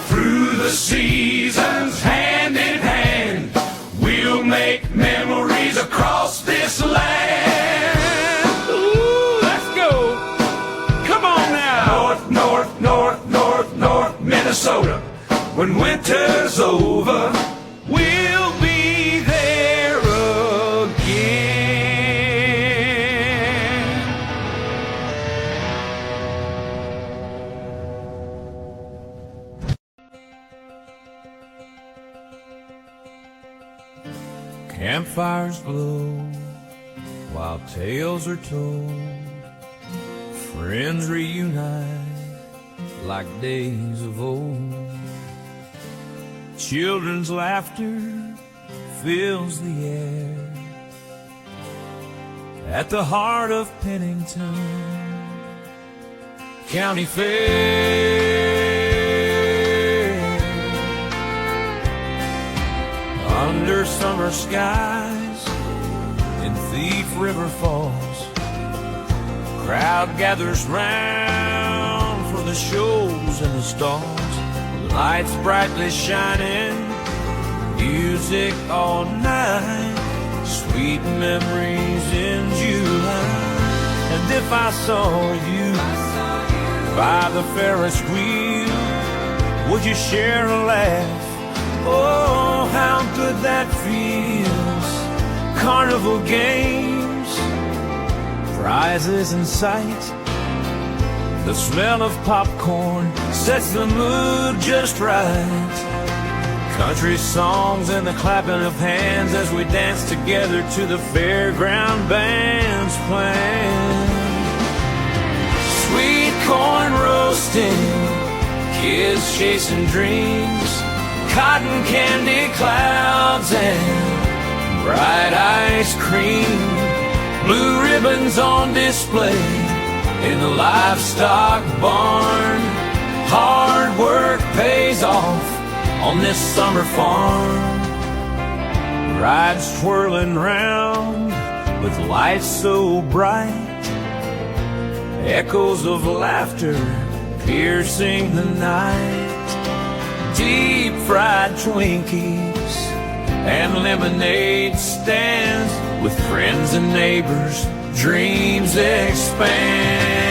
Speaker 8: Through the seasons, hand in hand, we'll make memories across this land. Ooh, let's go. Come on now. North, north, north, north, north, Minnesota. When winter's over, we'll be there again.
Speaker 9: Campfires glow while tales are told. Friends reunite like days of old. Children's laughter fills the air at the heart of Pennington County Fair. Under summer skies in Thief River Falls, crowd gathers round for the shows and the stalls. Lights brightly shining, music all night, sweet memories in July. And if I saw you by the Ferris wheel, would you share a laugh? Oh, how good that feels. Carnival games, prizes in sight. The smell of popcorn sets the mood just right. Country songs and the clapping of hands as we dance together to the fairground band's playing. Sweet corn roasting, kids chasing dreams, cotton candy clouds and bright ice cream. Blue ribbons on display in the livestock barn. Hard work pays off on this summer farm. Rides swirling round with lights so bright, echoes of laughter piercing the night. Deep fried Twinkies and lemonade stands with friends and neighbors, dreams expand.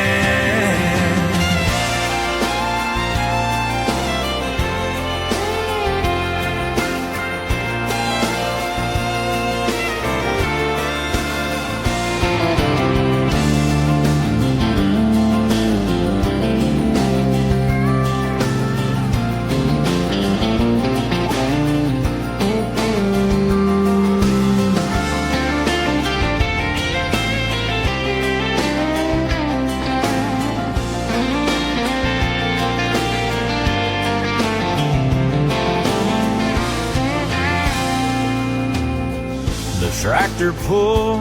Speaker 9: Tractor pull,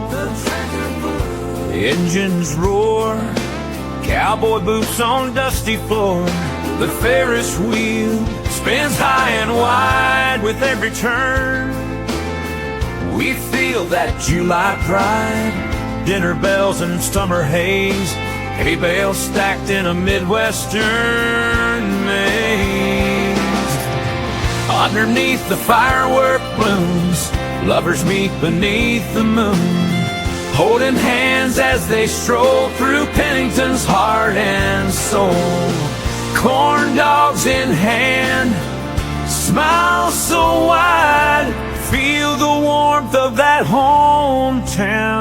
Speaker 9: the engines roar, Cowboy boots on dusty floor. The Ferris wheel spins high and wide with every turn. We feel that July pride, dinner bells and summer haze, hay bales stacked in a Midwestern maze. Underneath the firework blooms, lovers meet beneath the moon, holding hands as they stroll through Pennington's heart and soul. Corn dogs in hand, smile so wide, feel the warmth of that hometown